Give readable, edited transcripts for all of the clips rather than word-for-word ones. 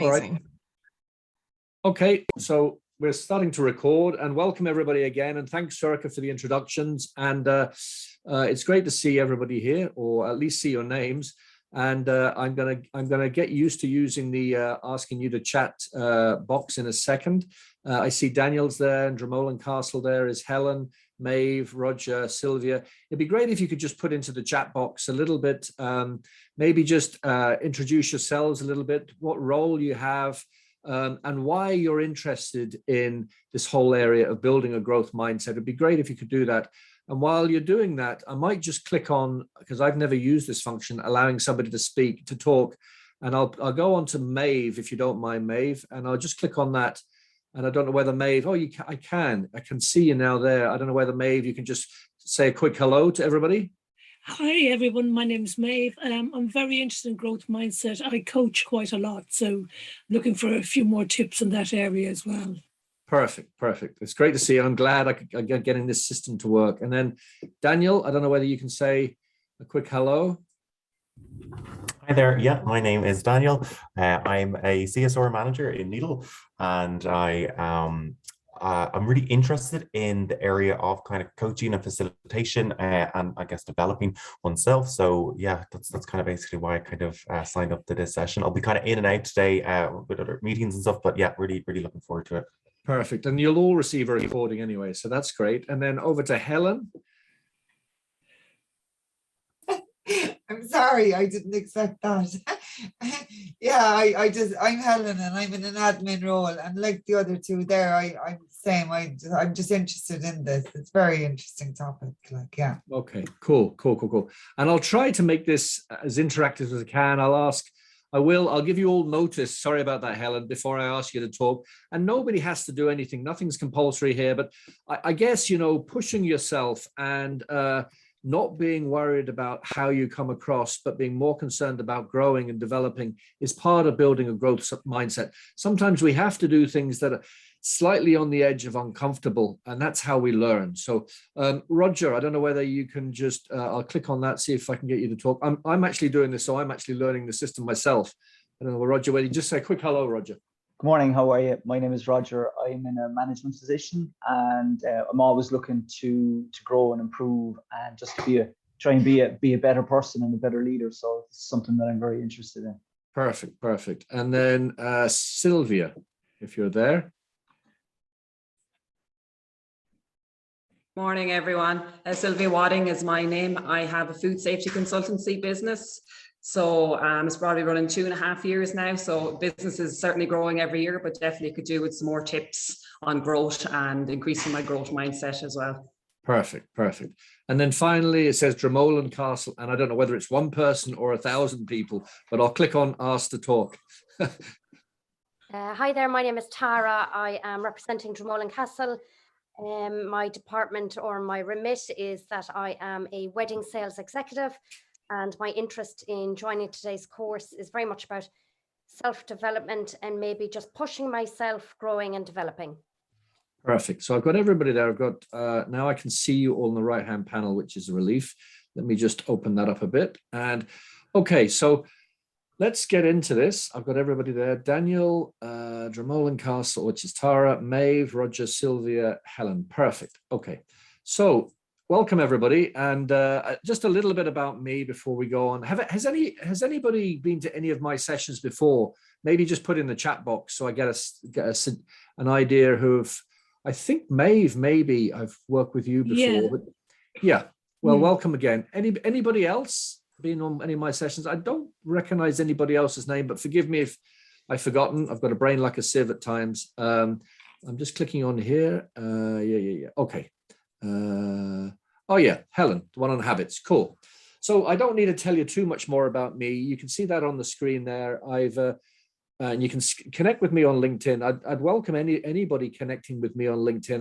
All right. Amazing. Okay, so we're starting to record, and welcome everybody again. And thanks, Sorika, for the introductions. And it's great to see everybody here, or at least see your names. And I'm gonna get used to using the asking you to chat box in a second. I see Daniel's there, and Dromoland Castle there is Helen, Maeve, Roger, Sylvia. It'd be great if you could just put into the chat box a little bit, maybe just introduce yourselves a little bit, what role you have, and why you're interested in this whole area of building a growth mindset. It'd be great if you could do that. And while you're doing that, I might just click on, because I've never used this function, allowing somebody to speak, to talk. And I'll go on to Maeve, if you don't mind, Maeve, and I'll just click on that. And I don't know whether Maeve, I can see you now there. I don't know whether Maeve, you can just say a quick hello to everybody. Hi, everyone. My name's Maeve. I'm very interested in growth mindset. I coach quite a lot, so looking for a few more tips in that area as well. Perfect. It's great to see you. I'm glad I'm getting this system to work. And then Daniel, I don't know whether you can say a quick hello. Hi there. Yeah, my name is Daniel. I'm a CSR manager in Needle, and I'm really interested in the area of kind of coaching and facilitation, and I guess developing oneself. So yeah, that's kind of basically why I kind of signed up to this session. I'll be kind of in and out today with other meetings and stuff, but yeah, really looking forward to it. Perfect. And you'll all receive a recording anyway, so that's great. And then over to Helen. I'm sorry, I didn't expect that. Yeah, I'm Helen, and I'm in an admin role, and like the other two there, I'm the same. I'm just interested in this. It's a very interesting topic. Like, yeah. Okay, cool. And I'll try to make this as interactive as I can. I'll give you all notice. Sorry about that, Helen, before I ask you to talk. And nobody has to do anything. Nothing's compulsory here. But I guess, pushing yourself and not being worried about how you come across, but being more concerned about growing and developing is part of building a growth mindset. Sometimes we have to do things that are slightly on the edge of uncomfortable, and that's how we learn. So Roger, I don't know whether you can just, I'll click on that, see if I can get you to talk. I'm actually doing this, so I'm actually learning the system myself. I don't know, Roger, whether you just say a quick hello, Roger. Good morning, how are you? My name is Roger. I'm in a management position, and I'm always looking to grow and improve, and just to try and be a better person and a better leader. So it's something that I'm very interested in. Perfect. And then Sylvia, if you're there. Morning, everyone. Sylvia Wadding is my name. I have a food safety consultancy business. So it's probably running 2.5 years now. So business is certainly growing every year, but definitely could do with some more tips on growth and increasing my growth mindset as well. Perfect. And then finally, it says Dromoland Castle, and I don't know whether it's one person or 1,000 people, but I'll click on Ask to Talk. Hi there, my name is Tara. I am representing Dromoland Castle. My department, or my remit, is that I am a wedding sales executive, and my interest in joining today's course is very much about self-development and maybe just pushing myself, growing and developing. Perfect. So I've got everybody there. I've got, now I can see you all in the right-hand panel, which is a relief. Let me just open that up a bit. And okay, so let's get into this. I've got everybody there. Daniel, Dromoland Castle, which is Tara, Maeve, Roger, Sylvia, Helen. Perfect. Okay. So welcome everybody. And just a little bit about me before we go on. Has anybody been to any of my sessions before? Maybe just put in the chat box so I get an idea I think Maeve, maybe I've worked with you before. Yeah. But yeah. Well, welcome again. Anybody else been on any of my sessions? I don't recognize anybody else's name, but forgive me if I've forgotten. I've got a brain like a sieve at times. I'm just clicking on here. Yeah. Okay. Oh yeah, Helen, the one on habits. Cool. So I don't need to tell you too much more about me. You can see that on the screen there. And you can connect with me on LinkedIn. I'd welcome anybody connecting with me on LinkedIn.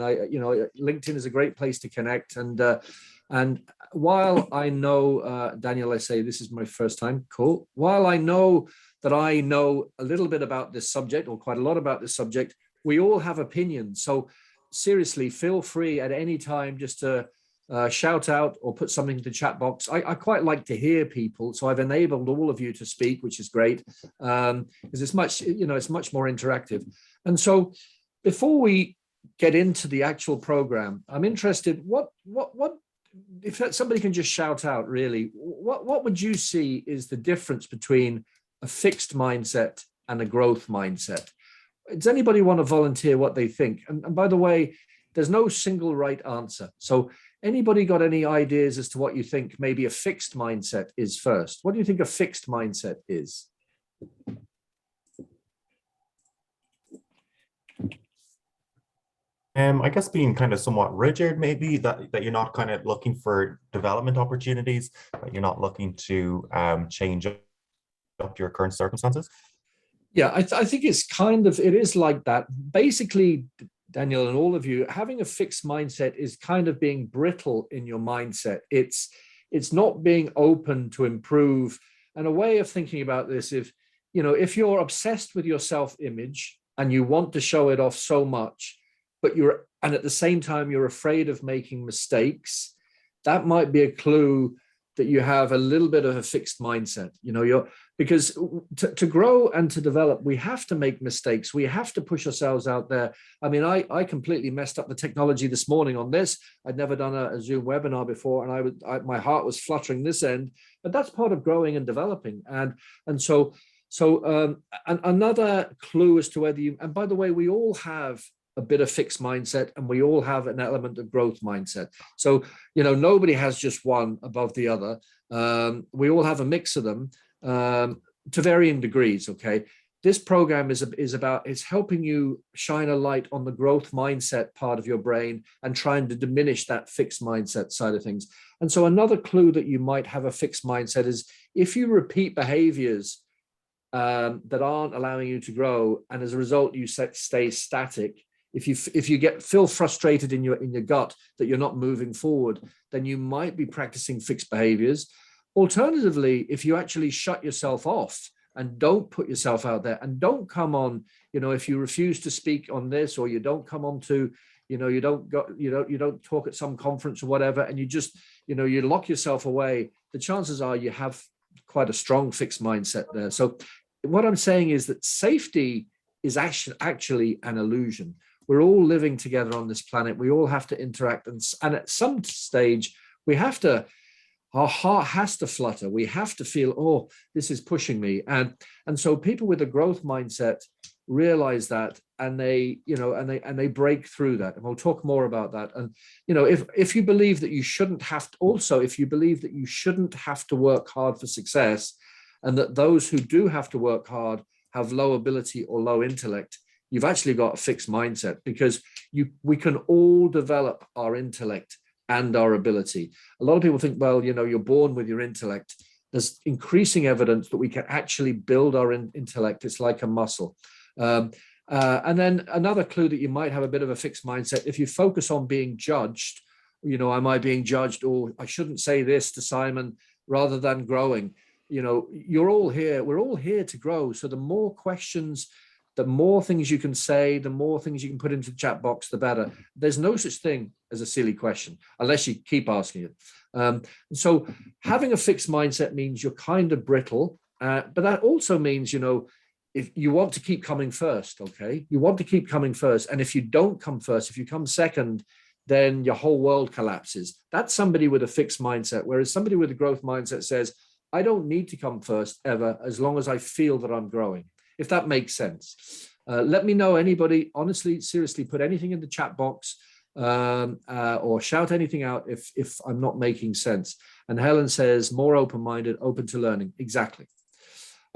LinkedIn is a great place to connect. And while I know, Daniel, I say this is my first time. Cool. While I know that I know a little bit about this subject, or quite a lot about this subject, we all have opinions. So seriously, feel free at any time just to shout out or put something in the chat box. I quite like to hear people, so I've enabled all of you to speak, which is great, because it's much, it's much more interactive. And so before we get into the actual program, I'm interested, what if somebody can just shout out, really, what would you see is the difference between a fixed mindset and a growth mindset? Does anybody want to volunteer what they think? And by the way, there's no single right answer. So anybody got any ideas as to what you think maybe a fixed mindset is first? What do you think a fixed mindset is? I guess being kind of somewhat rigid, maybe that you're not kind of looking for development opportunities, that you're not looking to change up your current circumstances. Yeah, I think it is like that. Basically, Daniel and all of you, having a fixed mindset is kind of being brittle in your mindset. It's not being open to improve. And a way of thinking about this, if you're obsessed with your self-image and you want to show it off so much, and at the same time you're afraid of making mistakes, that might be a clue that you have a little bit of a fixed mindset. Because to grow and to develop, we have to make mistakes. We have to push ourselves out there. I mean, I completely messed up the technology this morning on this. I'd never done a Zoom webinar before, and my heart was fluttering this end. But that's part of growing and developing. And so another clue as to whether you. And by the way, we all have a bit of fixed mindset, and we all have an element of growth mindset. So nobody has just one above the other. We all have a mix of them. To varying degrees. Okay, this program is helping you shine a light on the growth mindset part of your brain and trying to diminish that fixed mindset side of things. And so another clue that you might have a fixed mindset is if you repeat behaviors that aren't allowing you to grow, and as a result you stay static. If you feel frustrated in your gut that you're not moving forward, then you might be practicing fixed behaviors. Alternatively, if you actually shut yourself off and don't put yourself out there and don't come on, if you refuse to speak on this, or you don't come on to, you don't talk at some conference or whatever, and you just, you lock yourself away, the chances are you have quite a strong fixed mindset there. So what I'm saying is that safety is actually an illusion. We're all living together on this planet. We all have to interact. And at some stage, our heart has to flutter. We have to feel, oh, this is pushing me. And so people with a growth mindset realize that, and they break through that. And we'll talk more about that. And, if you believe that you shouldn't have to, if you believe that you shouldn't have to work hard for success, and that those who do have to work hard have low ability or low intellect, you've actually got a fixed mindset, because we can all develop our intellect and our ability. A lot of people think, well, you're born with your intellect. There's increasing evidence that we can actually build our intellect. It's like a muscle. And then another clue that you might have a bit of a fixed mindset, if you focus on being judged, am I being judged, or I shouldn't say this to Simon, rather than growing. We're all here to grow. So the more questions, the more things you can say, the more things you can put into the chat box, the better. There's no such thing as a silly question, unless you keep asking it. So having a fixed mindset means you're kind of brittle, but that also means, if you want to keep coming first, okay? You want to keep coming first. And if you don't come first, if you come second, then your whole world collapses. That's somebody with a fixed mindset, whereas somebody with a growth mindset says, I don't need to come first ever, as long as I feel that I'm growing. If that makes sense. Let me know, anybody, honestly, seriously, put anything in the chat box or shout anything out if I'm not making sense. And Helen says, more open-minded, open to learning. Exactly.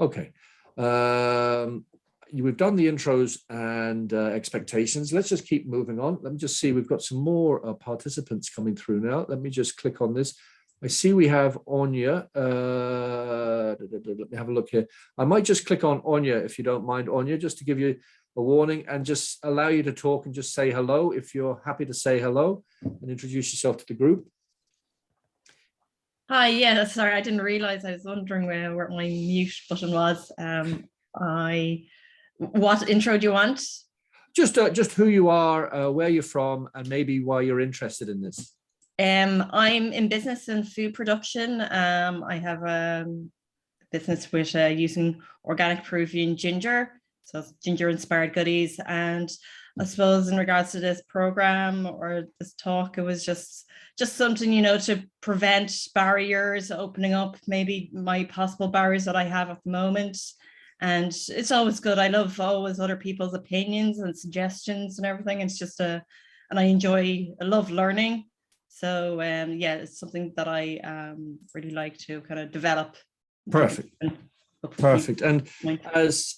Okay. We've done the intros and expectations. Let's just keep moving on. Let me just see, we've got some more participants coming through now. Let me just click on this. I see we have Anya. Let me have a look here. I might just click on Anya, if you don't mind, Anya, just to give you a warning and just allow you to talk and just say hello if you're happy to say hello and introduce yourself to the group. Hi, yeah, sorry, I didn't realize. I was wondering where my mute button was. What intro do you want? Just who you are, where you're from, and maybe why you're interested in this. I'm in business and food production. I have a business with using organic Peruvian ginger, so ginger inspired goodies. And I suppose in regards to this program or this talk, it was just something, you know, to prevent barriers opening up, maybe my possible barriers that I have at the moment. And it's always good. I love always other people's opinions and suggestions and everything. It's just and I love learning. So yeah, it's something that I really like to kind of develop. Perfect. Perfect. And as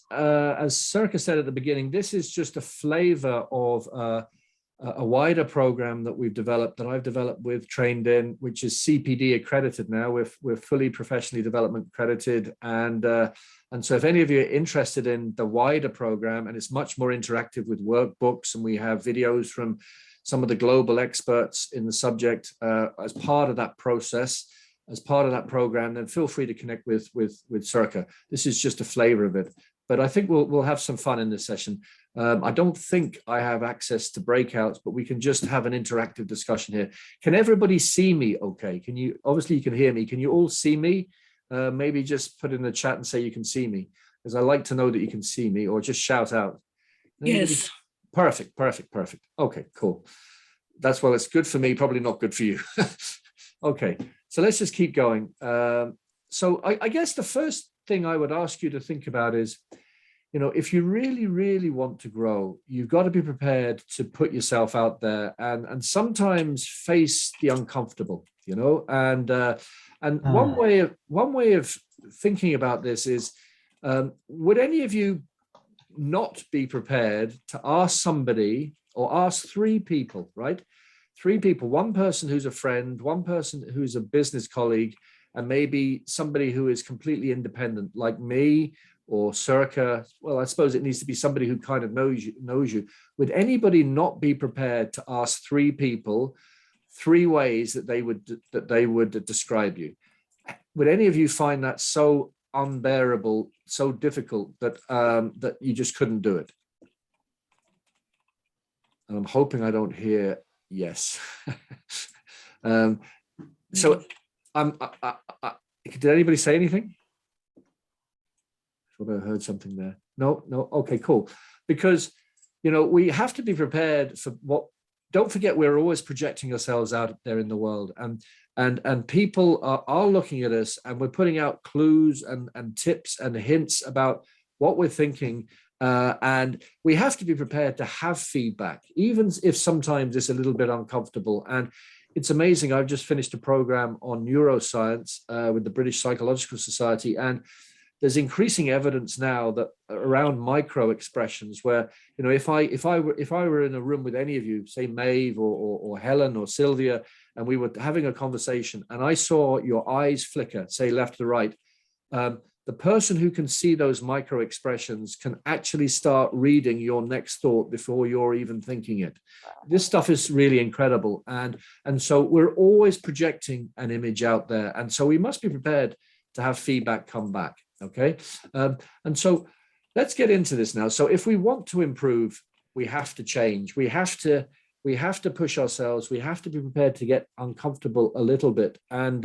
Circa said at the beginning, this is just a flavor of a wider program that we've developed, that I've developed with Trained In, which is CPD accredited now. We're fully professionally development accredited. And so if any of you are interested in the wider program, and it's much more interactive with workbooks, and we have videos from some of the global experts in the subject as part of that process, as part of that program, then feel free to connect with Circa. This is just a flavor of it, but I think we'll have some fun in this session. I don't think I have access to breakouts, but we can just have an interactive discussion here. Can everybody see me okay? Can you, obviously you can hear me. Can you all see me? Maybe just put in the chat and say you can see me, because I like to know that you can see me, or just shout out. Yes. Perfect, perfect, perfect. Okay, cool. That's, well, it's good for me, probably not good for you. Okay, so let's just keep going. So I guess the first thing I would ask you to think about is, you know, if you really, really want to grow, you've got to be prepared to put yourself out there and sometimes face the uncomfortable, you know, and one way of thinking about this is, would any of you not be prepared to ask somebody, or ask three people, right? Three people, one person who's a friend, one person who's a business colleague, and maybe somebody who is completely independent, like me or Circa. Well, I suppose it needs to be somebody who kind of knows you. Would anybody not be prepared to ask three people three ways that they would describe you? Would any of you find that so unbearable, so difficult that that you just couldn't do it? And I'm hoping I don't hear yes. So did anybody say anything? I thought I heard something there. No. Okay, cool. Because, you know, we have to be prepared for what. Don't forget, we're always projecting ourselves out there in the world, and people are looking at us, and we're putting out clues and tips and hints about what we're thinking. And we have to be prepared to have feedback, even if sometimes it's a little bit uncomfortable. And it's amazing. I've just finished a program on neuroscience with the British Psychological Society, and there's increasing evidence now that around micro expressions, where, you know, if I were in a room with any of you, say Maeve or Helen or Sylvia, and we were having a conversation, and I saw your eyes flicker, say left to right, the person who can see those micro expressions can actually start reading your next thought before you're even thinking it. This stuff is really incredible. And so we're always projecting an image out there. And so we must be prepared to have feedback come back. Okay. And so let's get into this now. So if we want to improve, we have to change. We have to push ourselves. We have to be prepared to get uncomfortable a little bit. And,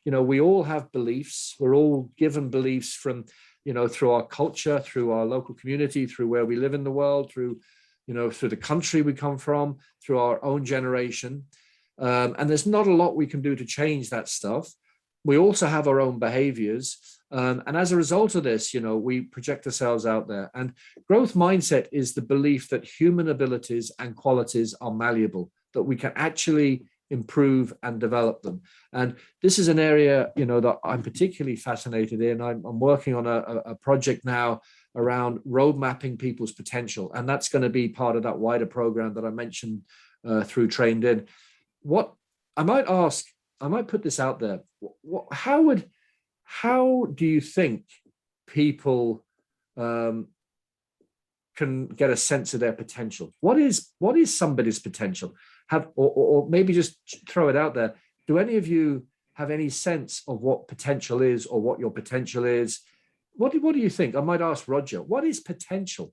you know, we all have beliefs. We're all given beliefs from, you know, through our culture, through our local community, through where we live in the world, through, you know, through the country we come from, through our own generation. And there's not a lot we can do to change that stuff. We also have our own behaviors. And as a result of this, you know, we project ourselves out there. And growth mindset is the belief that human abilities and qualities are malleable, that we can actually improve and develop them. And this is an area, you know, that I'm particularly fascinated in. I'm working on a project now around road mapping people's potential. And that's going to be part of that wider program that I mentioned through Trained In. What I might ask, I might put this out there. How do you think people can get a sense of their potential? What is somebody's potential? Or maybe just throw it out there. Do any of you have any sense of what potential is, or what your potential is? What do you think? I might ask Roger, what is potential?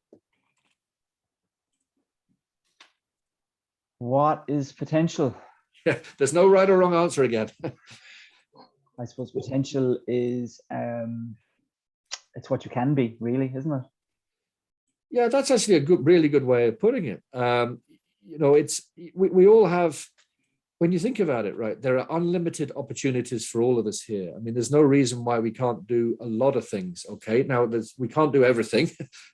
What is potential? There's no right or wrong answer again. I suppose potential is it's what you can be, really, isn't it? Yeah, that's actually a really good way of putting it. We all have, when you think about it, right, there are unlimited opportunities for all of us here. I mean, there's no reason why we can't do a lot of things. Okay, now we can't do everything.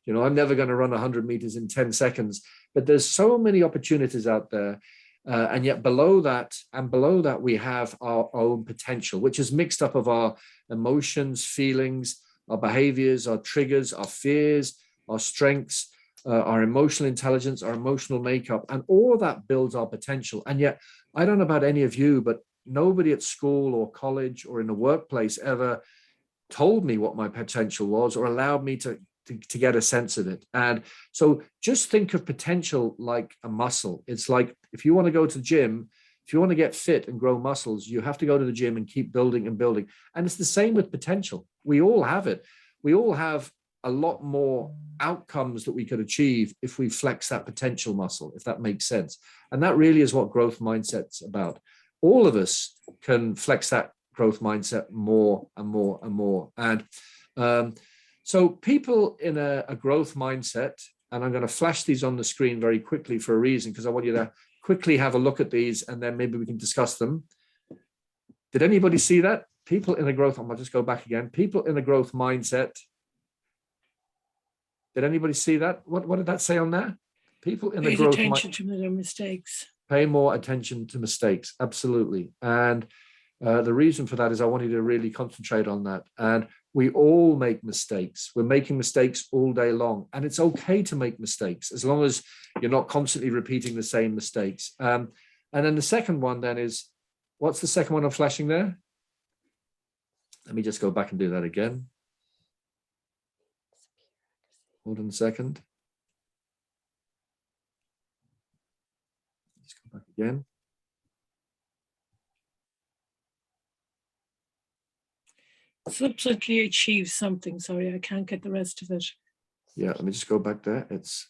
I'm never going to run 100 meters in 10 seconds, but there's so many opportunities out there. And yet below that, we have our own potential, which is mixed up of our emotions, feelings, our behaviors, our triggers, our fears, our strengths, our emotional intelligence, our emotional makeup, and all of that builds our potential. And yet, I don't know about any of you, but nobody at school or college or in the workplace ever told me what my potential was or allowed me to get a sense of it. And so just think of potential like a muscle. It's like if you want to go to the gym, if you want to get fit and grow muscles, you have to go to the gym and keep building and building. And it's the same with potential. We all have it. We all have a lot more outcomes that we could achieve if we flex that potential muscle, if that makes sense. And that really is what growth mindset's about. All of us can flex that growth mindset more and more and more. And so people in a growth mindset, and I'm going to flash these on the screen very quickly for a reason, because I want you to quickly have a look at these and then maybe we can discuss them. Did anybody see that? People in a growth, I'll just go back again. People in a growth mindset. Did anybody see that? What did that say on there? People in the growth mindset. Pay attention to their mistakes. Pay more attention to mistakes. Absolutely. And the reason for that is I want you to really concentrate on that. And we all make mistakes. We're making mistakes all day long. And it's okay to make mistakes as long as you're not constantly repeating the same mistakes. And then the second one then is, what's the second one I'm flashing there? Let me just go back and do that again. Hold on a second. Let's go back again. Subsequently achieve something. Sorry, I can't get the rest of it. Yeah, let me just go back there. It's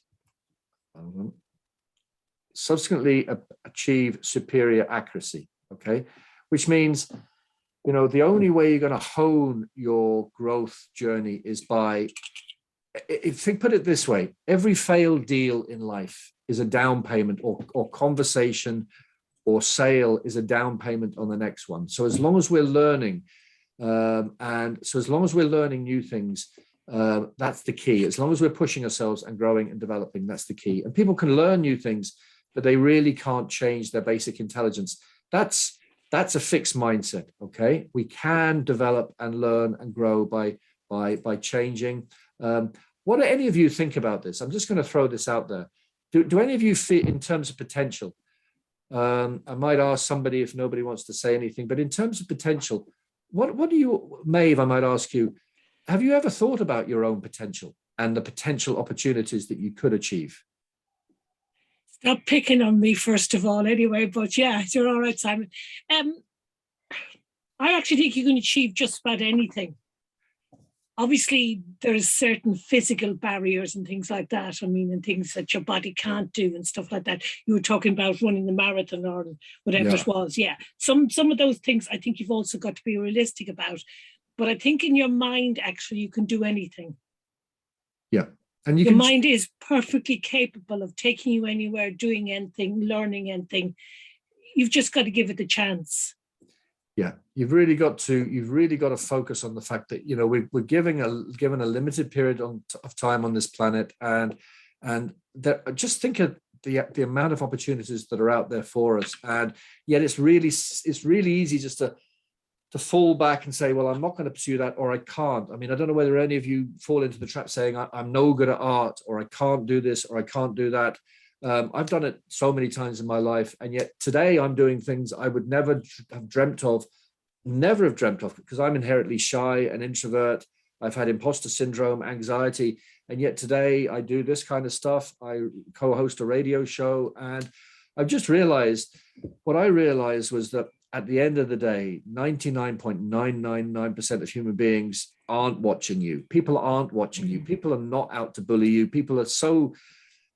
subsequently achieve superior accuracy. Okay, which means, the only way you're going to hone your growth journey is by, if you put it this way, every failed deal in life is a down payment, or conversation or sale is a down payment on the next one. So as long as we're learning, as long as we're learning new things, that's the key. As long as we're pushing ourselves and growing and developing, that's the key. And people can learn new things, but they really can't change their basic intelligence. That's a fixed mindset. Okay, we can develop and learn and grow by changing. What do any of you think about this? I'm just going to throw this out there. Do any of you feel, in terms of potential, I might ask somebody if nobody wants to say anything, but in terms of potential, what do you, Maeve, I might ask you, have you ever thought about your own potential and the potential opportunities that you could achieve? Stop picking on me, first of all, anyway, but yeah, you're all right, Simon. I actually think you can achieve just about anything. Obviously, there's certain physical barriers and things like that. I mean, and things that your body can't do and stuff like that. You were talking about running the marathon or whatever it was. Yeah, some of those things I think you've also got to be realistic about. But I think in your mind, actually, you can do anything. Yeah. And your mind is perfectly capable of taking you anywhere, doing anything, learning anything. You've just got to give it the chance. Yeah, you've really got to focus on the fact that we're given a limited period of time on this planet, and just think of the amount of opportunities that are out there for us, and yet it's really easy just to fall back and say, well, I'm not going to pursue that, or I can't. I mean, I don't know whether any of you fall into the trap saying I'm no good at art, or I can't do this, or I can't do that. I've done it so many times in my life, and yet today I'm doing things I would never have dreamt of, because I'm inherently shy and introvert. I've had imposter syndrome, anxiety, and yet today I do this kind of stuff. I co-host a radio show, and I've just realized, what I realized was that at the end of the day, 99.999% of human beings aren't watching you. People aren't watching you. People are not out to bully you. People are so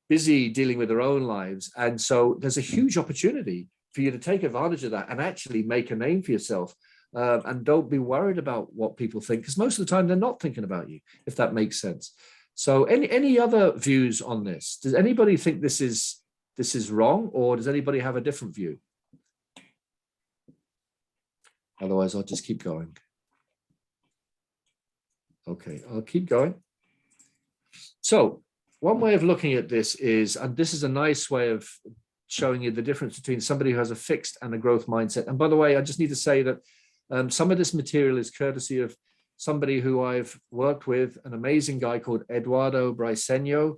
busy dealing with their own lives. And so there's a huge opportunity for you to take advantage of that and actually make a name for yourself. And don't be worried about what people think, because most of the time they're not thinking about you, if that makes sense. So any other views on this? Does anybody think this is wrong, or does anybody have a different view? Otherwise, I'll just keep going. Okay, I'll keep going. So one way of looking at this is, and this is a nice way of showing you the difference between somebody who has a fixed and a growth mindset. And by the way, I just need to say that some of this material is courtesy of somebody who I've worked with, an amazing guy called Eduardo Briceño.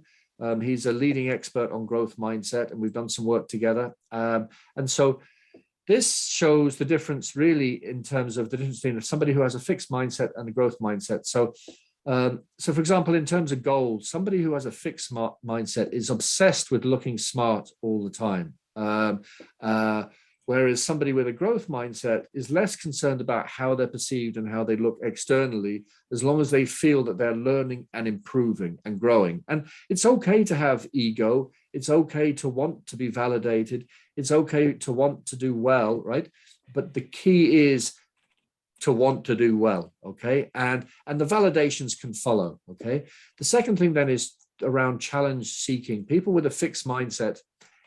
He's a leading expert on growth mindset, and we've done some work together. And so this shows the difference really in terms of the difference between somebody who has a fixed mindset and a growth mindset. So for example, in terms of goals, somebody who has a fixed mindset is obsessed with looking smart all the time. Whereas somebody with a growth mindset is less concerned about how they're perceived and how they look externally, as long as they feel that they're learning and improving and growing. And it's okay to have ego. It's okay to want to be validated. It's okay to want to do well, right? But the key is to want to do well, okay? And the validations can follow, okay? The second thing then is around challenge seeking. People with a fixed mindset,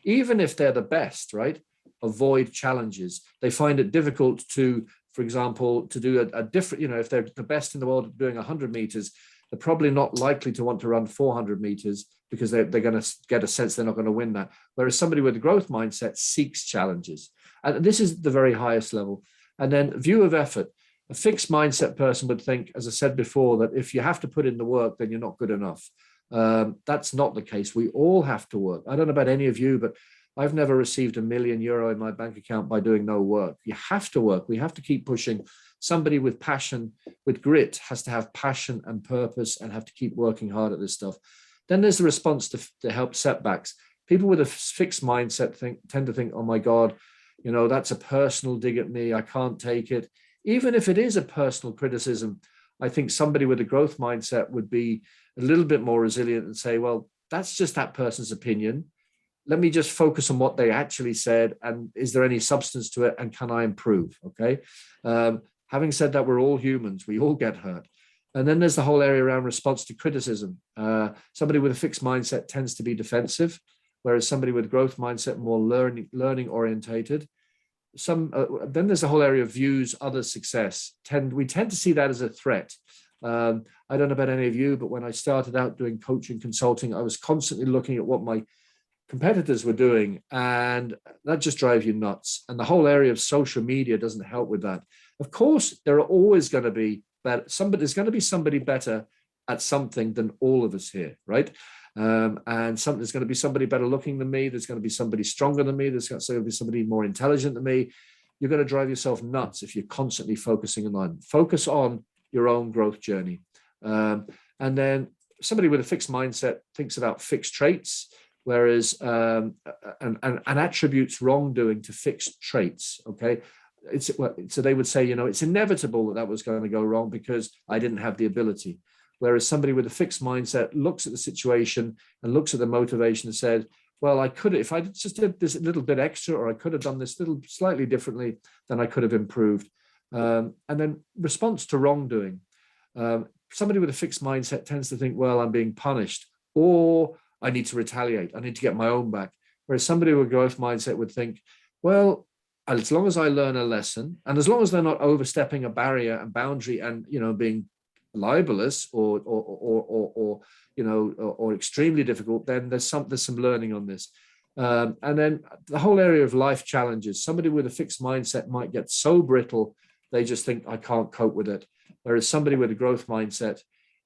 even if they're the best, right, avoid challenges. They find it difficult to, for example, to do a different, if they're the best in the world at doing 100 meters, they're probably not likely to want to run 400 meters because they're going to get a sense they're not going to win that. Whereas somebody with a growth mindset seeks challenges. And this is the very highest level. And then view of effort. A fixed mindset person would think, as I said before, that if you have to put in the work, then you're not good enough. That's not the case. We all have to work. I don't know about any of you, but I've never received €1 million in my bank account by doing no work. You have to work. We have to keep pushing. Somebody with passion, with grit, has to have passion and purpose and have to keep working hard at this stuff. Then there's the response to help setbacks. People with a fixed mindset tend to think, oh my God, that's a personal dig at me. I can't take it. Even if it is a personal criticism, I think somebody with a growth mindset would be a little bit more resilient and say, well, that's just that person's opinion. Let me just focus on what they actually said. And is there any substance to it? And can I improve? Okay. Having said that, we're all humans. We all get hurt. And then there's the whole area around response to criticism. Somebody with a fixed mindset tends to be defensive, whereas somebody with growth mindset, more learning orientated. Then there's the whole area of views, others' success. We tend to see that as a threat. I don't know about any of you, but when I started out doing coaching consulting, I was constantly looking at what my competitors were doing, and that just drives you nuts. And the whole area of social media doesn't help with that. Of course, there are always going to be there's going to be somebody better at something than all of us here, right? And there's going to be somebody better looking than me. There's going to be somebody stronger than me. There's going to be somebody more intelligent than me. You're going to drive yourself nuts if you're constantly focusing on. Focus on your own growth journey. And then somebody with a fixed mindset thinks about fixed traits, whereas and attributes wrongdoing to fixed traits. Okay. So they would say, it's inevitable that was going to go wrong because I didn't have the ability. Whereas somebody with a fixed mindset looks at the situation and looks at the motivation and said, well, I could, if I just did this little bit extra, or I could have done this little slightly differently, then I could have improved. And then response to wrongdoing. Somebody with a fixed mindset tends to think, well, I'm being punished, or I need to retaliate. I need to get my own back. Whereas somebody with a growth mindset would think, well, as long as I learn a lesson, and as long as they're not overstepping a barrier and boundary and, being libelous or extremely difficult, then there's some learning on this. And then the whole area of life challenges. Somebody with a fixed mindset might get so brittle, they just think, I can't cope with it. Whereas somebody with a growth mindset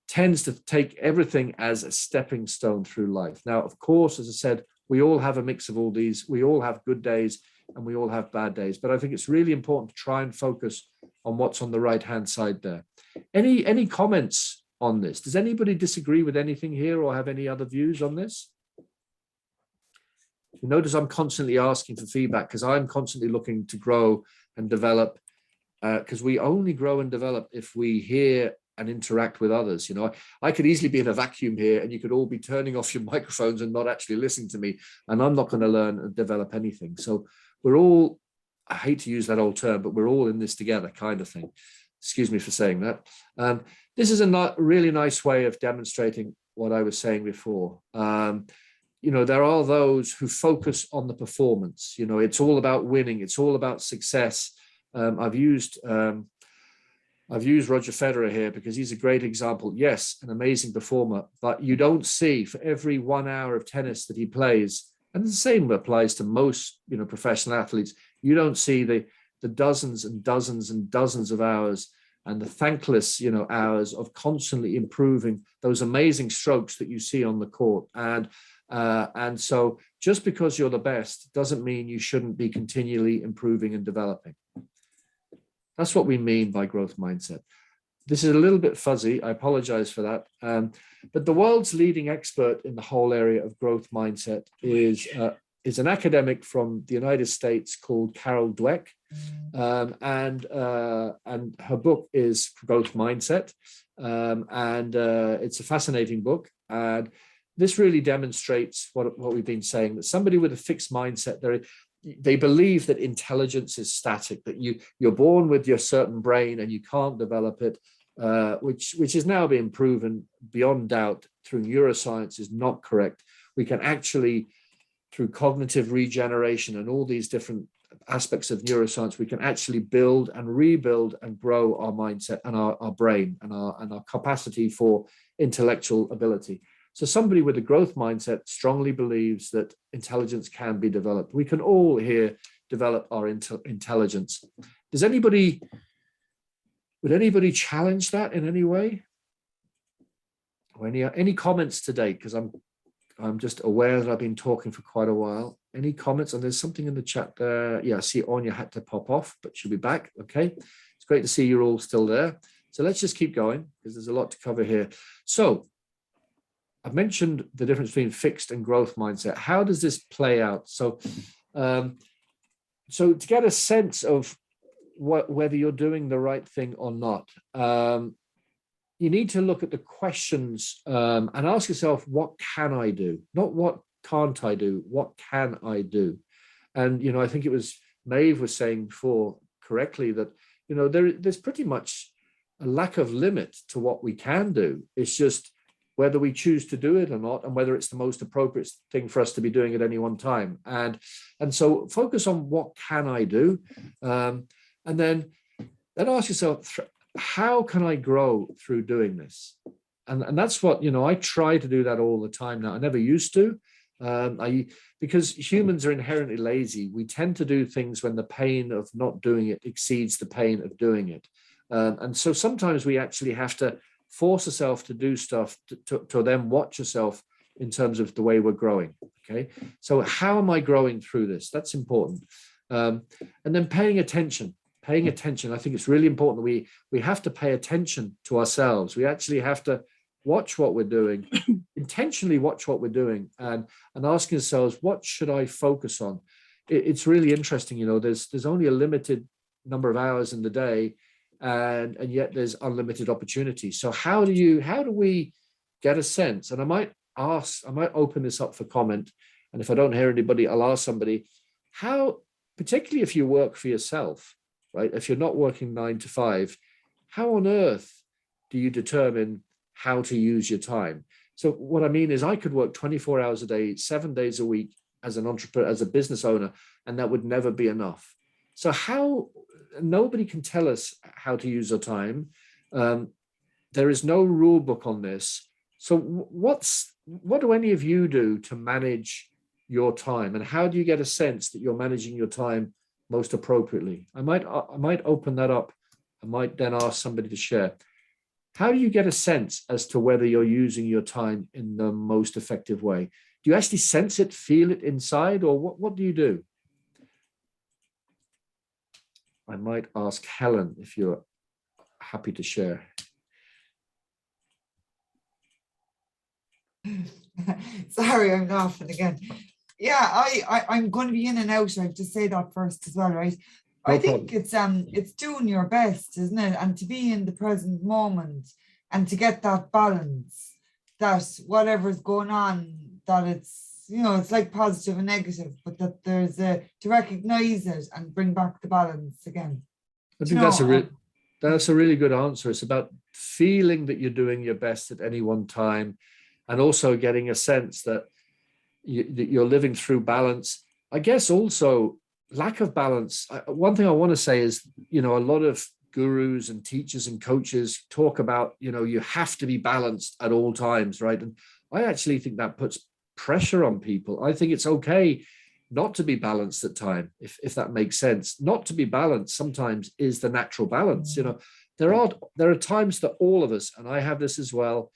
tends to take everything as a stepping stone through life. Now, of course, as I said, we all have a mix of all these. We all have good days and we all have bad days. But I think it's really important to try and focus on what's on the right-hand side there. Any comments on this? Does anybody disagree with anything here or have any other views on this? You notice I'm constantly asking for feedback because I'm constantly looking to grow and develop, because we only grow and develop if we hear and interact with others. I could easily be in a vacuum here and you could all be turning off your microphones and not actually listening to me, and I'm not going to learn and develop anything. So we're all, I hate to use that old term, but we're all in this together kind of thing. Excuse me for saying that. This is a really nice way of demonstrating what I was saying before. You know, there are those who focus on the performance. You know, it's all about winning. It's all about success. I've used Roger Federer here because he's a great example. Yes, an amazing performer, but you don't see for every 1 hour of tennis that he plays, and the same applies to most, you know, professional athletes, you don't see the dozens and dozens and dozens of hours and the thankless, you know, hours of constantly improving those amazing strokes that you see on the court. And so just because you're the best doesn't mean you shouldn't be continually improving and developing. That's what we mean by growth mindset. This is a little bit fuzzy. I apologize for that. But the world's leading expert in the whole area of growth mindset is an academic from the United States called Carol Dweck. And her book is Growth Mindset. It's a fascinating book. And this really demonstrates what we've been saying, that somebody with a fixed mindset, they believe that intelligence is static, that you're born with your certain brain and you can't develop it, which is now being proven beyond doubt through neuroscience is not correct. We can actually, through cognitive regeneration and all these different aspects of neuroscience, we can actually build and rebuild and grow our mindset and our brain and our capacity for intellectual ability. So somebody with a growth mindset strongly believes that intelligence can be developed. We can all here develop our intelligence. Would anybody challenge that in any way? Or any comments today? Because I'm just aware that I've been talking for quite a while. Any comments? And there's something in the chat there. Yeah, I see Anya had to pop off, but she'll be back. Okay. It's great to see you're all still there. So let's just keep going because there's a lot to cover here. So I've mentioned the difference between fixed and growth mindset. How does this play out? So, so to get a sense of whether you're doing the right thing or not, you need to look at the questions and ask yourself, what can I do? Not what can't I do? What can I do? And, you know, I think it was Maeve was saying before correctly that, you know, there's pretty much a lack of limit to what we can do. It's just whether we choose to do it or not, and whether it's the most appropriate thing for us to be doing at any one time. And so focus on what can I do? And then ask yourself, how can I grow through doing this? And that's what, you know, I try to do that all the time now. I never used to, because humans are inherently lazy. We tend to do things when the pain of not doing it exceeds the pain of doing it. And so sometimes we actually have to force ourselves to do stuff to then watch yourself in terms of the way we're growing. Okay. So how am I growing through this? That's important. And then paying attention. I think it's really important that we have to pay attention to ourselves. We actually have to watch what we're doing, intentionally watch what we're doing, and asking ourselves, what should I focus on? It's really interesting. You know, there's only a limited number of hours in the day, and yet there's unlimited opportunity. So how do we get a sense? And I might open this up for comment, and if I don't hear anybody, I'll ask somebody, how, particularly if you work for yourself, right? If you're not working 9 to 5, how on earth do you determine how to use your time? So what I mean is I could work 24 hours a day, 7 days a week as an entrepreneur, as a business owner, and that would never be enough. So nobody can tell us how to use our time. There is no rule book on this. So what do any of you do to manage your time? And how do you get a sense that you're managing your time most appropriately? I might open that up. I might then ask somebody to share. How do you get a sense as to whether you're using your time in the most effective way? Do you actually sense it, feel it inside, or what do you do? I might ask Helen if you're happy to share. Sorry, I'm laughing again. Yeah, I'm going to be in and out. I have to say that first as well, right? I think it's doing your best, isn't it? And to be in the present moment and to get that balance, that whatever's going on, that it's you know, it's like positive and negative, but that there's a, to recognize it and bring back the balance again. I think that's a really good answer. It's about feeling that you're doing your best at any one time, and also getting a sense that you're living through balance. I guess also lack of balance. One thing I want to say is, you know, a lot of gurus and teachers and coaches talk about, you know, you have to be balanced at all times, right? And I actually think that puts pressure on people. I think it's okay not to be balanced at time, if that makes sense. Not to be balanced sometimes is the natural balance. You know, there are times that all of us, and I have this as well,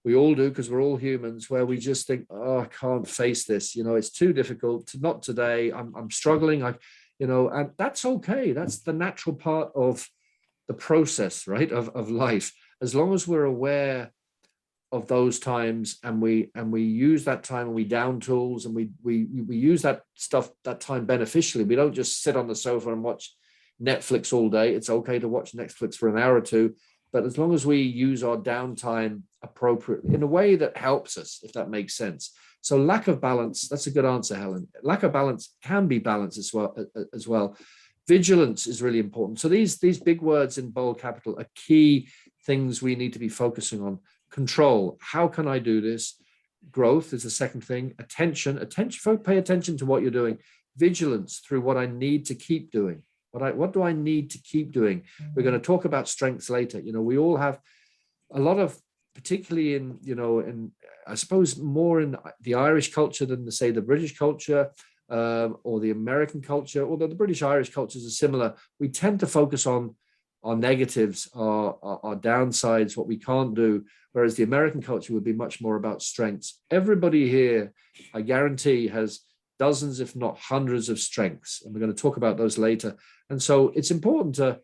we all do, because we're all humans, where we just think, oh, I can't face this. You know, it's too difficult. Not today. I'm struggling. And that's okay. That's the natural part of the process, right, of life. As long as we're aware of those times, and we use that time, and we down tools, and we use that time beneficially. We don't just sit on the sofa and watch Netflix all day. It's okay to watch Netflix for an hour or two, but as long as we use our downtime appropriately in a way that helps us, if that makes sense. So lack of balance, that's a good answer, Helen. Lack of balance can be balance as well. Vigilance is really important. So these big words in bold capital are key things we need to be focusing on. Control. How can I do this? Growth is the second thing. Attention. Pay attention to what you're doing. Vigilance through what I need to keep doing. What do I need to keep doing? We're going to talk about strengths later. You know, we all have a lot of, particularly in I suppose more in the Irish culture than say the British culture or the American culture, although the British Irish cultures are similar. We tend to focus on our negatives, our downsides, what we can't do, whereas the American culture would be much more about strengths. Everybody here, I guarantee, has dozens, if not hundreds of strengths, and we're going to talk about those later. And so it's important to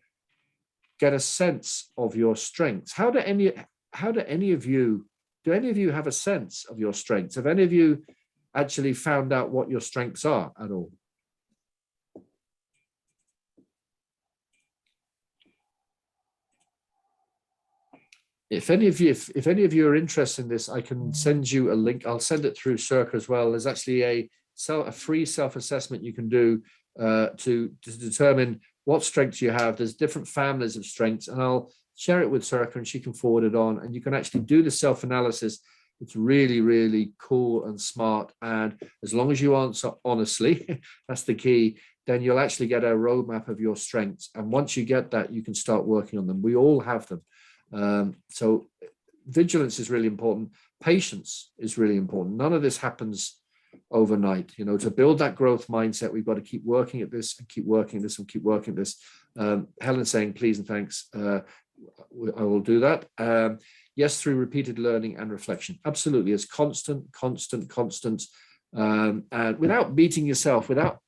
get a sense of your strengths. Do any of you have a sense of your strengths? Have any of you actually found out what your strengths are at all? If any of you are interested in this, I can send you a link. I'll send it through Circa as well. There's actually a free self-assessment you can do to determine what strengths you have. There's different families of strengths, and I'll share it with Circa and she can forward it on, and you can actually do the self-analysis. It's really, really cool and smart. And as long as you answer honestly, that's the key, then you'll actually get a roadmap of your strengths. And once you get that, you can start working on them. We all have them. So vigilance is really important. Patience is really important. None of this happens overnight. You know, to build that growth mindset, we've got to keep working at this and keep working this and keep working at this. Helen's saying please and thanks. I will do that. Yes, through repeated learning and reflection. Absolutely. It's constant, and without beating yourself, without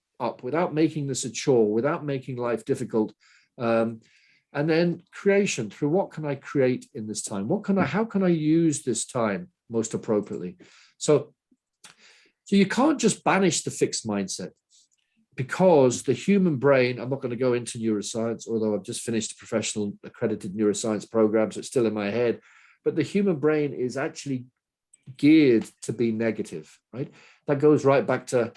making this a chore, without making life difficult. And then creation, through what can I create in this time? How can I use this time most appropriately? So you can't just banish the fixed mindset, because the human brain, I'm not going to go into neuroscience, although I've just finished a professional accredited neuroscience program, so it's still in my head, but the human brain is actually geared to be negative, right? That goes right back to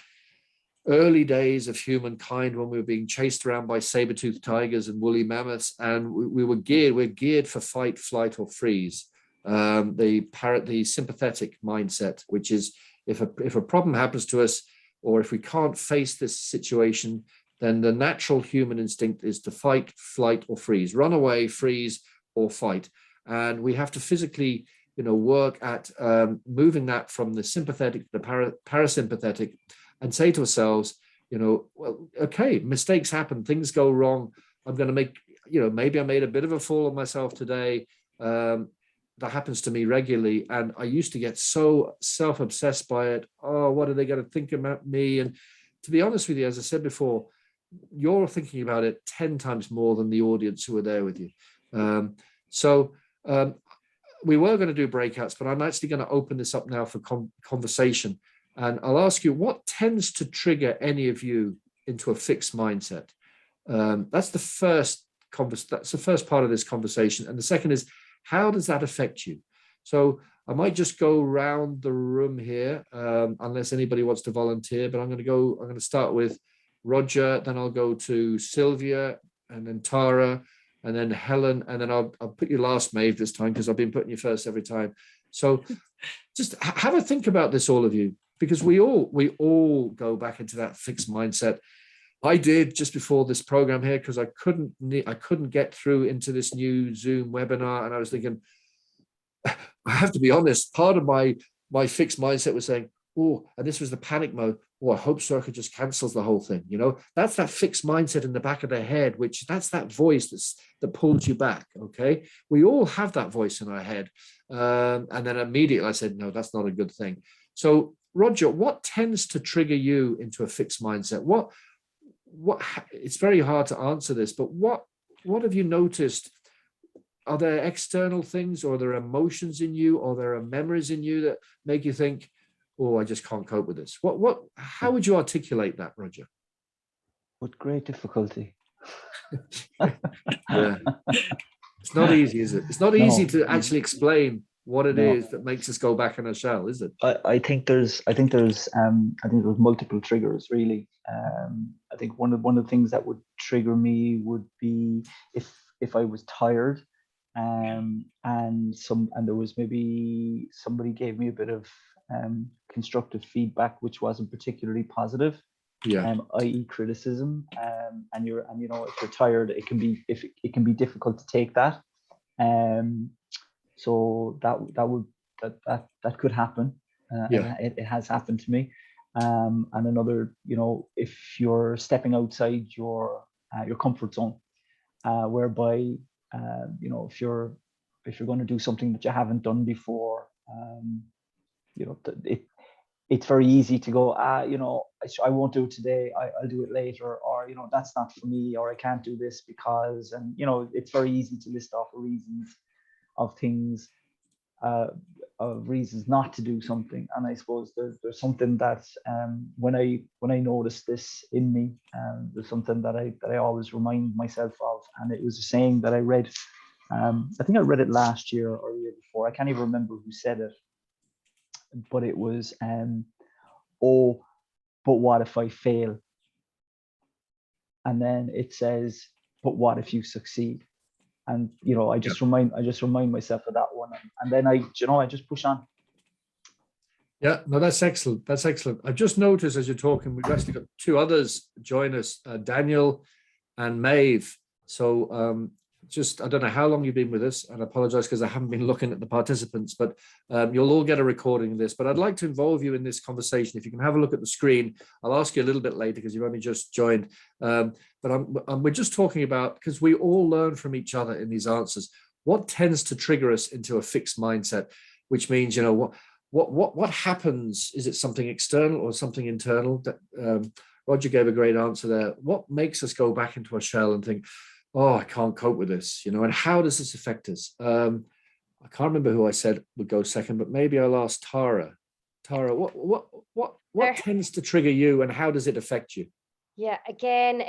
early days of humankind when we were being chased around by saber-toothed tigers and woolly mammoths, and we're geared for fight, flight, or freeze. The sympathetic mindset, which is if a problem happens to us, or if we can't face this situation, then the natural human instinct is to fight, flight, or freeze, run away, freeze, or fight. And we have to physically, work at moving that from the sympathetic to the parasympathetic, and say to ourselves, well, okay, mistakes happen, things go wrong. I'm going to make, maybe I made a bit of a fool of myself today. That happens to me regularly. And I used to get so self-obsessed by it. Oh, what are they going to think about me? And to be honest with you, as I said before, you're thinking about it 10 times more than the audience who are there with you. We were going to do breakouts, but I'm actually going to open this up now for conversation. And I'll ask you, what tends to trigger any of you into a fixed mindset? That's the first part of this conversation. And the second is, how does that affect you? So I might just go round the room here, unless anybody wants to volunteer, but I'm going to start with Roger, then I'll go to Sylvia, and then Tara, and then Helen, and then I'll put you last, Maeve, this time, because I've been putting you first every time. So just have a think about this, all of you, because we all go back into that fixed mindset. I did just before this program here, because I couldn't get through into this new Zoom webinar, and I was thinking, I have to be honest, part of my fixed mindset was saying, oh, and this was the panic mode. Oh, I hope Circa just cancels the whole thing. You know, that's that fixed mindset in the back of their head, which that's that voice that pulls you back. Okay, we all have that voice in our head, and then immediately I said, no, that's not a good thing. So, Roger, what tends to trigger you into a fixed mindset? What? It's very hard to answer this, but what have you noticed? Are there external things, or are there emotions in you, or there are memories in you that make you think, oh, I just can't cope with this? How would you articulate that, Roger? With great difficulty. Yeah. It's not easy, is it? It's not easy to actually explain what it is that makes us go back in our shell, is it? I think there's multiple triggers, really. I think one of the things that would trigger me would be if I was tired, and there was maybe somebody gave me a bit of constructive feedback which wasn't particularly positive, i.e. criticism, and you know, if you're tired, it can be difficult to take that, so that could happen. It has happened to me. And another, you know, if you're stepping outside your comfort zone, whereby you know, if you're going to do something that you haven't done before, you know, it's very easy to go, you know, I won't do it today, I'll do it later, or, you know, that's not for me, or I can't do this because, and, you know, it's very easy to list off reasons of things, of reasons not to do something. And I suppose there's something that when I noticed this in me, there's something that I always remind myself of, and it was a saying that I read. I think I read it last year or the year before. I can't even remember who said it, but it was, oh, but what if I fail? And then it says, but what if you succeed? And, you know, I just remind myself of that one, and then I just push on. Yeah, no, that's excellent. That's excellent. I've just noticed as you're talking, we've actually got two others join us, Daniel and Maeve. So I don't know how long you've been with us, and I apologize because I haven't been looking at the participants, but you'll all get a recording of this. But I'd like to involve you in this conversation. If you can have a look at the screen, I'll ask you a little bit later because you've only just joined. But we're just talking about, because we all learn from each other in these answers, what tends to trigger us into a fixed mindset, which means, you know, what happens? Is it something external or something internal? Roger gave a great answer there. What makes us go back into our shell and think, oh, I can't cope with this, you know, and how does this affect us? I can't remember who I said would go second, but maybe I'll ask Tara. Tara, what tends to trigger you, and how does it affect you? Yeah, again,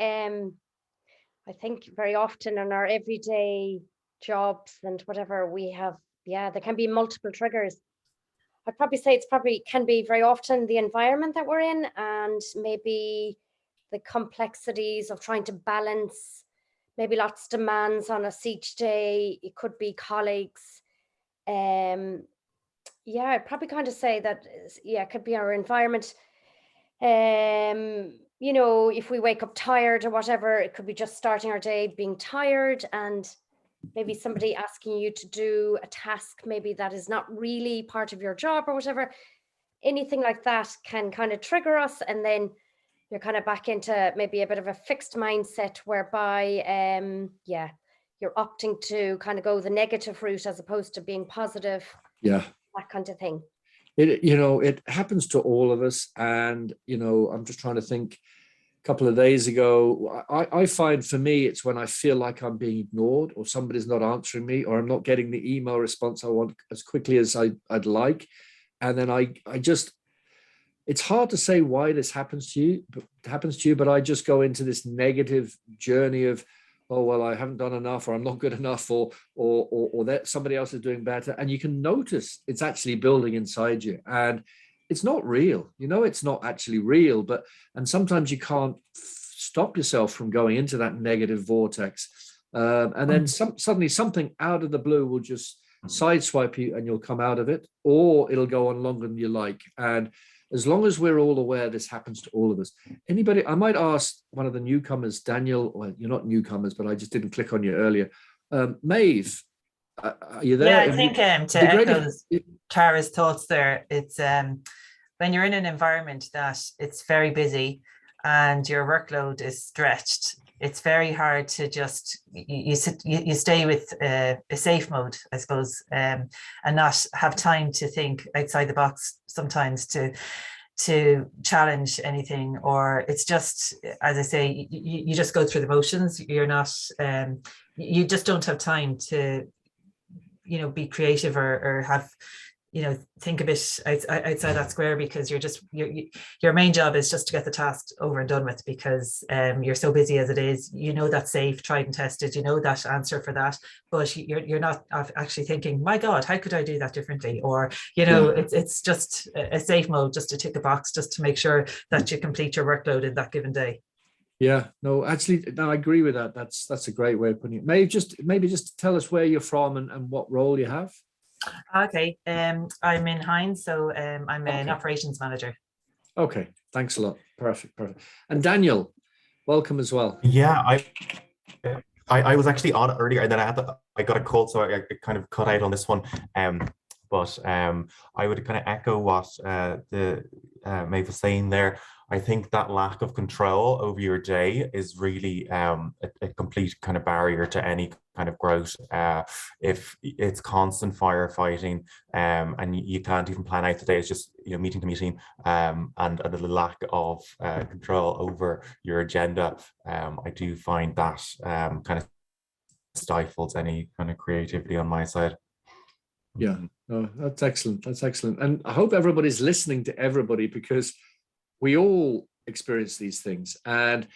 I think very often in our everyday jobs and whatever we have, there can be multiple triggers. I'd probably say can be very often the environment that we're in, and maybe the complexities of trying to balance maybe lots of demands on us each day. It could be colleagues. I'd probably kind of say that, it could be our environment. You know, if we wake up tired or whatever, it could be just starting our day being tired, and maybe somebody asking you to do a task maybe that is not really part of your job or whatever. Anything like that can kind of trigger us, and then you're kind of back into maybe a bit of a fixed mindset whereby, you're opting to kind of go the negative route as opposed to being positive. Yeah. That kind of thing. It happens to all of us. And, you know, I'm just trying to think, a couple of days ago, I find for me, it's when I feel like I'm being ignored, or somebody's not answering me, or I'm not getting the email response I want as quickly as I'd like. And then I just, it's hard to say why this happens to you, but I just go into this negative journey of, oh, well, I haven't done enough, or I'm not good enough, or that somebody else is doing better. And you can notice it's actually building inside you. And it's not real. It's not actually real, and sometimes you can't stop yourself from going into that negative vortex. And then suddenly something out of the blue will just sideswipe you and you'll come out of it, or it'll go on longer than you like. And as long as we're all aware this happens to all of us. Anybody, I might ask one of the newcomers, Daniel, well, you're not newcomers, but I just didn't click on you earlier. Maeve, are you there? Yeah, I think to echo Tara's thoughts there, it's when you're in an environment that it's very busy and your workload is stretched, it's very hard to just, you stay with a safe mode, I suppose, and not have time to think outside the box sometimes to challenge anything, or it's just, as I say, you just go through the motions. You're not, you just don't have time to, be creative or have, think a bit outside that square, because your main job is just to get the task over and done with, because you're so busy as it is. That's safe, tried and tested, that answer for that, but you're not actually thinking, my God, how could I do that differently? Or, it's just a safe mode, just to tick a box, just to make sure that you complete your workload in that given day. Yeah, no, actually, no, I agree with that. That's a great way of putting it. Maybe just tell us where you're from and what role you have. Okay, I'm in Hines, so I'm an operations manager. Okay, thanks a lot. Perfect. And Daniel, welcome as well. Yeah, I was actually on earlier, and then I got a call, so I kind of cut out on this one. But I would kind of echo what the Maeve was saying there. I think that lack of control over your day is really a complete kind of barrier to any kind of growth. If it's constant firefighting, and you can't even plan out the day, it's just meeting to meeting, and the lack of control over your agenda. I do find that kind of stifles any kind of creativity on my side. Yeah, no, that's excellent. And I hope everybody's listening to everybody, because we all experience these things. And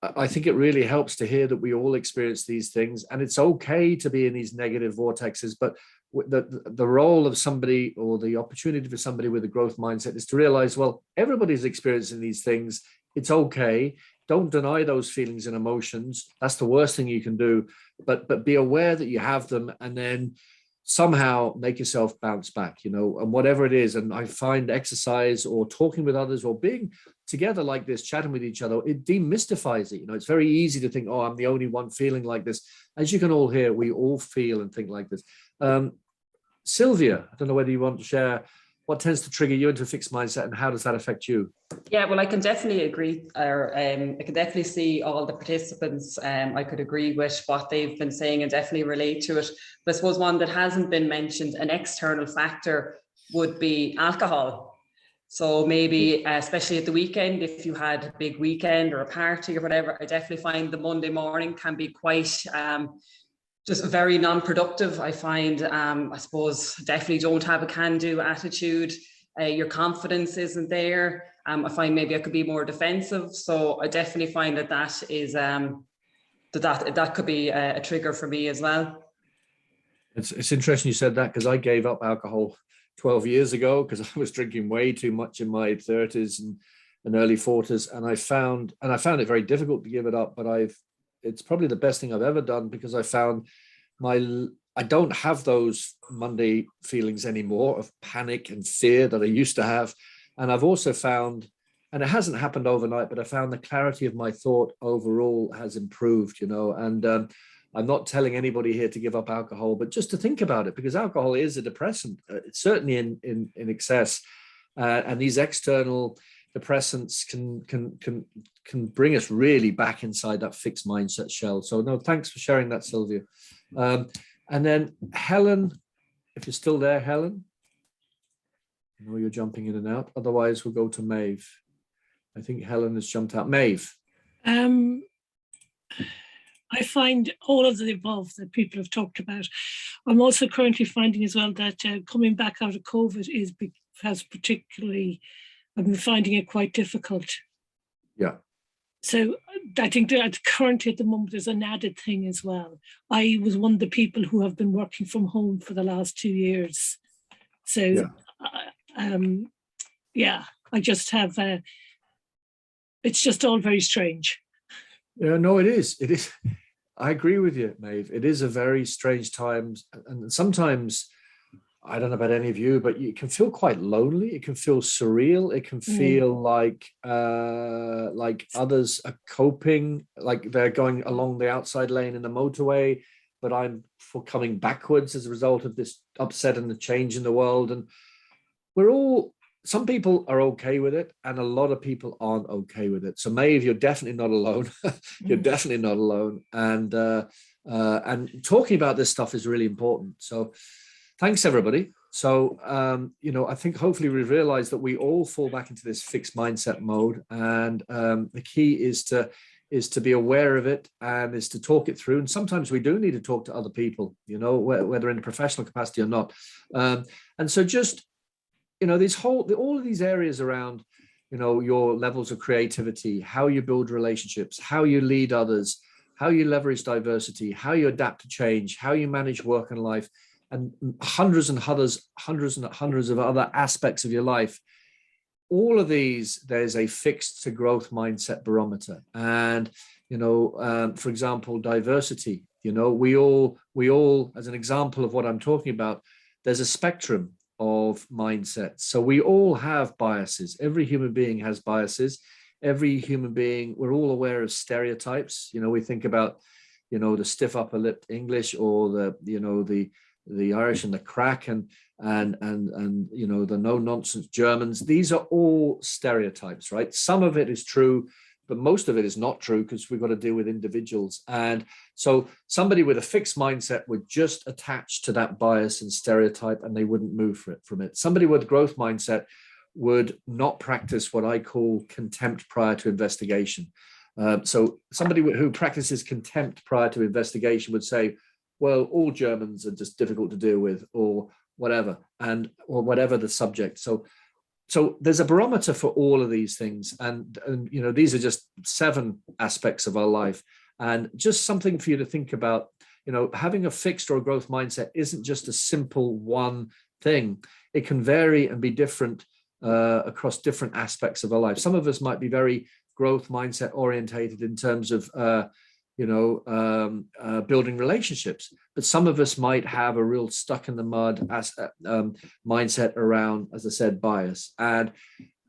I think it really helps to hear that we all experience these things, and it's okay to be in these negative vortexes. But the role of somebody, or the opportunity for somebody with a growth mindset, is to realize, well, everybody's experiencing these things. It's okay. Don't deny those feelings and emotions. That's the worst thing you can do. But be aware that you have them, and then somehow make yourself bounce back, and whatever it is. And I find exercise or talking with others or being together like this, chatting with each other, it demystifies it. It's very easy to think, oh, I'm the only one feeling like this. As you can all hear, we all feel and think like this. Sylvia, I don't know whether you want to share what tends to trigger you into a fixed mindset, and how does that affect you? Yeah, well, I can definitely agree, or I can definitely see all the participants. I could agree with what they've been saying and definitely relate to it. But I suppose one that hasn't been mentioned, an external factor, would be alcohol. So maybe, especially at the weekend, if you had a big weekend or a party or whatever, I definitely find the Monday morning can be quite just very non-productive. I find, I suppose, definitely don't have a can-do attitude. Your confidence isn't there. I find maybe I could be more defensive. So I definitely find that is that could be a trigger for me as well. It's interesting you said that, because I gave up alcohol 12 years ago because I was drinking way too much in my 30s and early 40s, and I found it very difficult to give it up. But it's probably the best thing I've ever done, because I found I don't have those Monday feelings anymore of panic and fear that I used to have. And I've also found, and it hasn't happened overnight, but I found the clarity of my thought overall has improved, and I'm not telling anybody here to give up alcohol, but just to think about it, because alcohol is a depressant, it's certainly in excess, and these external depressants can bring us really back inside that fixed mindset shell. So no, thanks for sharing that, Sylvia. And then Helen, if you're still there, Helen. I know you're jumping in and out. Otherwise, we'll go to Maeve. I think Helen has jumped out. Maeve. I find all of the above that people have talked about. I'm also currently finding as well that coming back out of COVID has particularly, I've been finding it quite difficult. Yeah. So I think that currently at the moment there's an added thing as well. I was one of the people who have been working from home for the last 2 years. So yeah, I just have, it's just all very strange. Yeah, no, it is. It is. I agree with you, Maeve. It is a very strange time. And sometimes, I don't know about any of you, but you can feel quite lonely. It can feel surreal. It can feel like others are coping, like they're going along the outside lane in the motorway, but I'm coming backwards as a result of this upset and the change in the world. And some people are okay with it, and a lot of people aren't okay with it. So Maeve, you're definitely not alone. You're definitely not alone. And talking about this stuff is really important. So thanks, everybody. So, I think hopefully we've realized that we all fall back into this fixed mindset mode. And the key is to be aware of it and is to talk it through. And sometimes we do need to talk to other people, whether in a professional capacity or not. And so just, all of these areas around, your levels of creativity, how you build relationships, how you lead others, how you leverage diversity, how you adapt to change, how you manage work and life, and hundreds and hundreds of other aspects of your life. All of these, there's a fixed to growth mindset barometer. And, for example, diversity, we all, as an example of what I'm talking about, there's a spectrum of mindsets. So we all have biases. Every human being has biases. Every human being, we're all aware of stereotypes. We think about, the stiff upper lip English, or the Irish and the crack, and the no nonsense Germans. These are all stereotypes, right? Some of it is true, but most of it is not true, because we've got to deal with individuals. And so somebody with a fixed mindset would just attach to that bias and stereotype, and they wouldn't move from it. Somebody with a growth mindset would not practice what I call contempt prior to investigation. So somebody who practices contempt prior to investigation would say, well, all Germans are just difficult to deal with, or whatever, or whatever the subject. So there's a barometer for all of these things. And these are just 7 aspects of our life. And just something for you to think about, having a fixed or a growth mindset isn't just a simple one thing. It can vary and be different across different aspects of our life. Some of us might be very growth mindset orientated in terms of, building relationships, but some of us might have a real stuck in the mud mindset around, as I said, bias. And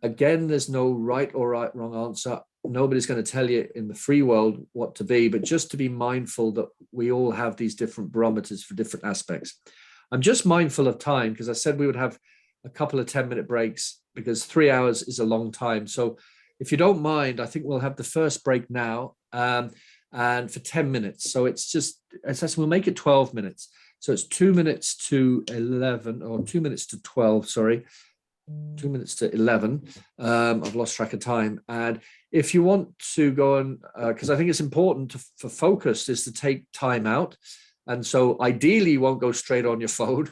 again, there's no right or wrong answer. Nobody's going to tell you in the free world what to be, but just to be mindful that we all have these different barometers for different aspects. I'm just mindful of time, because I said we would have a couple of 10-minute breaks, because 3 hours is a long time. So if you don't mind, I think we'll have the first break now. And for 10 minutes. So we'll make it 12 minutes. So it's 2 minutes to 11, or 2 minutes to 12, sorry. 2 minutes to 11. I've lost track of time. And if you want to go on, because I think it's important for focus, is to take time out. And so ideally you won't go straight on your phone.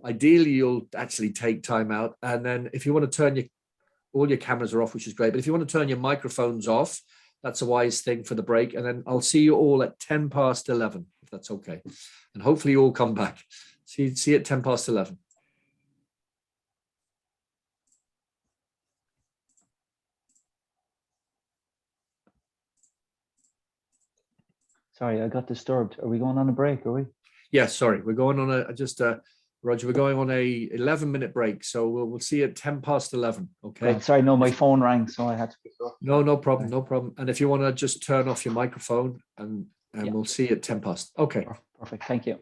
Ideally you'll actually take time out. And then if you want to turn all your cameras are off, which is great. But if you want to turn your microphones off, that's a wise thing for the break. And then I'll see you all at 10 past 11, if that's okay. And hopefully you all come back. See you at 10 past 11. Sorry, I got disturbed. Are we going on a break, are we? Yes, sorry. We're going on Roger, we're going on a 11-minute break. So we'll see you at 10 past 11. Okay. Right, sorry, no, my phone rang, so I had to pick it up. No problem. No problem. And if you want to just turn off your microphone, and we'll see you at 10 past. Okay. Perfect. Thank you.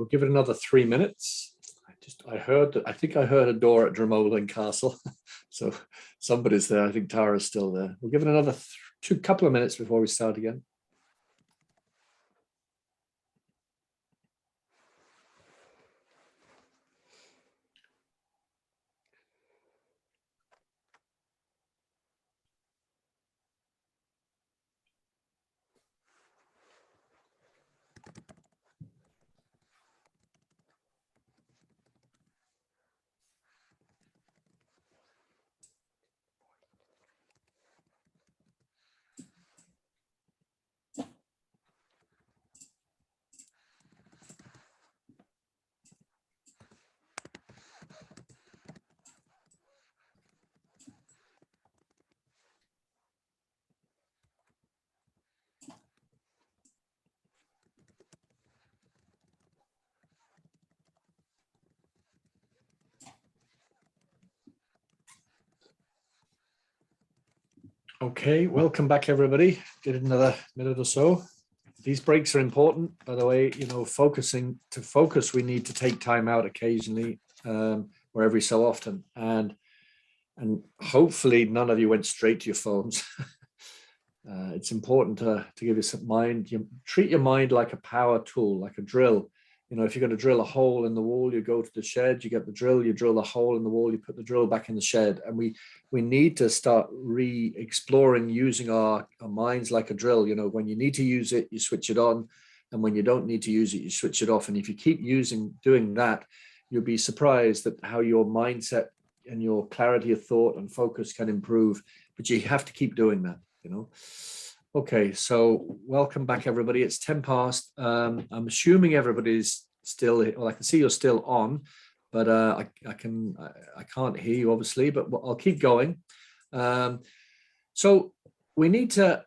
we'll give it another 3 minutes. I think I heard a door at Dromoland Castle. So somebody's there. I think Tara's still there. We'll give it another couple of minutes before we start again. Okay, welcome back, everybody. Give it another minute or so. These breaks are important, by the way. You know, to focus, we need to take time out occasionally, or every so often, and hopefully none of you went straight to your phones. It's important to give you some mind. You treat your mind like a power tool, like a drill. You know, if you're going to drill a hole in the wall, you go to the shed, you get the drill, you drill the hole in the wall, you put the drill back in the shed. And we need to start re-exploring using our minds like a drill. You know, when you need to use it, you switch it on. And when you don't need to use it, you switch it off. And if you keep doing that, you'll be surprised at how your mindset and your clarity of thought and focus can improve. But you have to keep doing that, you know. Okay, so welcome back, everybody. It's 10 past. I'm assuming everybody's still, well, I can see you're still on, but I can't hear you, obviously, but I'll keep going. So we need to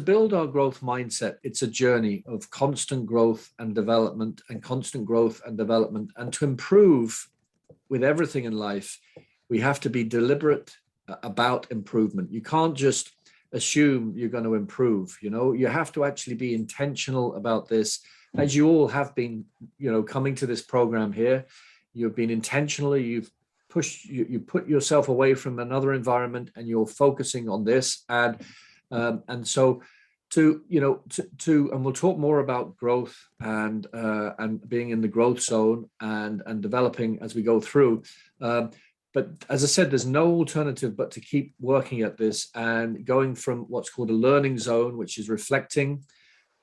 build our growth mindset. It's a journey of constant growth and development, and to improve with everything in life, we have to be deliberate about improvement. You can't just assume you're going to improve. You know, you have to actually be intentional about this, as you all have been, you know, coming to this program here. You've been intentionally, you put yourself away from another environment and you're focusing on this. And so and we'll talk more about growth and being in the growth zone and developing as we go through. But as I said, there's no alternative but to keep working at this and going from what's called a learning zone, which is reflecting,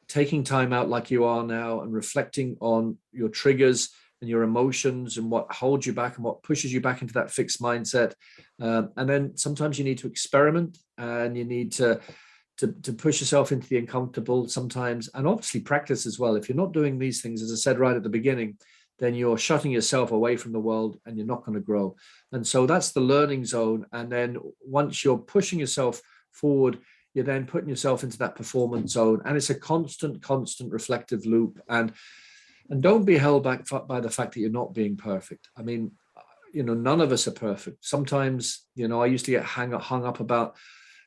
taking time out like you are now and reflecting on your triggers and your emotions and what holds you back and what pushes you back into that fixed mindset. And then sometimes you need to experiment and you need to push yourself into the uncomfortable sometimes, and obviously practice as well. If you're not doing these things, as I said right at the beginning, then you're shutting yourself away from the world and you're not going to grow. And so that's the learning zone. And then once you're pushing yourself forward, you're then putting yourself into that performance zone. And it's a constant reflective loop. And don't be held back by the fact that you're not being perfect. I mean, you know, none of us are perfect. Sometimes, you know, I used to get hung up about,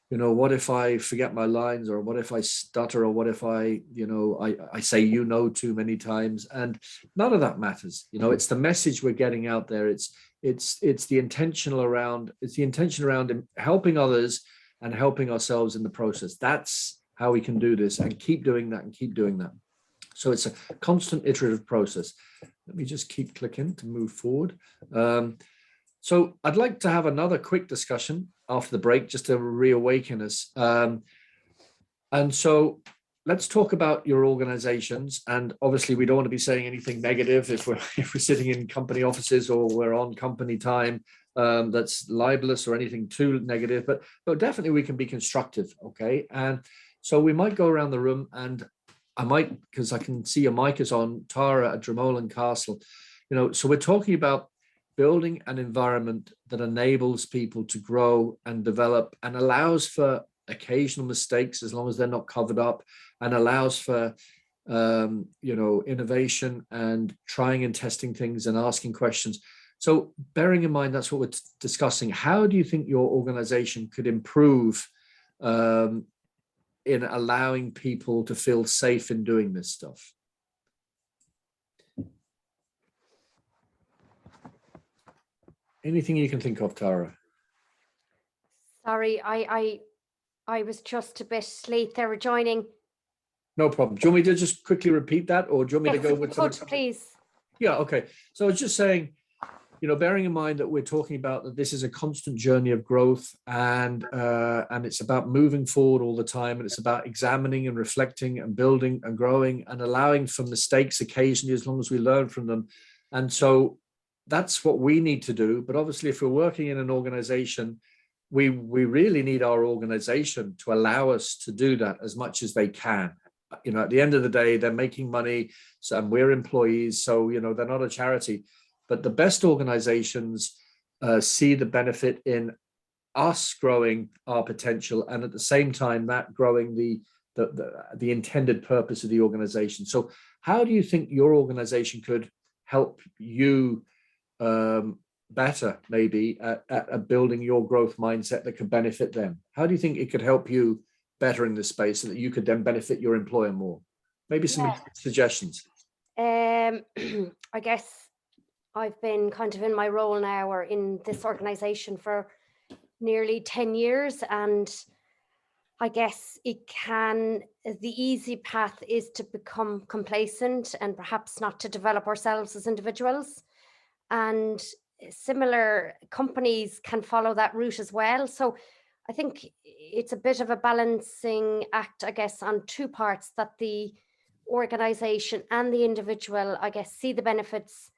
you know, what if I forget my lines, or what if I stutter, or what if I say, you know, too many times, and none of that matters. You know, it's the message we're getting out there. It's the intention around helping others and helping ourselves in the process. That's how we can do this and keep doing that. So it's a constant iterative process. Let me just keep clicking to move forward. So I'd like to have another quick discussion after the break, just to reawaken us. And so let's talk about your organizations. And obviously we don't want to be saying anything negative if we're sitting in company offices or we're on company time that's libelous or anything too negative, but definitely we can be constructive. Okay. And so we might go around the room, and I might, because I can see your mic is on, Tara at Dromoland Castle. You know, so we're talking about building an environment that enables people to grow and develop and allows for occasional mistakes as long as they're not covered up, and allows for innovation and trying and testing things and asking questions. So bearing in mind that's what we're discussing, how do you think your organization could improve in allowing people to feel safe in doing this stuff? Anything you can think of, Tara? Sorry, I was just a bit late there joining. No problem. Do you want me to just quickly repeat that, or do you want me to go with something? Please. Yeah, okay. So I was just saying, bearing in mind that we're talking about that this is a constant journey of growth, and it's about moving forward all the time, and it's about examining and reflecting and building and growing and allowing for mistakes occasionally, as long as we learn from them. And so that's what we need to do. But obviously, if we're working in an organization, we really need our organization to allow us to do that as much as they can. At the end of the day, they're making money, and we're employees, so they're not a charity. But the best organizations see the benefit in us growing our potential, and at the same time that growing the intended purpose of the organization. So how do you think your organization could help you better, maybe at building your growth mindset that could benefit them? How do you think it could help you better in this space, so that you could then benefit your employer more? Maybe some suggestions. I guess I've been kind of in my role now, or in this organization, for nearly 10 years. And I guess the easy path is to become complacent and perhaps not to develop ourselves as individuals. And similar companies can follow that route as well. So I think it's a bit of a balancing act, I guess, on two parts, that the organization and the individual, I guess, see the benefits,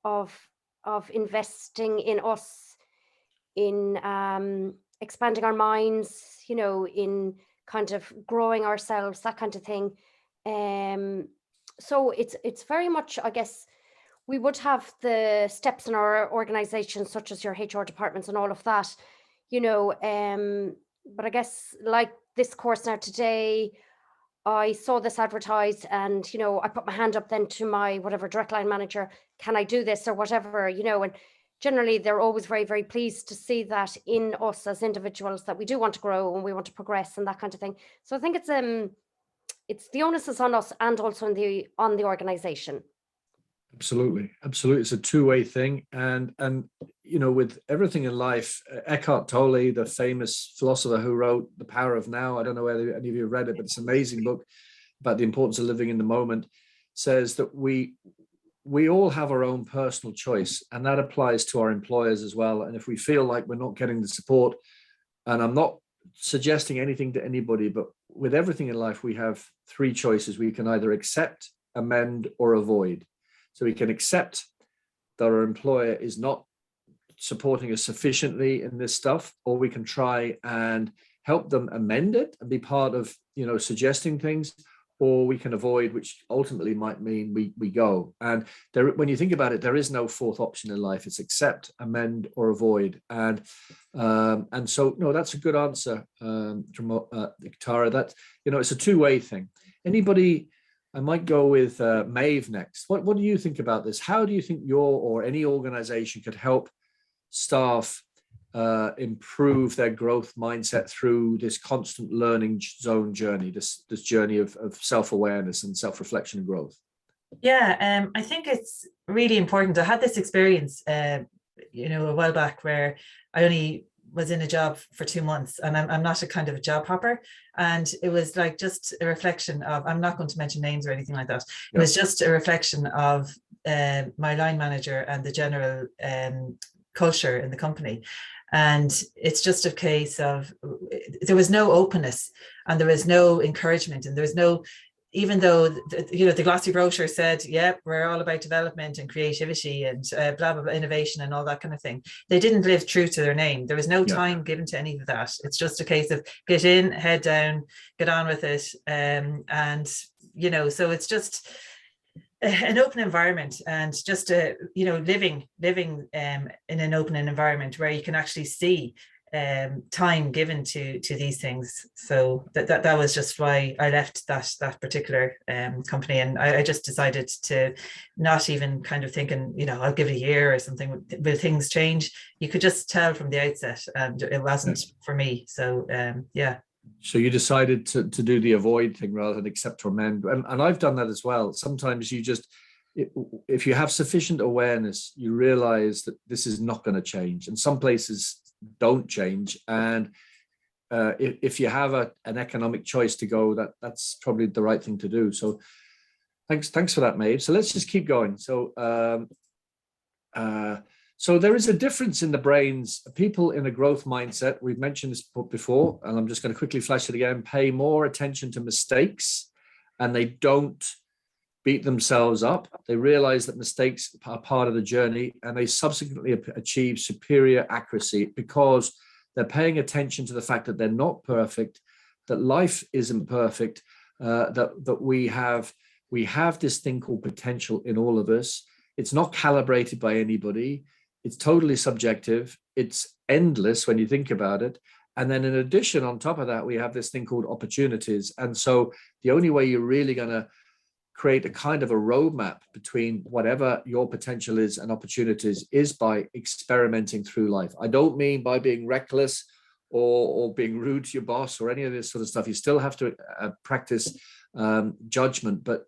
of investing in us, in expanding our minds, in kind of growing ourselves, that kind of thing. So it's very much, I guess, we would have the steps in our organization, such as your HR departments and all of that, but I guess, like this course now today, I saw this advertised, and, I put my hand up then to my whatever direct line manager, can I do this or whatever, and generally they're always very, very pleased to see that in us as individuals, that we do want to grow and we want to progress and that kind of thing. So I think it's the onus is on us and also on the organization. Absolutely. It's a two-way thing. And with everything in life, Eckhart Tolle, the famous philosopher who wrote The Power of Now, I don't know whether any of you have read it, but it's an amazing book about the importance of living in the moment, says that we all have our own personal choice, and that applies to our employers as well. And if we feel like we're not getting the support, and I'm not suggesting anything to anybody, but with everything in life, we have three choices. We can either accept, amend, or avoid. So we can accept that our employer is not supporting us sufficiently in this stuff, or we can try and help them amend it and be part of, suggesting things, or we can avoid, which ultimately might mean we go. And when you think about it, there is no fourth option in life. It's accept, amend, or avoid. And so, no, that's a good answer from Tara. That, it's a two-way thing. Anybody? I might go with Maeve next. What do you think about this? How do you think your or any organization could help staff improve their growth mindset through this constant learning zone journey, this journey of self-awareness and self-reflection and growth? Yeah, I think it's really important. I had this experience, a while back, where I only was in a job for 2 months, and I'm not a kind of a job hopper. And it was like just a reflection of, I'm not going to mention names or anything like that. It was just a reflection of my line manager and the general culture in the company. And it's just a case of, there was no openness, and there was no encouragement, and there was no, even though the glossy brochure said, yeah, we're all about development and creativity and blah, blah, blah, innovation and all that kind of thing, they didn't live true to their name. There was no time given to any of that. It's just a case of get in, head down, get on with it. So it's just an open environment, and just living in an open environment where you can actually see time given to these things. So that was just why I left that particular company, and I just decided to not even kind of thinking, I'll give it a year or something. Will things change? You could just tell from the outset, and it wasn't for me. So So you decided to do the avoid thing rather than accept or amend. And I've done that as well. Sometimes you just, if you have sufficient awareness, you realize that this is not going to change, and some places don't change. And if you have an economic choice to go, that's probably the right thing to do. So thanks for that, Maeve. So let's just keep going. So so there is a difference in the brains. People in a growth mindset, we've mentioned this before, and I'm just going to quickly flash it again, pay more attention to mistakes, and they don't beat themselves up. They realize that mistakes are part of the journey, and they subsequently achieve superior accuracy because they're paying attention to the fact that they're not perfect, that life isn't perfect, that we have this thing called potential in all of us. It's not calibrated by anybody. It's totally subjective. It's endless when you think about it. And then in addition, on top of that, we have this thing called opportunities. And so the only way you're really going to create a kind of a roadmap between whatever your potential is and opportunities is by experimenting through life. I don't mean by being reckless or being rude to your boss or any of this sort of stuff. You still have to practice judgment, but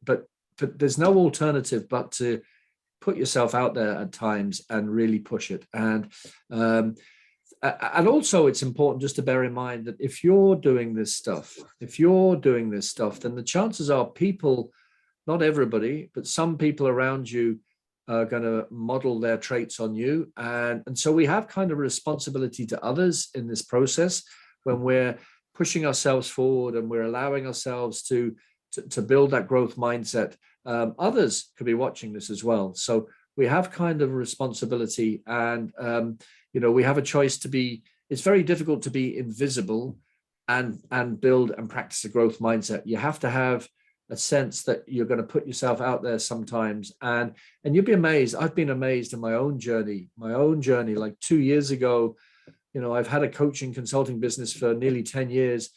there's no alternative but to put yourself out there at times and really push it. And also it's important just to bear in mind that if you're doing this stuff, then the chances are people, not everybody, but some people around you are going to model their traits on you. And so we have kind of a responsibility to others in this process when we're pushing ourselves forward and we're allowing ourselves to build that growth mindset. Others could be watching this as well. So we have kind of a responsibility, and we have a choice to be. It's very difficult to be invisible and build and practice a growth mindset. You have to have a sense that you're going to put yourself out there sometimes, and you'll be amazed. I've been amazed in my own journey. Like 2 years ago, I've had a coaching consulting business for nearly 10 years.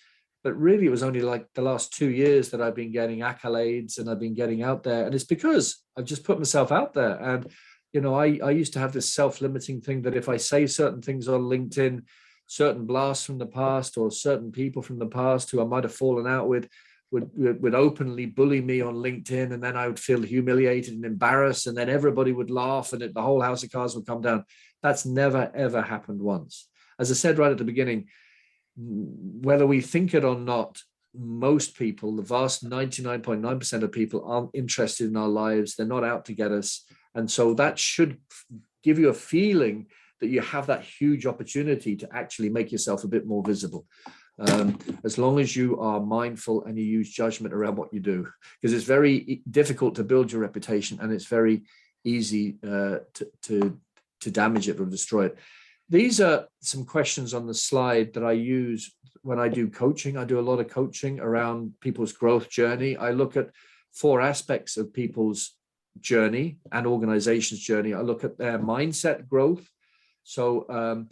But really, it was only like the last 2 years that I've been getting accolades and I've been getting out there. And it's because I've just put myself out there. And, I used to have this self-limiting thing that if I say certain things on LinkedIn, certain blasts from the past or certain people from the past who I might have fallen out with would openly bully me on LinkedIn. And then I would feel humiliated and embarrassed. And then everybody would laugh and the whole house of cards would come down. That's never, ever happened once. As I said right at the beginning, whether we think it or not, most people, the vast 99.9% of people, aren't interested in our lives. They're not out to get us. And so that should give you a feeling that you have that huge opportunity to actually make yourself a bit more visible. As long as you are mindful and you use judgment around what you do, because it's very difficult to build your reputation and it's very easy to damage it or destroy it. These are some questions on the slide that I use when I do coaching. I do a lot of coaching around people's growth journey. I look at 4 aspects of people's journey and organization's journey. I look at their mindset growth. So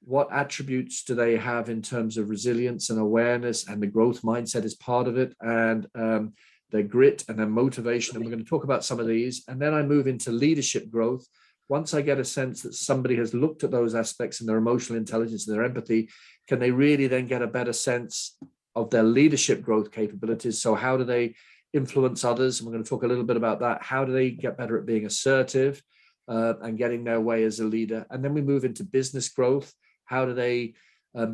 what attributes do they have in terms of resilience and awareness, and the growth mindset is part of it, and their grit and their motivation. And we're going to talk about some of these. And then I move into leadership growth. Once I get a sense that somebody has looked at those aspects and their emotional intelligence and their empathy, can they really then get a better sense of their leadership growth capabilities? So how do they influence others? And we're going to talk a little bit about that. How do they get better at being assertive and getting their way as a leader? And then we move into business growth. How do they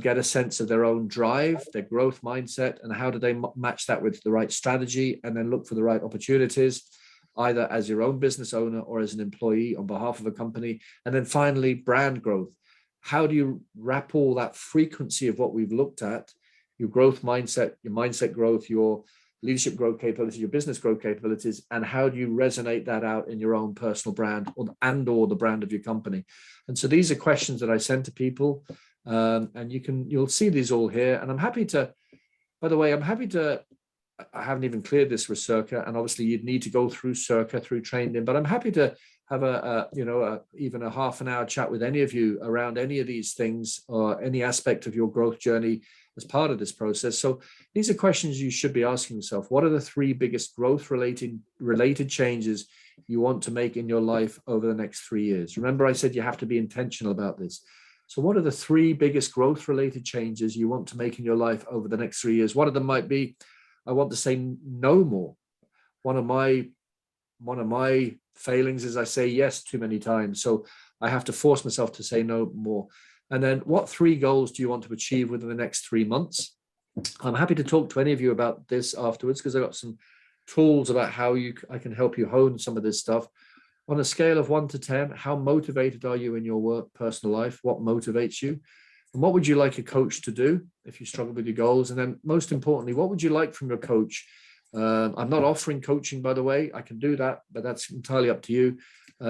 get a sense of their own drive, their growth mindset, and how do they match that with the right strategy and then look for the right opportunities, either as your own business owner or as an employee on behalf of a company? And then finally, brand growth. How do you wrap all that frequency of what we've looked at, your growth mindset, your mindset growth, your leadership growth capabilities, your business growth capabilities, and how do you resonate that out in your own personal brand or the brand of your company? And so these are questions that I send to people, and you'll see these all here. And I'm happy to, by the way, I haven't even cleared this with Circa, and obviously you'd need to go through Circa, through training, but I'm happy to have even a half an hour chat with any of you around any of these things or any aspect of your growth journey as part of this process. So these are questions you should be asking yourself. What are the 3 biggest growth related changes you want to make in your life over the next 3 years? Remember, I said you have to be intentional about this. So what are the 3 biggest growth related changes you want to make in your life over the next 3 years? One of them might be, I want to say no more. One of my failings is I say yes too many times. So I have to force myself to say no more. And then what 3 goals do you want to achieve within the next 3 months? I'm happy to talk to any of you about this afterwards, because I've got some tools about how I can help you hone some of this stuff. On a scale of 1 to 10, how motivated are you in your work, personal life? What motivates you? And what would you like a coach to do if you struggle with your goals? And then most importantly, what would you like from your coach? I'm not offering coaching, by the way. I can do that, but that's entirely up to you.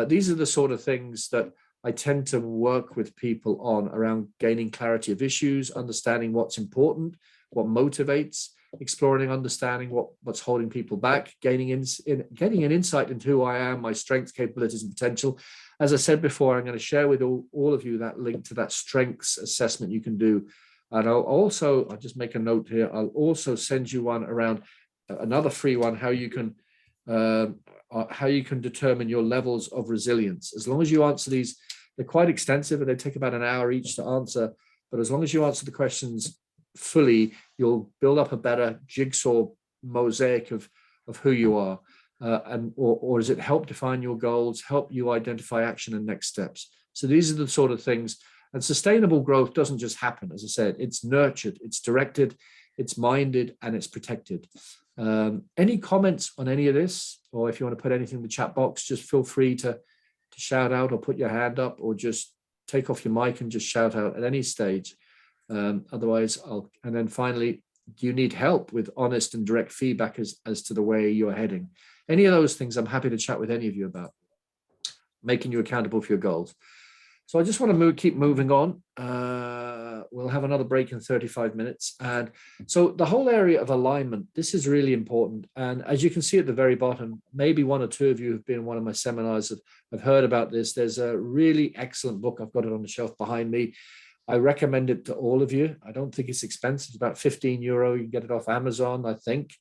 These are the sort of things that I tend to work with people on, around gaining clarity of issues, understanding what's important, what motivates, exploring and understanding what's holding people back, getting an insight into who I am, my strengths, capabilities, and potential. As I said before, I'm going to share with all of you that link to that strengths assessment you can do. And I'll just make a note here. I'll also send you one around, another free one, how you can determine your levels of resilience. As long as you answer these, they're quite extensive and they take about an hour each to answer. But as long as you answer the questions fully, you'll build up a better jigsaw mosaic of who you are. Or does it help define your goals, help you identify action and next steps? So these are the sort of things. And sustainable growth doesn't just happen. As I said, it's nurtured, it's directed, it's minded, and it's protected. Any comments on any of this? Or if you want to put anything in the chat box, just feel free to shout out or put your hand up, or just take off your mic and just shout out at any stage. Otherwise, and then finally, do you need help with honest and direct feedback as to the way you're heading? Any of those things, I'm happy to chat with any of you about, making you accountable for your goals. So I just want to keep moving on. We'll have another break in 35 minutes. And so the whole area of alignment, this is really important. And as you can see at the very bottom, maybe 1 or 2 of you have been in one of my seminars have heard about this. There's a really excellent book. I've got it on the shelf behind me. I recommend it to all of you. I don't think it's expensive. It's about €15. You can get it off Amazon, I think.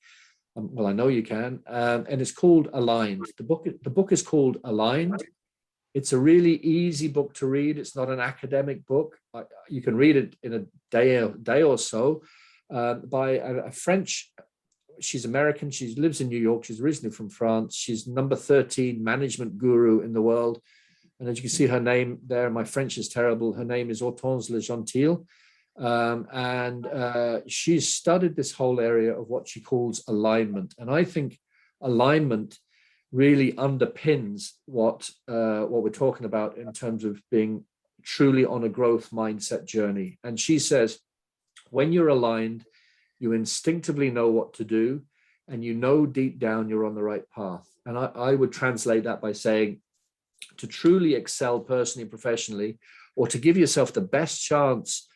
Well, I know you can. And it's called Aligned. The book is called Aligned. It's a really easy book to read. It's not an academic book. You can read it in a day or so, by a French. She's American. She lives in New York. She's originally from France. She's number 13 management guru in the world. And as you can see her name there, my French is terrible. Her name is Hortense Le Gentil. And she's studied this whole area of what she calls alignment. And I think alignment really underpins what we're talking about in terms of being truly on a growth mindset journey. And she says, when you're aligned, you instinctively know what to do, and you know deep down you're on the right path. And I would translate that by saying, to truly excel personally and professionally, or to give yourself the best chance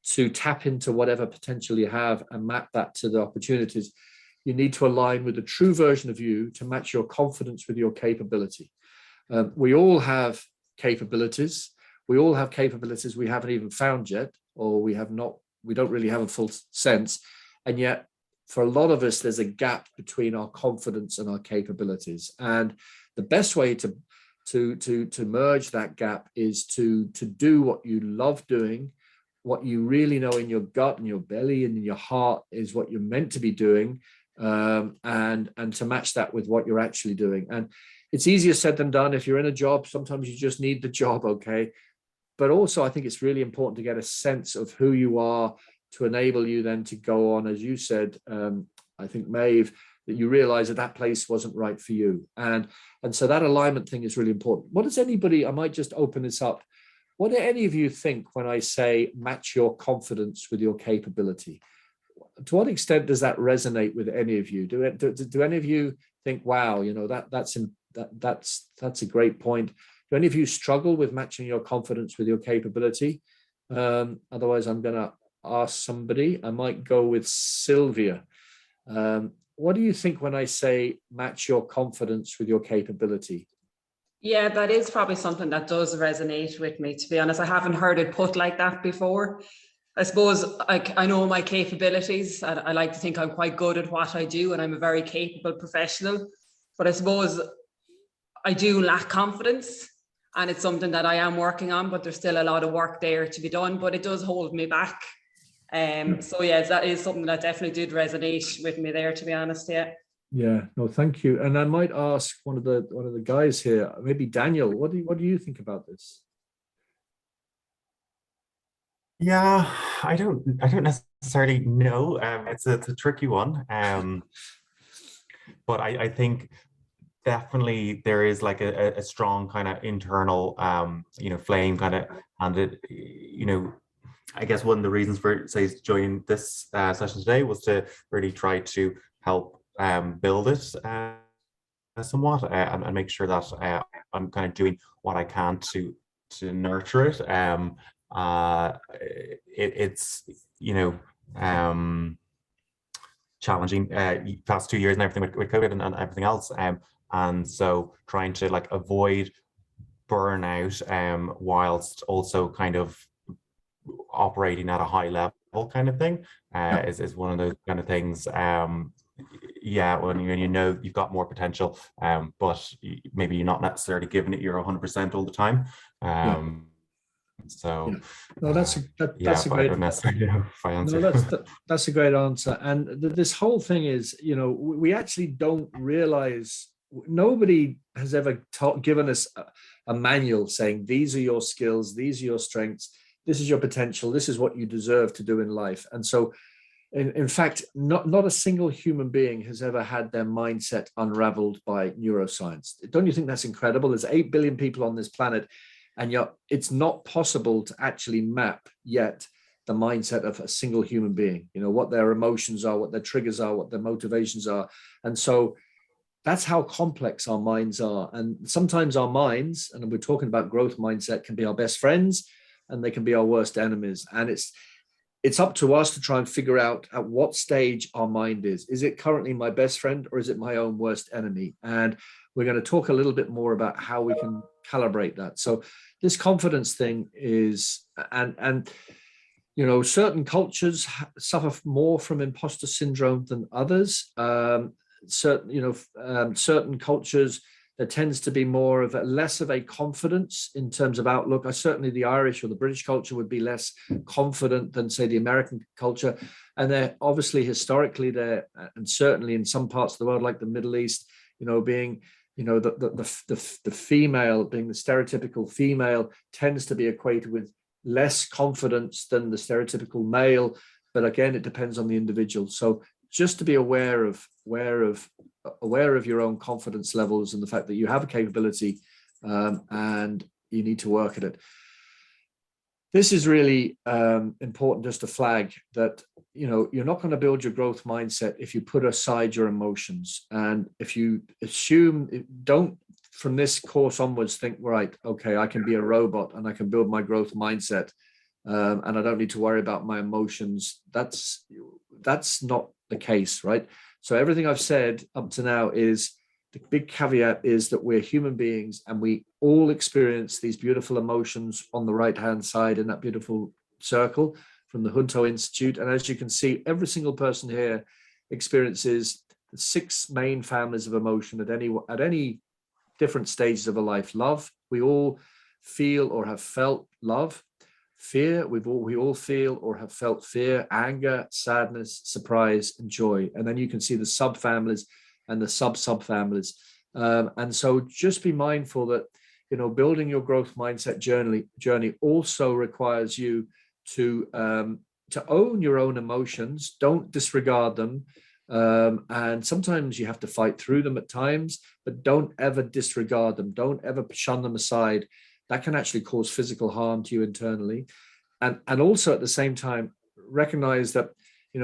to tap into whatever potential you have and map that to the opportunities, you need to align with the true version of you to match your confidence with your capability. We all have capabilities. We all have capabilities we haven't even found yet, or we don't really have a full sense. And yet, for a lot of us, there's a gap between our confidence and our capabilities. And the best way to merge that gap is to do what you love doing, what you really know in your gut and your belly and in your heart is what you're meant to be doing, and to match that with what you're actually doing. And it's easier said than done. If you're in a job, sometimes you just need the job, okay? But also, I think it's really important to get a sense of who you are to enable you then to go on, as you said, I think, Maeve, that you realize that place wasn't right for you. And so that alignment thing is really important. What does anybody, I might just open this up. What do any of you think when I say match your confidence with your capability? To what extent does that resonate with any of you? Do any of you think, wow, that's a great point? Do any of you struggle with matching your confidence with your capability? Otherwise, I'm going to ask somebody. I might go with Sylvia. What do you think when I say match your confidence with your capability? Yeah, that is probably something that does resonate with me, to be honest. I haven't heard it put like that before. I suppose I know my capabilities, and I like to think I'm quite good at what I do, and I'm a very capable professional. But I suppose I do lack confidence, and it's something that I am working on, but there's still a lot of work there to be done, but it does hold me back. So yeah, that is something that definitely did resonate with me there, to be honest. Yeah. Yeah, no, thank you. And I might ask one of the guys here, maybe Daniel, what do you think about this? Yeah, I don't necessarily know. It's a tricky one. But I think definitely there is like a strong kind of internal flame kind of, and it, I guess one of the reasons for say joining this session today was to really try to help build it somewhat, and make sure that I'm kind of doing what I can to nurture it. It's challenging past 2 years and everything with COVID and everything else, and so trying to like avoid burnout whilst also kind of operating at a high level kind of thing is one of those kind of things. Yeah, when you know you've got more potential, but maybe you're not necessarily giving it your 100% all the time. So no, that's a great. I don't necessarily know if I answered. No, that's a great answer. And this whole thing is, we actually don't realize, nobody has ever given us a manual saying these are your skills, these are your strengths, this is your potential, this is what you deserve to do in life. And so, in fact, not a single human being has ever had their mindset unraveled by neuroscience. Don't you think that's incredible? There's 8 billion people on this planet, and yet it's not possible to actually map yet the mindset of a single human being, what their emotions are, what their triggers are, what their motivations are. And so that's how complex our minds are. And sometimes our minds, and we're talking about growth mindset, can be our best friends and they can be our worst enemies. And it's up to us to try and figure out at what stage our mind is. Is it currently my best friend, or is it my own worst enemy? And we're going to talk a little bit more about how we can calibrate that. So this confidence thing is, and certain cultures suffer more from imposter syndrome than others. Certain cultures, there tends to be less of a confidence in terms of outlook. Certainly the Irish or the British culture would be less confident than, say, the American culture. And they're obviously historically there, and certainly in some parts of the world, like the Middle East, being, the female, being the stereotypical female, tends to be equated with less confidence than the stereotypical male. But again, it depends on the individual. So just to be aware of your own confidence levels and the fact that you have a capability, and you need to work at it. This is really important, just to flag that, you're not going to build your growth mindset if you put aside your emotions. And if you don't, from this course onwards, think, right, okay, I can be a robot and I can build my growth mindset, and I don't need to worry about my emotions. That's not the case, right? So everything I've said up to now is, the big caveat is that we're human beings and we all experience these beautiful emotions on the right-hand side in that beautiful circle from the Hunto Institute. And as you can see, every single person here experiences the 6 main families of emotion at any different stages of a life. Love, we all feel or have felt love. Fear, we all feel or have felt fear. Anger, sadness, surprise, and joy. And then you can see the subfamilies and the sub-subfamilies. And so just be mindful that, building your growth mindset journey also requires you to own your own emotions. Don't disregard them. And sometimes you have to fight through them at times, but don't ever disregard them. Don't ever shun them aside. That can actually cause physical harm to you internally. And also at the same time, recognize that,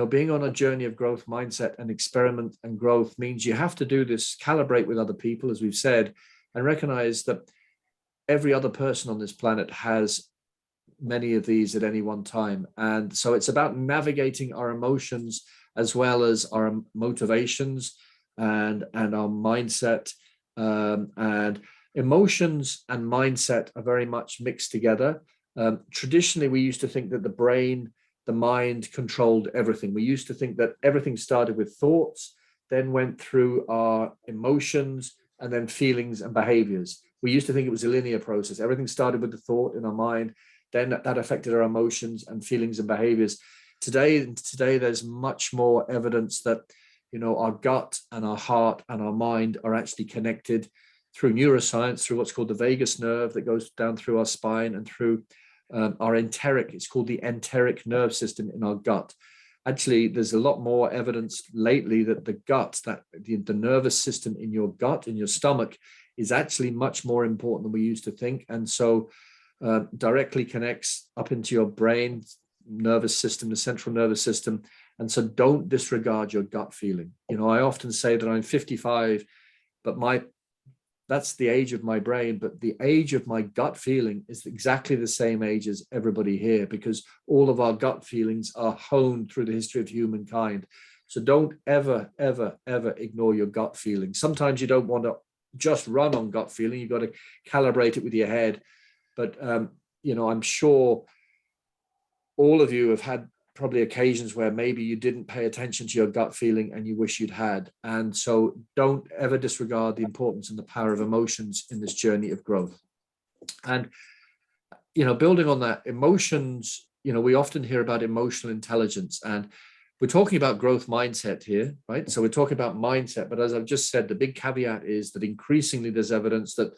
being on a journey of growth mindset and experiment and growth means you have to do this, calibrate with other people, as we've said, and recognize that every other person on this planet has many of these at any one time. And so it's about navigating our emotions as well as our motivations and our mindset. And emotions and mindset are very much mixed together. Traditionally, we used to think that the mind controlled everything. We used to think that everything started with thoughts, then went through our emotions, and then feelings and behaviors. We used to think it was a linear process. Everything started with the thought in our mind, then that affected our emotions and feelings and behaviors. Today, there's much more evidence that, you know, our gut and our heart and our mind are actually connected through neuroscience, through what's called the vagus nerve that goes down through our spine and through our enteric, it's called the enteric nerve system in our gut. Actually, there's a lot more evidence lately that the gut, that the nervous system in your gut, in your stomach, is actually much more important than we used to think. And so directly connects up into your brain, nervous system, the central nervous system. And so don't disregard your gut feeling. You know, I often say that I'm 55, but that's the age of my brain, but the age of my gut feeling is exactly the same age as everybody here, because all of our gut feelings are honed through the history of humankind. So don't ever, ever, ever ignore your gut feeling. Sometimes you don't want to just run on gut feeling. You've got to calibrate it with your head. But, you know, I'm sure all of you have had probably occasions where maybe you didn't pay attention to your gut feeling and you wish you'd had. And so don't ever disregard the importance and the power of emotions in this journey of growth. And, you know, building on that, emotions, you know, we often hear about emotional intelligence, and we're talking about growth mindset here, right? So we're talking about mindset, but as I've just said, the big caveat is that increasingly there's evidence that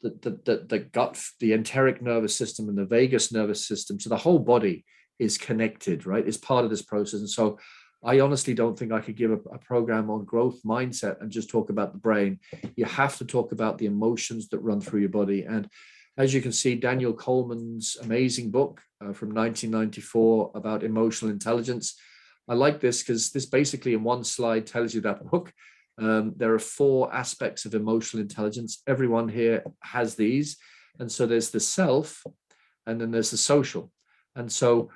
the gut, the enteric nervous system and the vagus nervous system, so the whole body is connected, right? Is part of this process. And so I honestly don't think I could give a program on growth mindset and just talk about the brain. You have to talk about the emotions that run through your body. And as you can see, Daniel Coleman's amazing book from 1994 about emotional intelligence. I like this because this basically in one slide tells you that book. There are 4 aspects of emotional intelligence. Everyone here has these. And so there's the self, and then there's the social. And so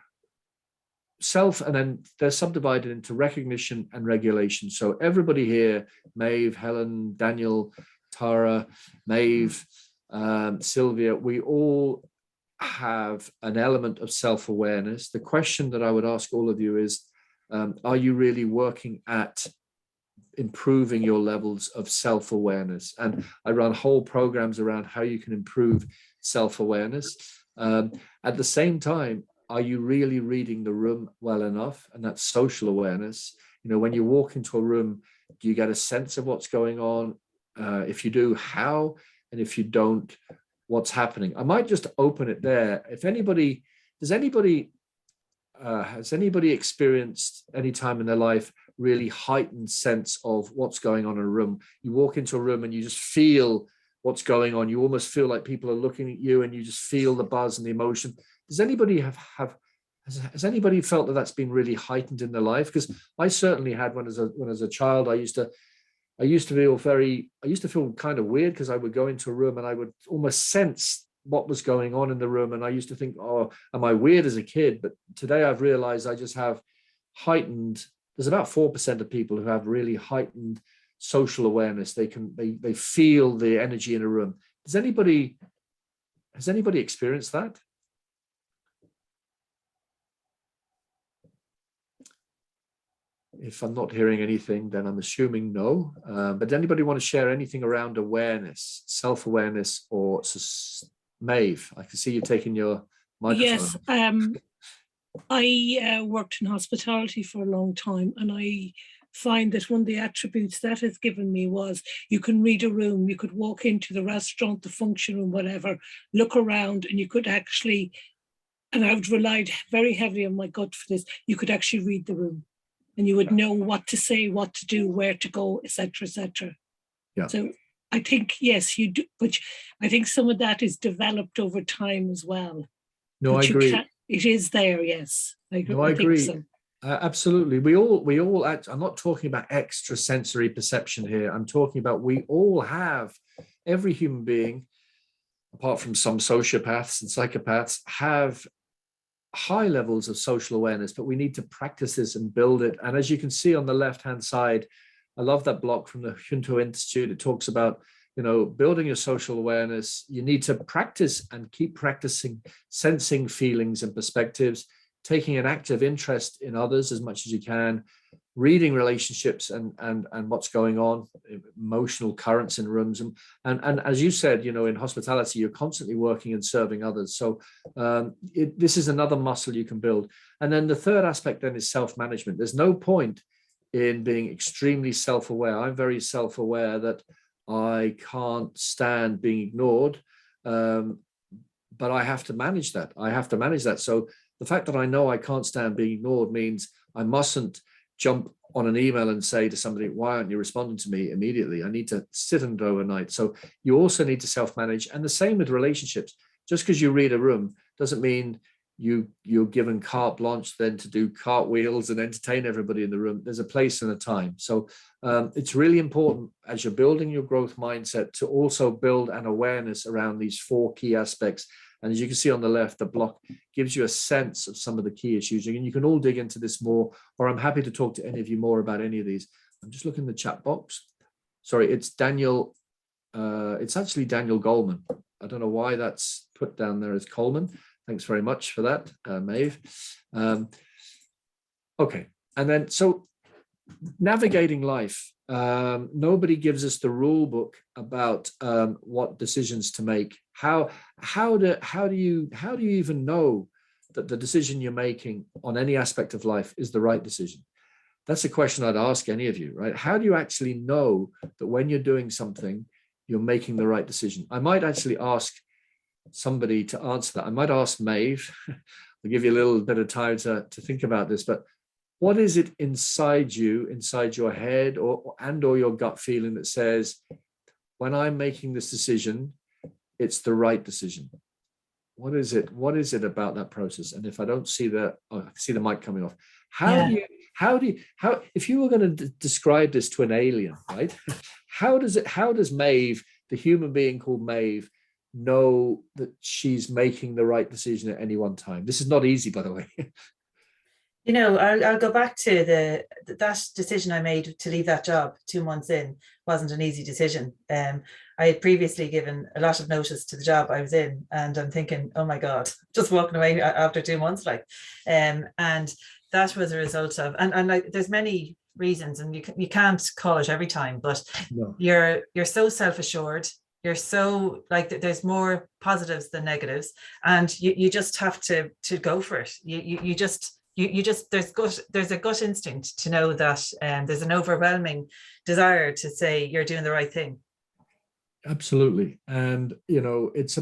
self, and then they're subdivided into recognition and regulation. So everybody here, Maeve, Helen, Daniel, Tara, Maeve, Sylvia, we all have an element of self-awareness. The question that I would ask all of you is, are you really working at improving your levels of self-awareness? And I run whole programs around how you can improve self-awareness. At the same time, are you really reading the room well enough? And that's social awareness. You know, when you walk into a room, do you get a sense of what's going on? If you do, how? And if you don't, what's happening? I might just open it there. If anybody, has anybody experienced any time in their life really heightened sense of what's going on in a room? You walk into a room and you just feel what's going on. You almost feel like people are looking at you, and you just feel the buzz and the emotion. Does anybody has anybody felt that that's been really heightened in their life? Because I certainly had when as a child. I used to feel kind of weird because I would go into a room and I would almost sense what was going on in the room, and I used to think, oh, am I weird as a kid? But today I've realized I just have heightened. There's about 4% of people who have really heightened social awareness. They feel the energy in a room. Has anybody experienced that? If I'm not hearing anything, then I'm assuming no. But does anybody want to share anything around awareness, self-awareness, or Maeve? I can see you taking your microphone. Yes, I worked in hospitality for a long time, and I find that one of the attributes that has given me was you can read a room, you could walk into the restaurant, the function room, whatever, look around, and you could actually, and I would relied very heavily on my gut for this, you could actually read the room. And you would know what to say, what to do, where to go, etc., etc. Yeah. So I think, yes, you do, but I think some of that is developed over time as well. No, but I agree. It is there, yes. I agree. Think so. Absolutely. We all act. I'm not talking about extrasensory perception here. I'm talking about we all have, every human being, apart from some sociopaths and psychopaths, have high levels of social awareness, but we need to practice this and build it. And as you can see on the left-hand side, I love that block from the Junto Institute. It talks about, you know, building your social awareness. You need to practice and keep practicing sensing feelings and perspectives, taking an active interest in others as much as you can, reading relationships and what's going on, emotional currents in rooms. And as you said, you know, in hospitality, you're constantly working and serving others. So this is another muscle you can build. And then the third aspect then is self-management. There's no point in being extremely self-aware. I'm very self-aware that I can't stand being ignored, but I have to manage that. I have to manage that. So the fact that I know I can't stand being ignored means I mustn't jump on an email and say to somebody, why aren't you responding to me immediately? I need to sit and overnight. So you also need to self-manage. And the same with relationships. Just because you read a room doesn't mean you're given carte blanche then to do cartwheels and entertain everybody in the room. There's a place and a time. So it's really important as you're building your growth mindset to also build an awareness around these 4 key aspects. And as you can see on the left, the block gives you a sense of some of the key issues. And you can all dig into this more, or I'm happy to talk to any of you more about any of these. I'm just looking in the chat box. Sorry, it's Daniel. It's actually Daniel Goleman. I don't know why that's put down there as Coleman. Thanks very much for that, Maeve. Okay, and then so navigating life. Nobody gives us the rule book about what decisions to make. How do you even know that the decision you're making on any aspect of life is the right decision? That's a question I'd ask any of you, right? How do you actually know that when you're doing something, you're making the right decision? I might actually ask somebody to answer that. I might ask Maeve. I'll give you a little bit of time to think about this, but what is it inside you, inside your head or your gut feeling that says, when I'm making this decision, it's the right decision? What is it? What is it about that process? And if I don't see I see the mic coming off. How if you were going to describe this to an alien, right? How does Maeve, the human being called Maeve, know that she's making the right decision at any one time? This is not easy, by the way. You know, I'll go back to that decision I made to leave that job 2 months in. Wasn't an easy decision. I had previously given a lot of notice to the job I was in, and I'm thinking, oh my God, just walking away after 2 months, and that was a result of, and like, there's many reasons, and you can't call it every time, but no. You're so self-assured. You're so like, there's more positives than negatives, and you just have to go for it. You just there's a gut instinct to know that there's an overwhelming desire to say you're doing the right thing. Absolutely. And it's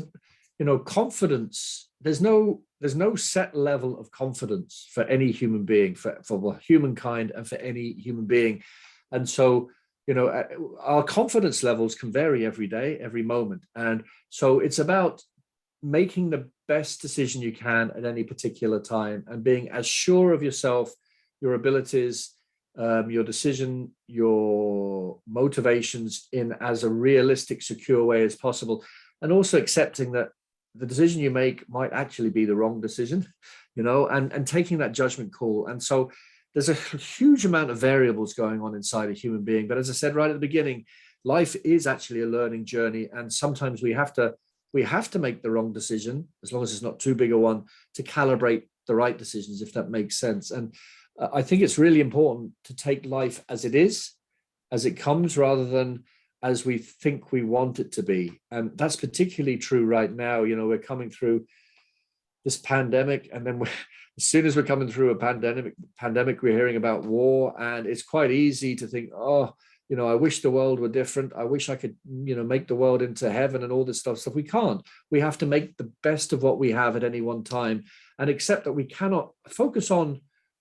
confidence. There's no set level of confidence for any human being, for humankind, and for any human being. And so our confidence levels can vary every day, every moment. And so it's about making the best decision you can at any particular time and being as sure of yourself, your abilities, your decision, your motivations in as a realistic, secure way as possible. And also accepting that the decision you make might actually be the wrong decision, and taking that judgment call. And so there's a huge amount of variables going on inside a human being. But as I said right at the beginning, life is actually a learning journey. And sometimes we have to make the wrong decision, as long as it's not too big a one, to calibrate the right decisions, if that makes sense. And I think it's really important to take life as it is, as it comes, rather than as we think we want it to be. And that's particularly true right now. We're coming through this pandemic, and then as soon as we're coming through a pandemic, we're hearing about war, and it's quite easy to think, I wish the world were different. I wish I could, make the world into heaven and all this stuff. We can't. We have to make the best of what we have at any one time, and accept that we cannot focus on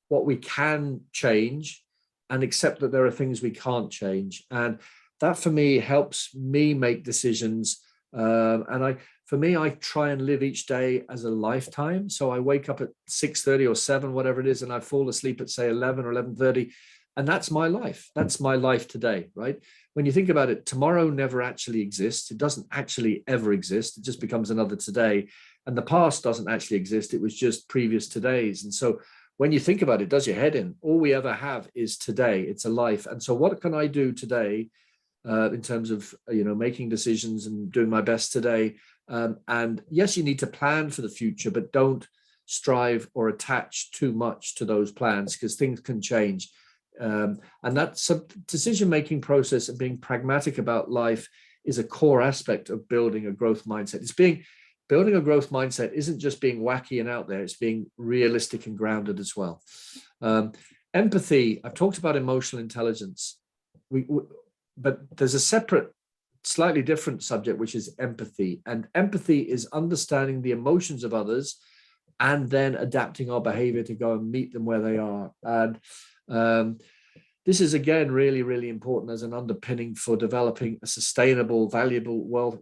what we can change, and accept that there are things we can't change. And that, for me, helps me make decisions. I try and live each day as a lifetime. So I wake up at 6:30 or 7, whatever it is, and I fall asleep at, say, 11 or 11:30. And that's my life. That's my life today, right? When you think about it, tomorrow never actually exists. It doesn't actually ever exist. It just becomes another today. And the past doesn't actually exist. It was just previous todays. And so when you think about it, it does your head in. All we ever have is today. It's a life. And so what can I do today in terms of, making decisions and doing my best today? And yes, you need to plan for the future, but don't strive or attach too much to those plans, because things can change. And that's a decision-making process, and being pragmatic about life is a core aspect of building a growth mindset. Building a growth mindset isn't just being wacky and out there, it's being realistic and grounded as well. Empathy, I've talked about emotional intelligence, but there's a separate, slightly different subject, which is empathy. And empathy is understanding the emotions of others and then adapting our behavior to go and meet them where they are. And this is, again, really, really important as an underpinning for developing a sustainable, valuable,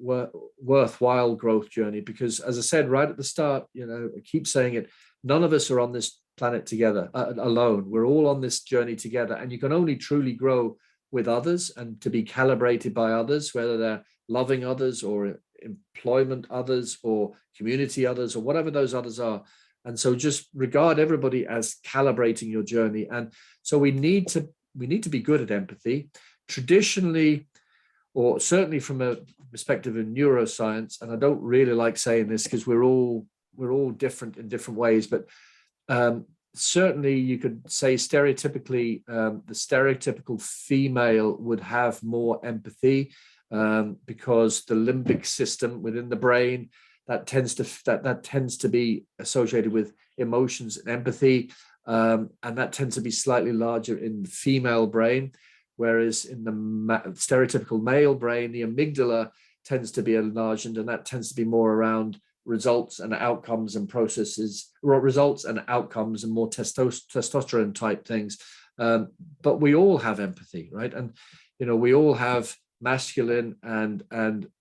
worthwhile growth journey. Because, as I said right at the start, I keep saying it, none of us are on this planet together alone. We're all on this journey together, and you can only truly grow with others and to be calibrated by others, whether they're loving others or employment others or community others or whatever those others are. And so just regard everybody as calibrating your journey. And so we need to be good at empathy. Traditionally, or certainly from a perspective of neuroscience, and I don't really like saying this because we're all different in different ways, but certainly you could say stereotypically, the stereotypical female would have more empathy because the limbic system within the brain that tends to be associated with emotions and empathy, and that tends to be slightly larger in the female brain, whereas in the stereotypical male brain, the amygdala tends to be enlarged, and that tends to be more around results and outcomes and processes, results and outcomes and more testosterone type things. But we all have empathy, right? And we all have masculine and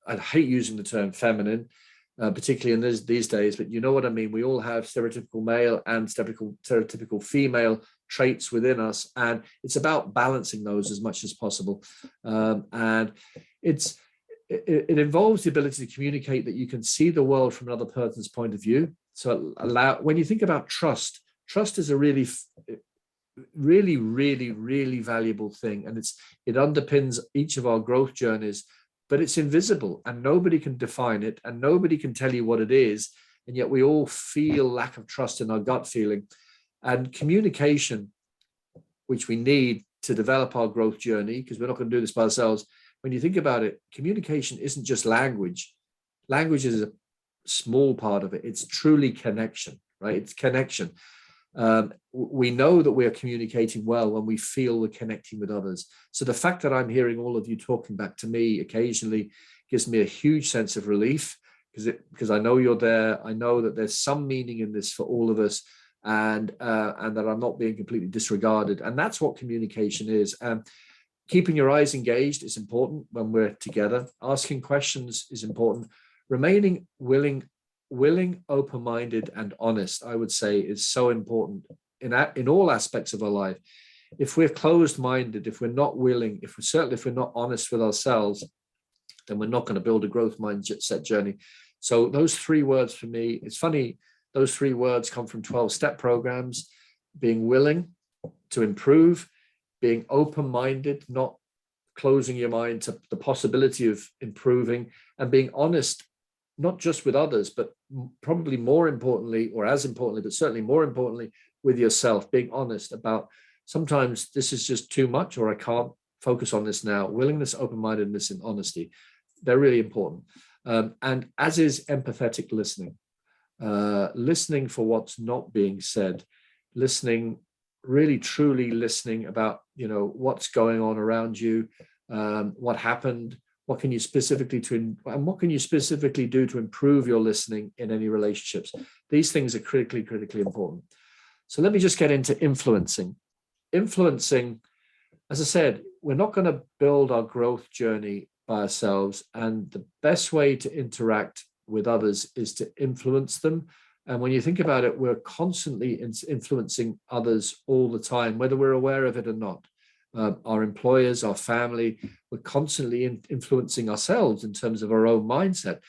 I hate using the term feminine, particularly in these days, but you know what I mean. We all have stereotypical male and stereotypical female traits within us, and it's about balancing those as much as possible. And it involves the ability to communicate that you can see the world from another person's point of view. So when you think about trust is a really, really, really, really valuable thing. And it underpins each of our growth journeys, but it's invisible and nobody can define it and nobody can tell you what it is. And yet we all feel lack of trust in our gut feeling. And communication, which we need to develop our growth journey, because we're not going to do this by ourselves. When you think about it, communication isn't just language. Language is a small part of it. It's truly connection, right? It's connection. We know that we are communicating well when we feel we're connecting with others. So the fact that I'm hearing all of you talking back to me occasionally gives me a huge sense of relief because I know you're there. I know that there's some meaning in this for all of us, and that I'm not being completely disregarded. And that's what communication is. Keeping your eyes engaged is important when we're together. Asking questions is important. Remaining willing, open-minded, and honest, I would say, is so important in all aspects of our life. If we're closed-minded, if we're not willing, if we're not honest with ourselves, then we're not going to build a growth mindset journey. So those three words for me, it's funny, those three words come from 12-step programs: being willing to improve, being open-minded, not closing your mind to the possibility of improving, and being honest, not just with others, but probably more importantly, or as importantly, but certainly more importantly, with yourself, being honest about sometimes this is just too much, or I can't focus on this now. Willingness, open-mindedness, and honesty, they're really important. And as is empathetic listening, listening for what's not being said, listening, really truly listening about, what's going on around you, what happened, what can you specifically do to improve your listening in any relationships. These things are critically important. So let me just get into influencing. Influencing, as I said, we're not going to build our growth journey by ourselves, and the best way to interact with others is to influence them. And when you think about it, we're constantly influencing others all the time, whether we're aware of it or not. Our employers, our family, we're constantly influencing ourselves in terms of our own mindset.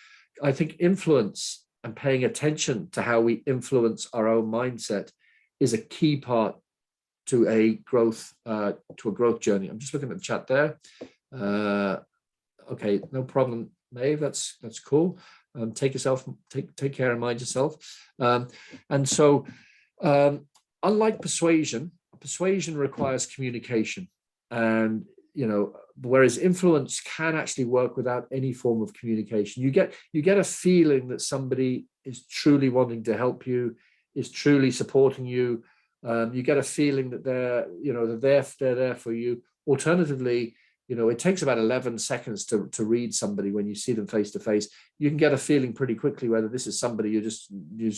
I think influence and paying attention to how we influence our own mindset is a key part to a growth journey. I'm just looking at the chat there. Okay, no problem, Maeve. That's cool. Take care and mind yourself. And so, unlike persuasion requires communication, and whereas influence can actually work without any form of communication. You get a feeling that somebody is truly wanting to help you, is truly supporting you, You get a feeling that they're there for you. Alternatively, it takes about 11 seconds to read somebody when you see them face to face. You can get a feeling pretty quickly whether this is somebody you're just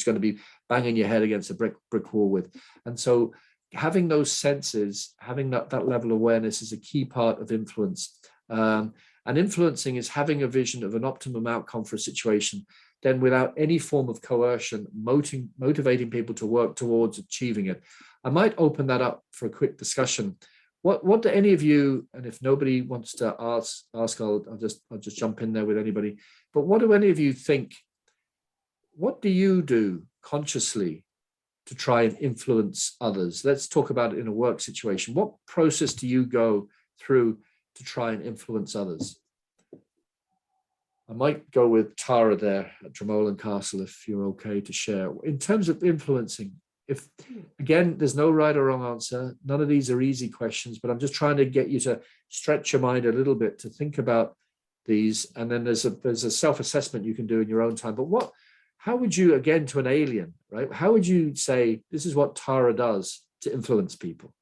going to be banging your head against a brick wall with. And so having those senses, having that level of awareness is a key part of influence. And influencing is having a vision of an optimum outcome for a situation, then without any form of coercion, motivating people to work towards achieving it. I might open that up for a quick discussion. What do any of you, and if nobody wants to ask, I'll just jump in there with anybody. But what do any of you think? What do you do consciously to try and influence others? Let's talk about it in a work situation. What process do you go through to try and influence others? I might go with Tara there at Dromoland Castle, if you're okay to share. In terms of influencing, if again, there's no right or wrong answer. None of these are easy questions, but I'm just trying to get you to stretch your mind a little bit to think about these. And then there's a self-assessment you can do in your own time. But how would you, again, to an alien, right? How would you say this is what Tara does to influence people?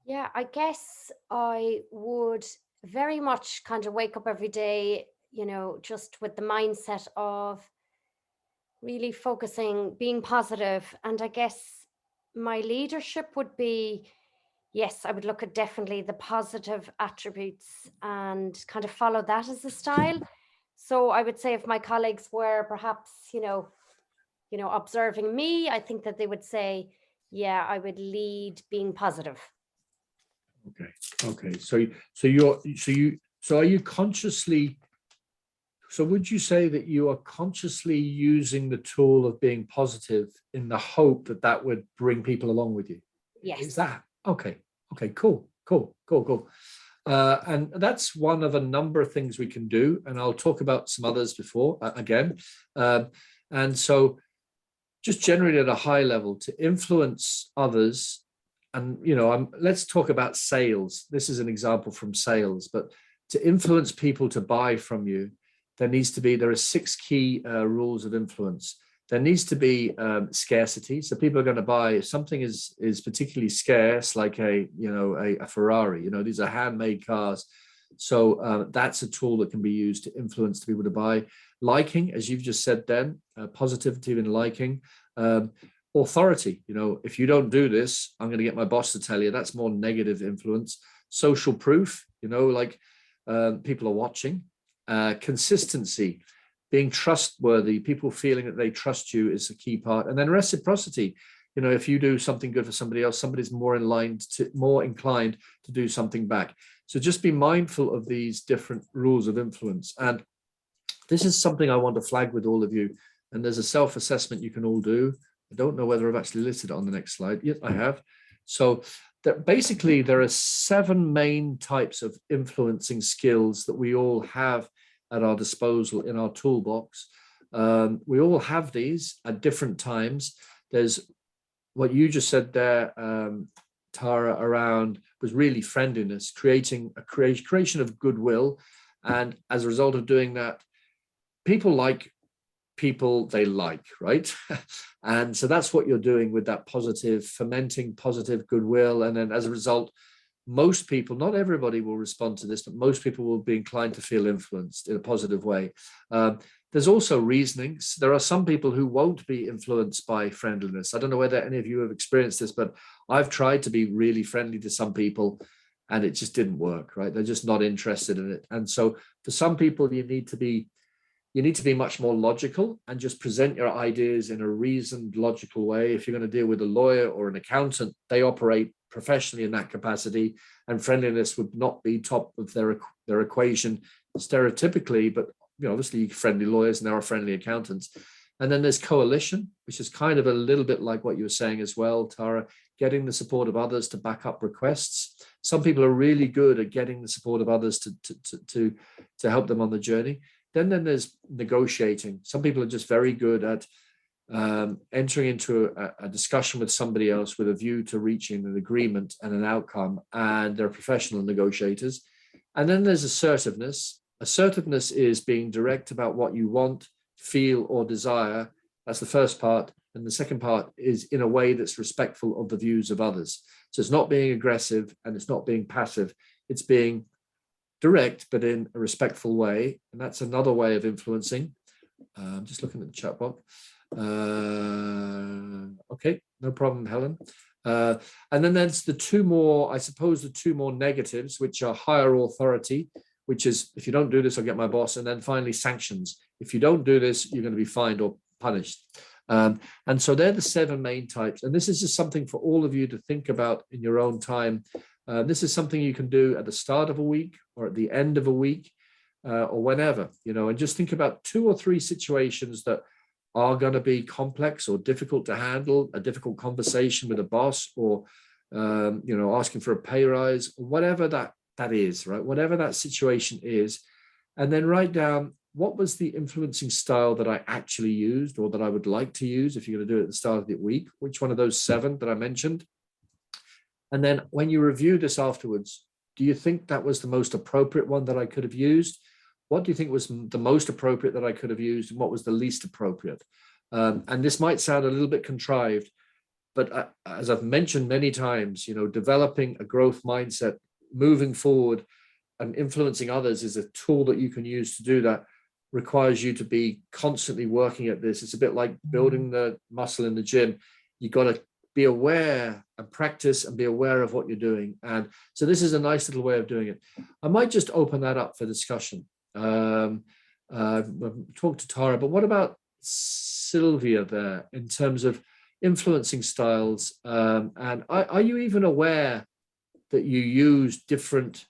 Yeah, I guess I would very much kind of wake up every day, just with the mindset of really focusing, being positive. And I guess my leadership would be, yes, I would look at definitely the positive attributes and kind of follow that as a style. So I would say if my colleagues were perhaps, observing me, I think that they would say, yeah, I would lead being positive. Okay. So are you consciously? So would you say that you are consciously using the tool of being positive in the hope that would bring people along with you? Yes. Is that okay? Okay. Cool. And that's one of a number of things we can do, and I'll talk about some others before again. And so, just generally at a high level, to influence others. And, let's talk about sales. This is an example from sales, but to influence people to buy from you, there are 6 key rules of influence. There needs to be scarcity. So people are going to buy, if something is particularly scarce, like a Ferrari, these are handmade cars. So that's a tool that can be used to influence people to buy. Liking, as you've just said then, positivity in liking. Authority, if you don't do this, I'm going to get my boss to tell you. That's more negative influence. Social proof, people are watching. Consistency, being trustworthy, people feeling that they trust you is a key part. And then reciprocity, if you do something good for somebody else, somebody's more inclined to do something back. So just be mindful of these different rules of influence. And this is something I want to flag with all of you. And there's a self-assessment you can all do. I don't know whether I've actually listed it on the next slide. Yes, I have. So basically, there are 7 main types of influencing skills that we all have at our disposal in our toolbox. We all have these at different times. There's what you just said there, Tara, around was really friendliness, creation of goodwill. And as a result of doing that, people like people they like, right? And so that's what you're doing with that fermenting positive goodwill. And then as a result, most people, not everybody will respond to this, but most people will be inclined to feel influenced in a positive way. There's also reasonings. There are some people who won't be influenced by friendliness. I don't know whether any of you have experienced this, but I've tried to be really friendly to some people and it just didn't work, right? They're just not interested in it. And so for some people, you need to be much more logical and just present your ideas in a reasoned, logical way. If you're going to deal with a lawyer or an accountant, they operate professionally in that capacity, and friendliness would not be top of their equation stereotypically, but obviously friendly lawyers and there are friendly accountants. And then there's coalition, which is kind of a little bit like what you were saying as well, Tara, getting the support of others to back up requests. Some people are really good at getting the support of others to help them on the journey. Then there's negotiating. Some people are just very good at entering into a discussion with somebody else with a view to reaching an agreement and an outcome, and they're professional negotiators. And then there's assertiveness. Assertiveness is being direct about what you want, feel, or desire. That's the first part. And the second part is in a way that's respectful of the views of others. So it's not being aggressive and it's not being passive. It's being direct, but in a respectful way. And that's another way of influencing. I'm just looking at the chat box. Okay, no problem, Helen. And then there's the two more, I suppose, the two more negatives, which are higher authority, which is, if you don't do this, I'll get my boss. And then finally, sanctions. If you don't do this, you're going to be fined or punished. And so they're the 7 main types. And this is just something for all of you to think about in your own time. This is something you can do at the start of a week or at the end of a week or whenever, and just think about 2 or 3 situations that are going to be complex or difficult to handle, a difficult conversation with a boss or, asking for a pay rise, or whatever that is, right? Whatever that situation is. And then write down, what was the influencing style that I actually used or that I would like to use if you're going to do it at the start of the week? Which one of those 7 that I mentioned? And then when you review this afterwards, do you think that was the most appropriate one that I could have used? What do you think was the most appropriate that I could have used? And what was the least appropriate? And this might sound a little bit contrived, but as I've mentioned many times, developing a growth mindset, moving forward and influencing others is a tool that you can use to do that. Requires you to be constantly working at this. It's a bit like building the muscle in the gym. You've got to be aware and practice and be aware of what you're doing. And so this is a nice little way of doing it. I might just open that up for discussion. Talk to Tara, but what about Sylvia there in terms of influencing styles? And are you even aware that you use different,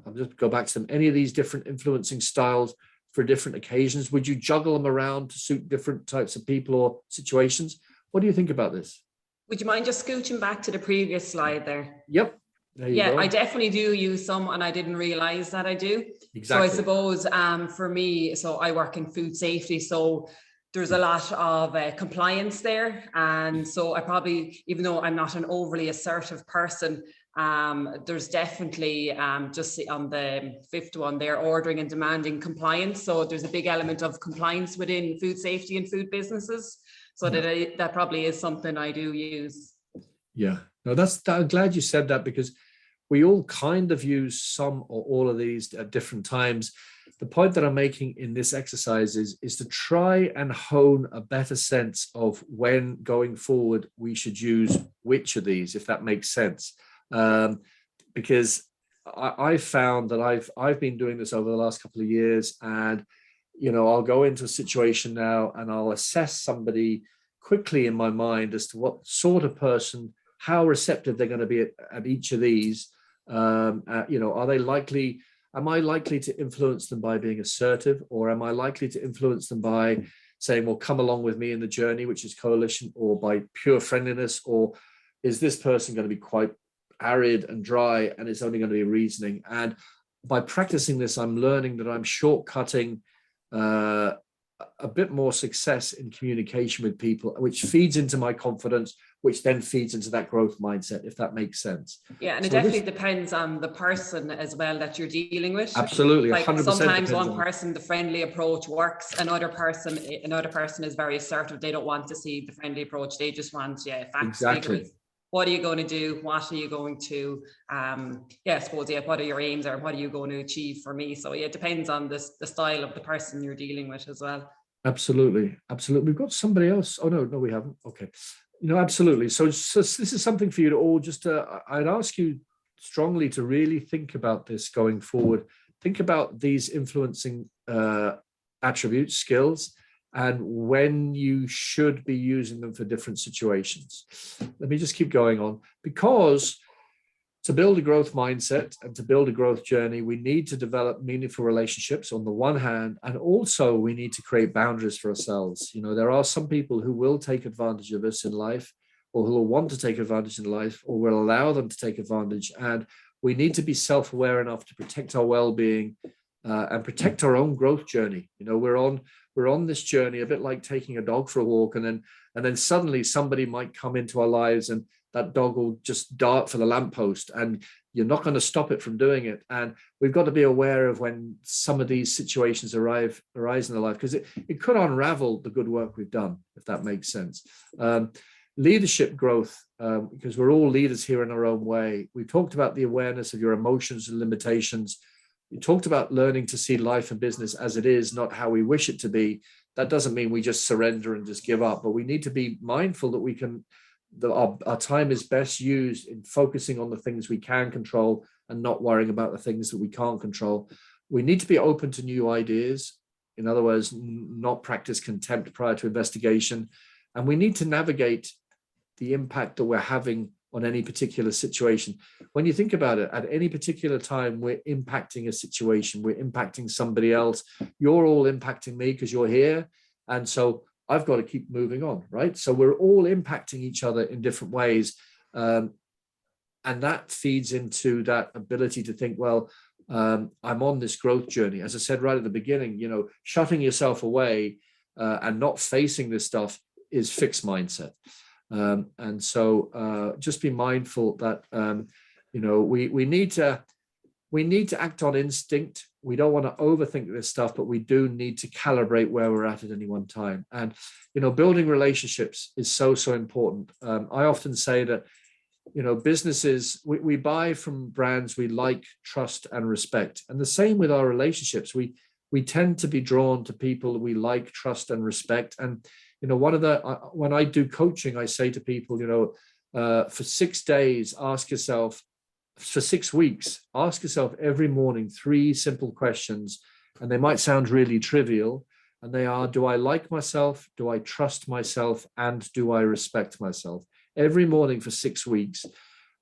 I'll just go back to them, any of these different influencing styles for different occasions? Would you juggle them around to suit different types of people or situations? What do you think about this? Would you mind just scooching back to the previous slide there? Yep. There you go. I definitely do use some, and I didn't realize that I do. Exactly. So I suppose for me, so I work in food safety, so there's a lot of compliance there. And so I probably, even though I'm not an overly assertive person, there's definitely just on the 5th one there, ordering and demanding compliance. So there's a big element of compliance within food safety and food businesses. So that probably is something I do use. Yeah, no, I'm glad you said that, because we all kind of use some or all of these at different times. The point that I'm making in this exercise is to try and hone a better sense of when going forward we should use which of these, if that makes sense. Because I found that I've been doing this over the last couple of years, and I'll go into a situation now and I'll assess somebody quickly in my mind as to what sort of person, how receptive they're going to be at each of these. Are they likely? Am I likely to influence them by being assertive, or am I likely to influence them by saying, well, come along with me in the journey, which is coalition, or by pure friendliness? Or is this person going to be quite arid and dry and it's only going to be reasoning? And by practicing this, I'm learning that I'm shortcutting a bit more success in communication with people, which feeds into my confidence, which then feeds into that growth mindset, if that makes sense. Yeah, and it definitely depends on the person as well that you're dealing with. Absolutely, like 100%. Sometimes one person, the friendly approach works. Another person is very assertive. They don't want to see the friendly approach. They just want, facts. Exactly. Figures. What are you going to do? What are you going to, what are your aims, or what are you going to achieve for me? So it depends on the style of the person you're dealing with as well. Absolutely. We've got somebody else. Oh, no, we haven't. Okay. Absolutely. So this is something for you to all just, I'd ask you strongly to really think about this going forward. Think about these influencing attributes, skills, and when you should be using them for different situations. Let me just keep going on, because to build a growth mindset and to build a growth journey, we need to develop meaningful relationships on the one hand, and also we need to create boundaries for ourselves. There are some people who will take advantage of us in life, or who will want to take advantage in life, or will allow them to take advantage. And we need to be self-aware enough to protect our well-being and protect our own growth journey. We're on this journey, a bit like taking a dog for a walk, and then suddenly somebody might come into our lives, and that dog will just dart for the lamppost, and you're not going to stop it from doing it. And we've got to be aware of when some of these situations arise in the life, because it could unravel the good work we've done, if that makes sense. Leadership growth, because we're all leaders here in our own way. We talked about the awareness of your emotions and limitations. You talked about learning to see life and business as it is, not how we wish it to be. That doesn't mean we just surrender and just give up, but we need to be mindful that we can, our time is best used in focusing on the things we can control and not worrying about the things that we can't control. We need to be open to new ideas. In other words, not practice contempt prior to investigation. And we need to navigate the impact that we're having on any particular situation. When you think about it, at any particular time, we're impacting a situation, we're impacting somebody else. You're all impacting me because you're here. And so I've got to keep moving on, right? So we're all impacting each other in different ways. And that feeds into that ability to think, well, I'm on this growth journey. As I said right at the beginning, shutting yourself away and not facing this stuff is fixed mindset. And so just be mindful that, we need to act on instinct. We don't want to overthink this stuff, but we do need to calibrate where we're at any one time. And, building relationships is so, so important. I often say that, businesses, we buy from brands we like, trust, and respect. And the same with our relationships. We tend to be drawn to people that we like, trust, and respect. And when I do coaching, I say to people, for 6 days, ask yourself, for 6 weeks, ask yourself every morning 3 simple questions, and they might sound really trivial. And they are, do I like myself? Do I trust myself? And do I respect myself? Every morning for 6 weeks.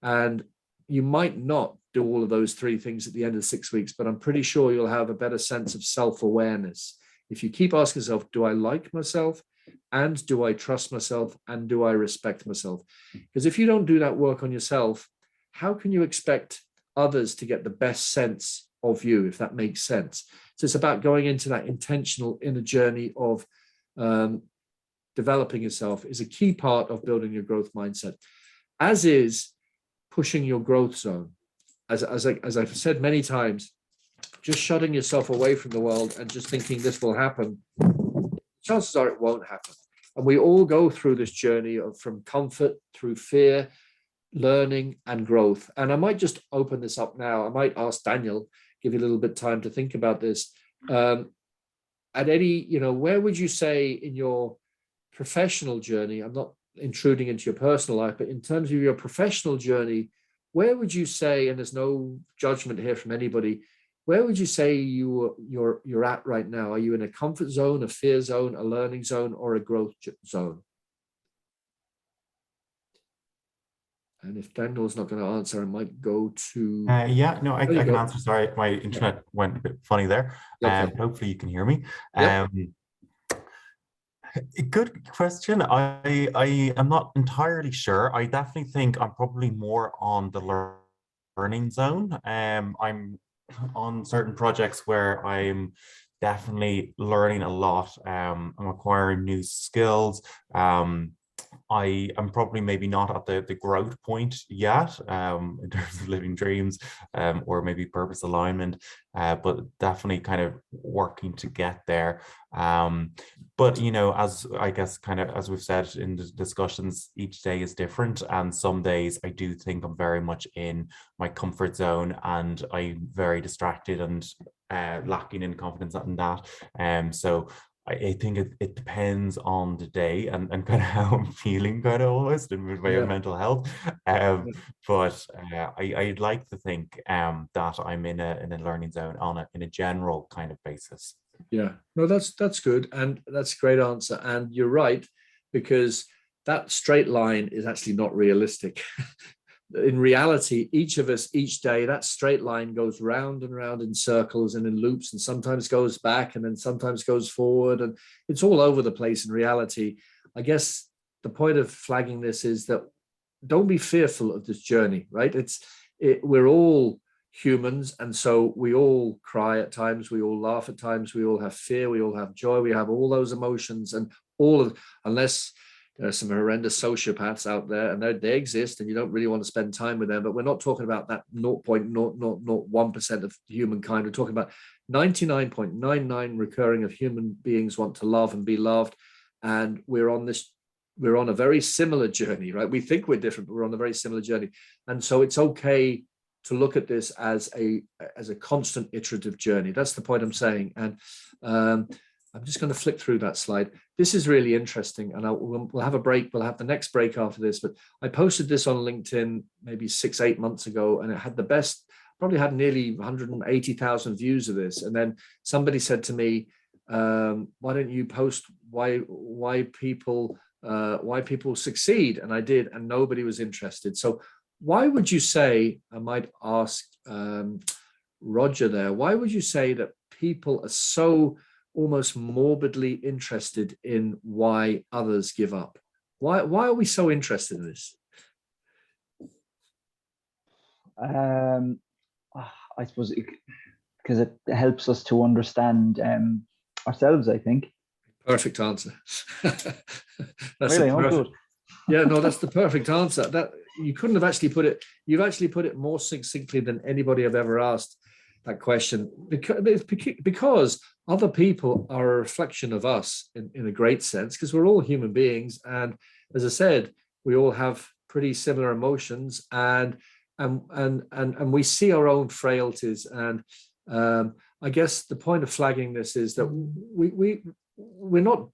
And you might not do all of those 3 things at the end of 6 weeks, but I'm pretty sure you'll have a better sense of self-awareness. If you keep asking yourself, do I like myself? And do I trust myself? And do I respect myself? Because if you don't do that work on yourself, how can you expect others to get the best sense of you, if that makes sense? So it's about going into that intentional inner journey of developing yourself is a key part of building your growth mindset, as is pushing your growth zone. As I've said many times, just shutting yourself away from the world and just thinking this will happen, chances are it won't happen. And we all go through this journey from comfort through fear, learning, and growth. And I might just open this up now. I might ask Daniel, give you a little bit of time to think about this. At any, where would you say in your professional journey, I'm not intruding into your personal life, but in terms of your professional journey, where would you say, and there's no judgment here from anybody, where would you say you're at right now? Are you in a comfort zone, a fear zone, a learning zone, or a growth zone? And if Daniel's not going to answer, I might go to... I can answer. Sorry, my internet went a bit funny there. Okay. Hopefully you can hear me. Yep. Good question. I am not entirely sure. I definitely think I'm probably more on the learning zone. I'm on certain projects where I'm definitely learning a lot. I'm acquiring new skills. I am probably maybe not at the growth point yet in terms of living dreams or maybe purpose alignment, but definitely kind of working to get there. But, as I guess kind of as we've said in the discussions, each day is different. And some days I do think I'm very much in my comfort zone and I'm very distracted and lacking in confidence in that. So I think it depends on the day and kind of how I'm feeling, kind of almost, and with my mental health. But I'd like to think that I'm in a learning zone in a general kind of basis. Yeah, no, that's good, and that's a great answer. And you're right, because that straight line is actually not realistic. In reality, each of us, each day, that straight line goes round and round in circles and in loops, and sometimes goes back and then sometimes goes forward, and it's all over the place in reality. I guess the point of flagging this is that don't be fearful of this journey, right? We're all humans, and so we all cry at times, we all laugh at times, we all have fear, we all have joy, we have all those emotions, and unless There are some horrendous sociopaths out there, and they exist, and you don't really want to spend time with them. But we're not talking about that 0.0001% of humankind. We're talking about 99.99 recurring of human beings want to love and be loved. And we're on a very similar journey, right? We think we're different, but we're on a very similar journey. And so it's okay to look at this as a constant iterative journey. That's the point I'm saying. And I'm just going to flick through that slide. This is really interesting, and we'll have a break. We'll have the next break after this, but I posted this on LinkedIn maybe 6-8 months ago, and it had the best, probably had nearly 180,000 views of this. And then somebody said to me, why don't you post why people succeed? And I did, and nobody was interested. So why would you say, I might ask Roger there, why would you say that people are so almost morbidly interested in why others give up? Why are we so interested in this? I suppose because it helps us to understand ourselves, I think. Perfect answer. Really, good. Yeah, no, that's the perfect answer. That you couldn't have actually put it. You've actually put it more succinctly than anybody I've ever asked that question, because other people are a reflection of us in a great sense, because we're all human beings, and as I said, we all have pretty similar emotions, and we see our own frailties. And I guess the point of flagging this is that we're not,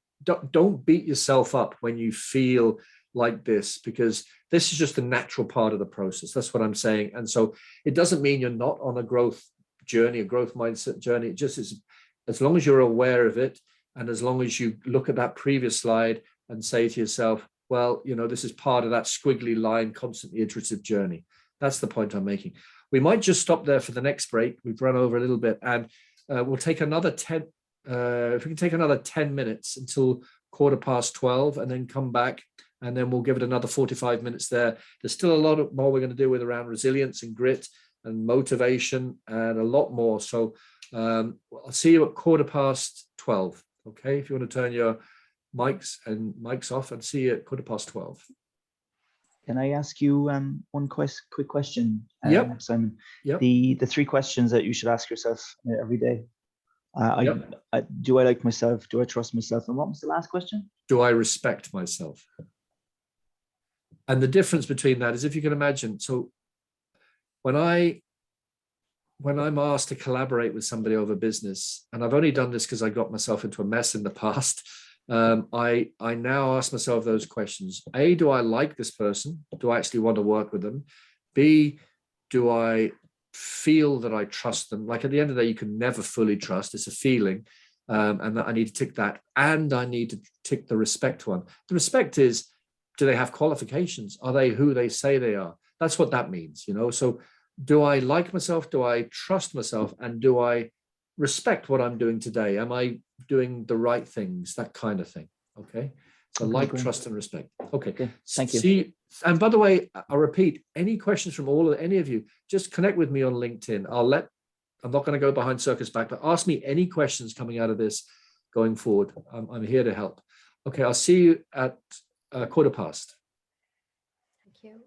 don't beat yourself up when you feel like this, because this is just a natural part of the process. That's what I'm saying. And so it doesn't mean you're not on a growth journey, a growth mindset journey. It just is, as long as you're aware of it, and as long as you look at that previous slide and say to yourself, well, you know, this is part of that squiggly line, constantly iterative journey. That's the point I'm making. We might just stop there for the next break. We've run over a little bit, and we'll take another 10, if we can take another 10 minutes until 12:15, and then come back, and then we'll give it another 45 minutes there. There's still a lot more we're going to do with around resilience and grit and motivation and a lot more. So I'll see you at 12:15. Okay, if you want to turn your mics off, and see you at 12:15. Can I ask you one quick question, Yep. Simon? Yep. The 3 questions that you should ask yourself every day. Do I like myself? Do I trust myself? And what was the last question? Do I respect myself? And the difference between that is, if you can imagine, so when I'm asked to collaborate with somebody over business, and I've only done this because I got myself into a mess in the past, I now ask myself those questions. A, do I like this person? Do I actually want to work with them? B, do I feel that I trust them? Like, at the end of the day, you can never fully trust. It's a feeling. And that I need to tick that. And I need to tick the respect one. The respect is, do they have qualifications? Are they who they say they are? That's what that means, you know? So do I like myself? Do I trust myself? And do I respect what I'm doing today? Am I doing the right things? That kind of thing. Okay. So like, trust, and respect. Okay. Thank you. See, and by the way, I'll repeat, any questions from any of you, just connect with me on LinkedIn. I'm not going to go behind Circus back, but ask me any questions coming out of this going forward. I'm here to help. Okay. I'll see you at 12:15. Thank you.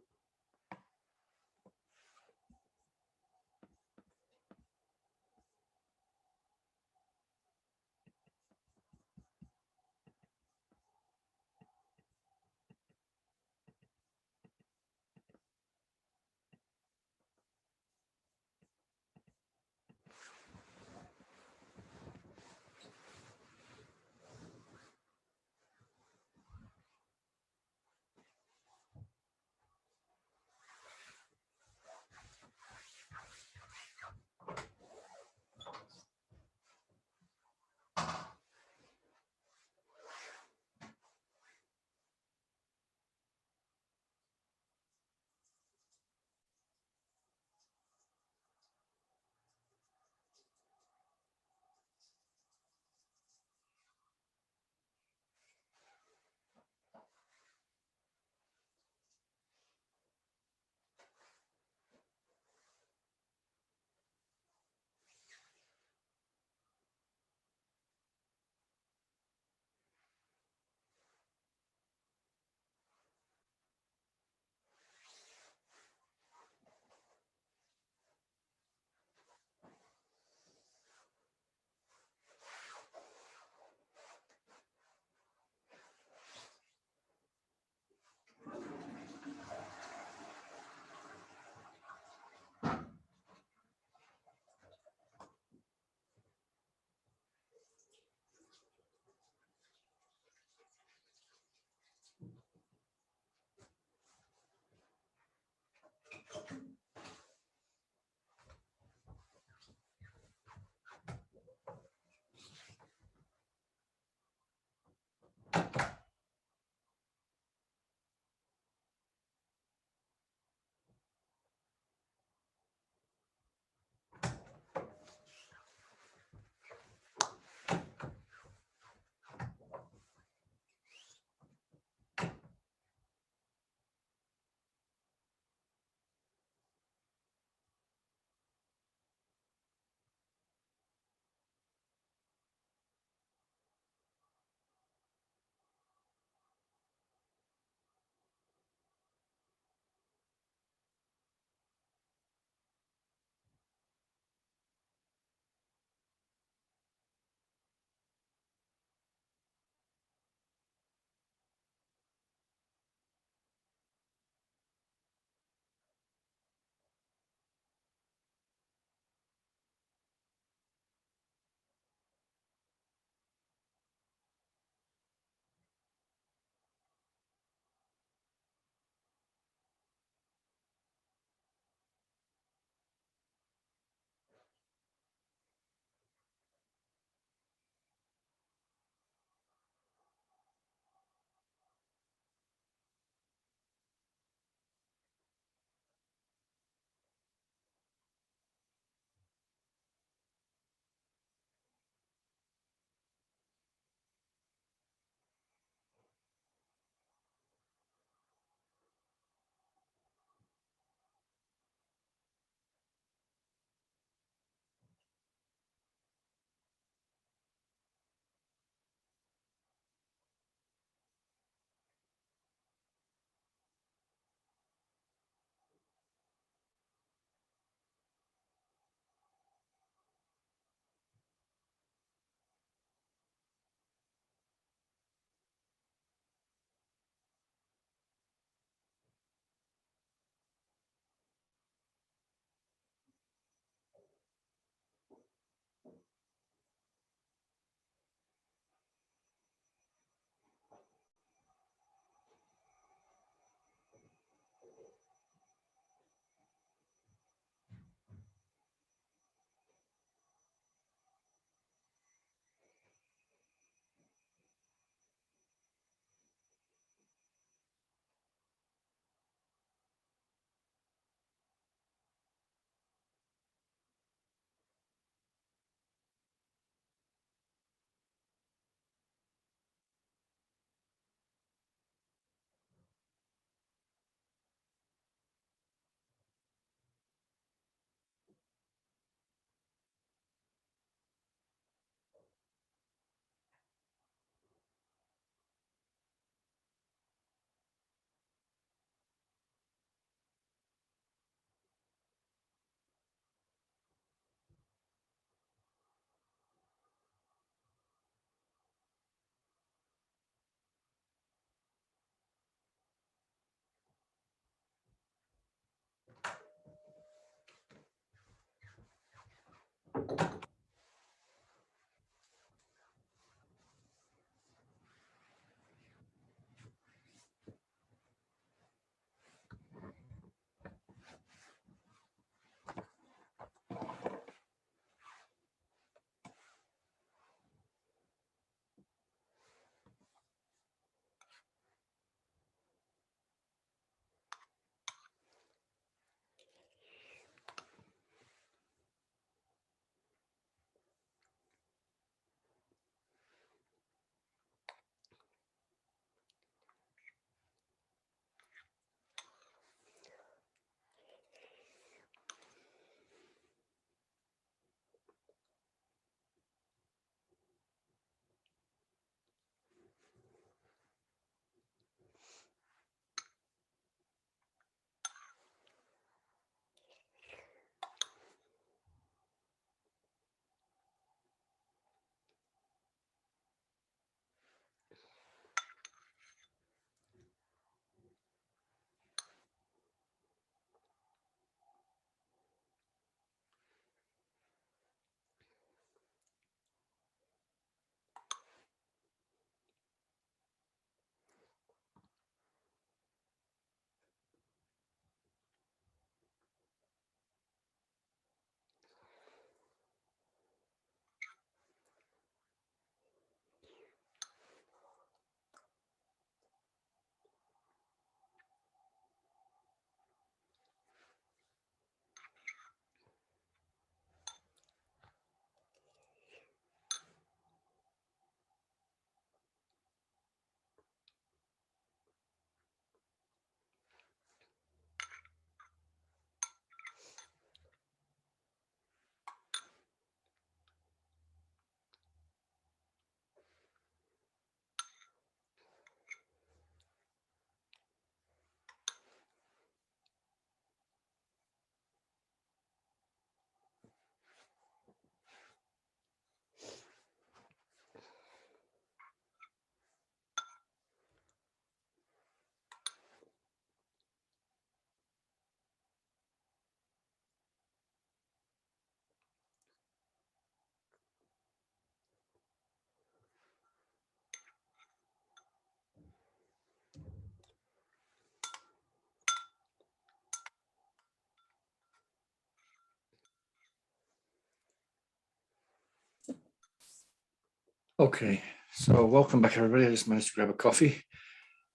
Okay, so welcome back, everybody. I just managed to grab a coffee,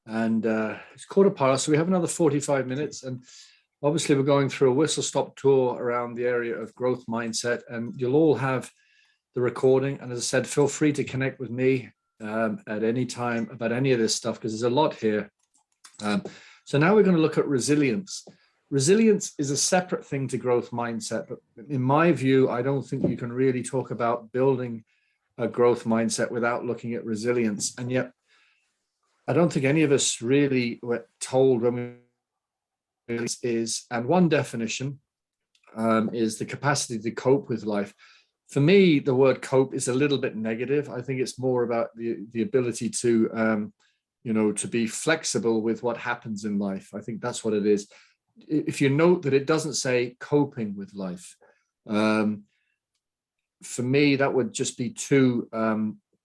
and it's 1:15, so we have another 45 minutes. And obviously, we're going through a whistle-stop tour around the area of growth mindset, and you'll all have the recording. And as I said, feel free to connect with me at any time about any of this stuff, because there's a lot here. So now we're going to look at resilience. Resilience is a separate thing to growth mindset, but in my view, I don't think you can really talk about building a growth mindset without looking at resilience. And yet, I don't think any of us really were told when we is, and one definition is the capacity to cope with life. For me, the word cope is a little bit negative. I think it's more about the ability to, to be flexible with what happens in life. I think that's what it is. If you note that it doesn't say coping with life, for me, that would just be too,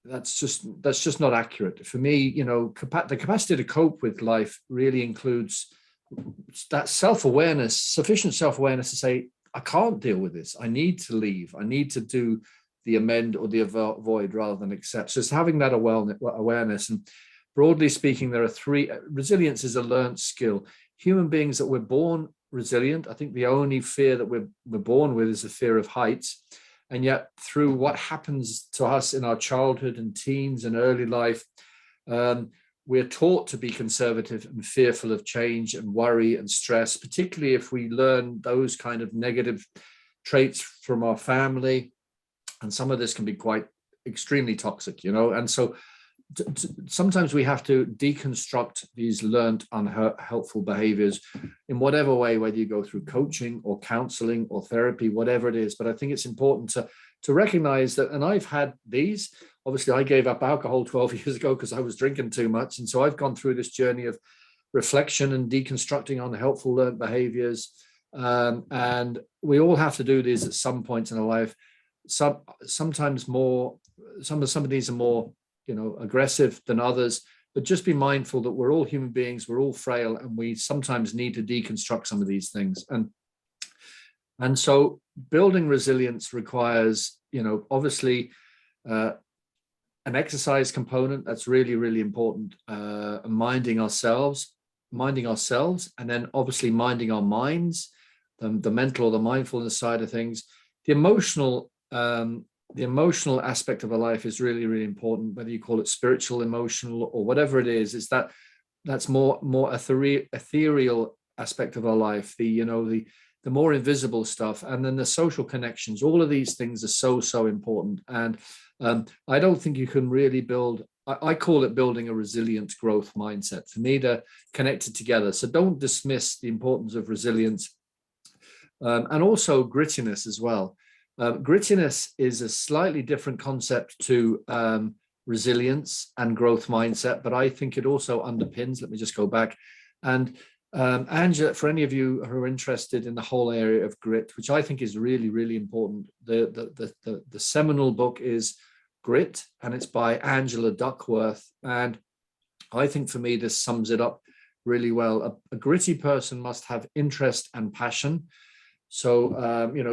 that's just not accurate. For me, the capacity to cope with life really includes that self-awareness, sufficient self-awareness to say, I can't deal with this. I need to leave. I need to do the amend or the avoid rather than accept. So it's having that awareness. And broadly speaking, there are three. Resilience is a learned skill. Human beings that we're born resilient. I think the only fear that we're born with is the fear of heights. And yet through what happens to us in our childhood and teens and early life, we're taught to be conservative and fearful of change and worry and stress, particularly if we learn those kind of negative traits from our family. And some of this can be quite extremely toxic, and so sometimes we have to deconstruct these learned unhelpful behaviors in whatever way, whether you go through coaching or counseling or therapy, whatever it is. But I think it's important to recognize that, and I've had these. Obviously, I gave up alcohol 12 years ago because I was drinking too much. And so I've gone through this journey of reflection and deconstructing unhelpful learned behaviors. And we all have to do these at some point in our life. Sometimes more, some of these are more aggressive than others, but just be mindful that we're all human beings, we're all frail, and we sometimes need to deconstruct some of these things. And so building resilience requires, obviously an exercise component that's really, really important, minding ourselves, and then obviously minding our minds, the mental or the mindfulness side of things. The emotional aspect of our life is really, really important, whether you call it spiritual, emotional, or whatever it is that's more ethereal aspect of our life, the more invisible stuff. And then the social connections, all of these things are so important. And I don't think you can really build, I call it building a resilient growth mindset. For me, they're connected together. So don't dismiss the importance of resilience, and also grittiness as well. Grittiness is a slightly different concept to resilience and growth mindset, but I think it also underpins. Let me just go back. And Angela, for any of you who are interested in the whole area of grit, which I think is really, really important, the seminal book is Grit, and it's by Angela Duckworth. And I think for me, this sums it up really well. A gritty person must have interest and passion. So,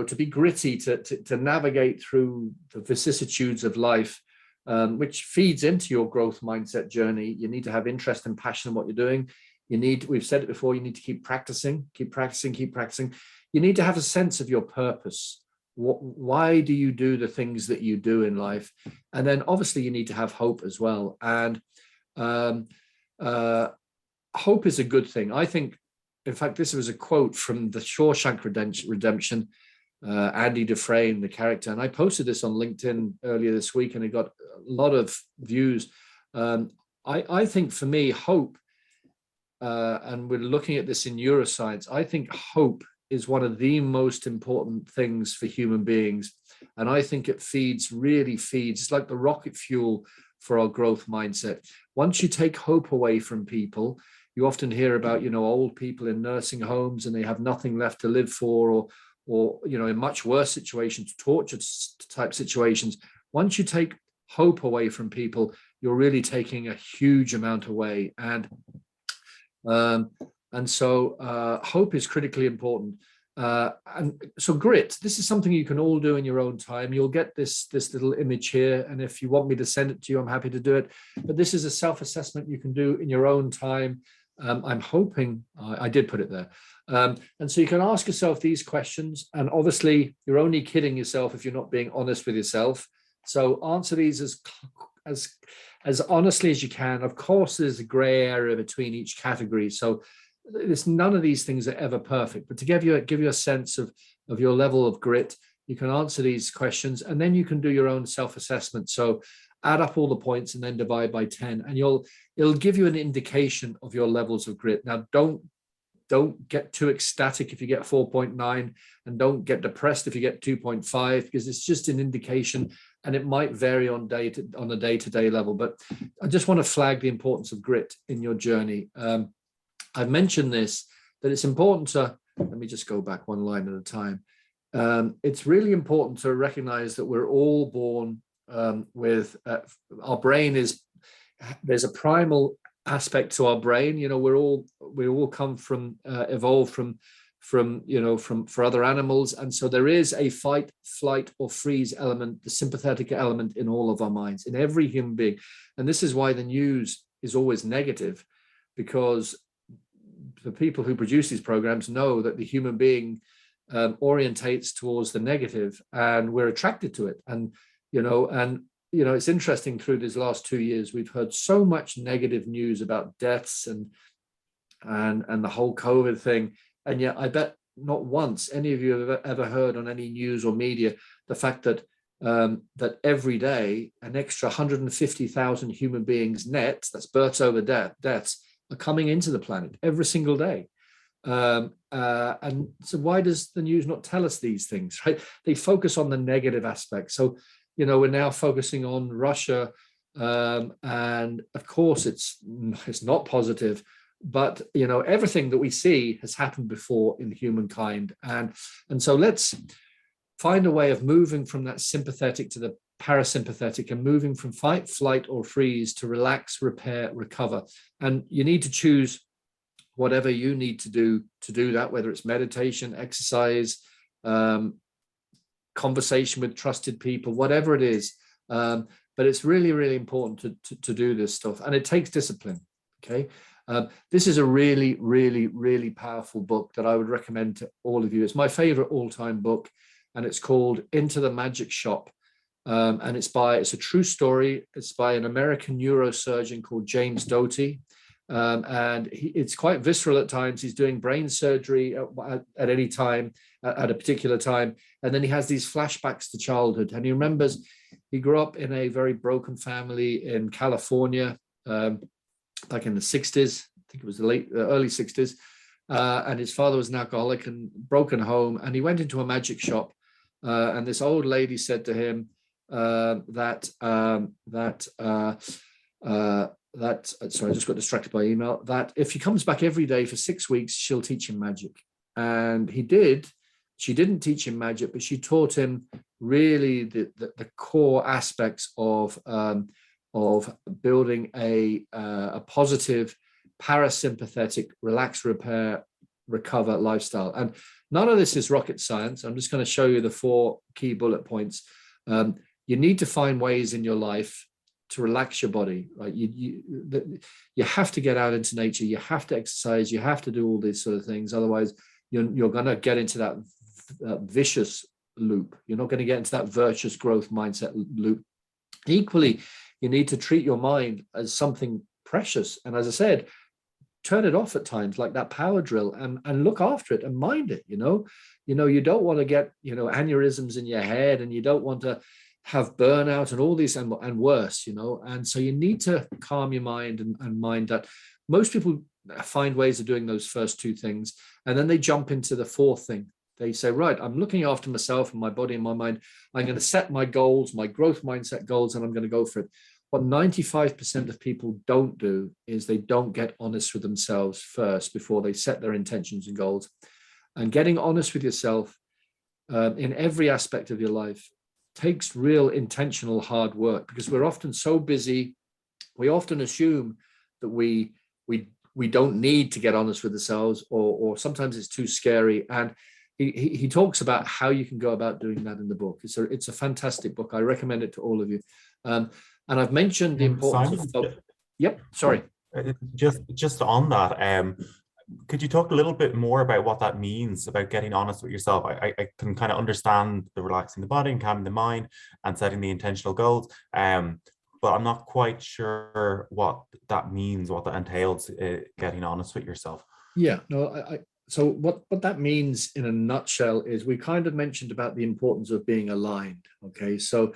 to be gritty, to navigate through the vicissitudes of life, which feeds into your growth mindset journey, you need to have interest and passion in what you're doing. We've said it before, you need to keep practicing. You need to have a sense of your purpose. Why do you do the things that you do in life? And then obviously you need to have hope as well. And hope is a good thing. I think, in fact, this was a quote from the Shawshank Redemption, Andy Dufresne, the character. And I posted this on LinkedIn earlier this week, and it got a lot of views. I think for me, hope, and we're looking at this in neuroscience, I think hope is one of the most important things for human beings. And I think it really feeds. It's like the rocket fuel for our growth mindset. Once you take hope away from people, you often hear about, old people in nursing homes and they have nothing left to live for, or in much worse situations, torture type situations. Once you take hope away from people, you're really taking a huge amount away. And so hope is critically important. And so grit, this is something you can all do in your own time. You'll get this little image here, and if you want me to send it to you, I'm happy to do it. But this is a self-assessment you can do in your own time. I'm hoping I did put it there. And so you can ask yourself these questions, and obviously you're only kidding yourself if you're not being honest with yourself. So answer these as honestly as you can. Of course, there's a gray area between each category. So there's none of these things are ever perfect, but to give you a sense of your level of grit, you can answer these questions, and then you can do your own self-assessment. So add up all the points and then divide by 10, and it'll give you an indication of your levels of grit. Now, don't get too ecstatic if you get 4.9, and don't get depressed if you get 2.5, because it's just an indication, and it might vary on a day-to-day level. But I just want to flag the importance of grit in your journey. I've mentioned this, that it's important to, let me just go back one line at a time. It's really important to recognize that we're all born with, our brain there's a primal aspect to our brain. You know, we all come from, evolved from for other animals. And so there is a fight, flight, or freeze element, the sympathetic element in all of our minds, in every human being. And this is why the news is always negative, because the people who produce these programs know that the human being orientates towards the negative, and we're attracted to it. And it's interesting, through these last 2 years, we've heard so much negative news about deaths and the whole COVID thing. And yet I bet not once any of you have ever heard on any news or media the fact that that every day an extra 150,000 human beings net, that's births over deaths, are coming into the planet every single day. And so why does the news not tell us these things, right? They focus on the negative aspects. So, we're now focusing on Russia, and of course it's not positive, but everything that we see has happened before in humankind. And so let's find a way of moving from that sympathetic to the parasympathetic, and moving from fight, flight, or freeze to relax, repair, recover. And you need to choose whatever you need to do that, whether it's meditation, exercise, conversation with trusted people, whatever it is. But it's really, really important to do this stuff, and it takes discipline. Okay. This is a really, really, really powerful book that I would recommend to all of you. It's my favorite all-time book, and it's called Into the Magic Shop. And it's a true story. It's by an American neurosurgeon called James Doty. And it's quite visceral at times. He's doing brain surgery at any time, at a particular time. And then he has these flashbacks to childhood. And he remembers he grew up in a very broken family in California, back in the 60s. I think it was the early 60s. And his father was an alcoholic and broken home. And he went into a magic shop. And this old lady said to him sorry, I just got distracted by email, that if he comes back every day for 6 weeks, she'll teach him magic. And he did. She didn't teach him magic, but she taught him really the core aspects of building a positive, parasympathetic, relax, repair, recover lifestyle. And none of this is rocket science. I'm just going to show you the 4 key bullet points. You need to find ways in your life to relax your body, right? You have to get out into nature. You have to exercise. You have to do all these sort of things. Otherwise, you're going to get into that vicious loop. You're not going to get into that virtuous growth mindset loop. Equally, you need to treat your mind as something precious. And as I said, turn it off at times, like that power drill, and look after it and mind it. You don't want to get aneurysms in your head, and you don't want to have burnout and all these and worse, and so you need to calm your mind and mind that. Most people find ways of doing those first 2 things, and then they jump into the 4th thing. They say, right, I'm looking after myself and my body and my mind. I'm going to set my goals, my growth mindset goals, and I'm going to go for it. What 95% of people don't do is they don't get honest with themselves first before they set their intentions and goals. And getting honest with yourself in every aspect of your life takes real intentional hard work, because we're often so busy. We often assume that we don't need to get honest with ourselves, or sometimes it's too scary. And he talks about how you can go about doing that in the book. It's a fantastic book. I recommend it to all of you. And I've mentioned the importance Simon, of. Yep. Sorry. Just on that, could you talk a little bit more about what that means about getting honest with yourself? I can kind of understand the relaxing the body and calming the mind and setting the intentional goals. But I'm not quite sure what that means, what that entails, getting honest with yourself. Yeah, no, so what that means in a nutshell is we kind of mentioned about the importance of being aligned. Okay, so,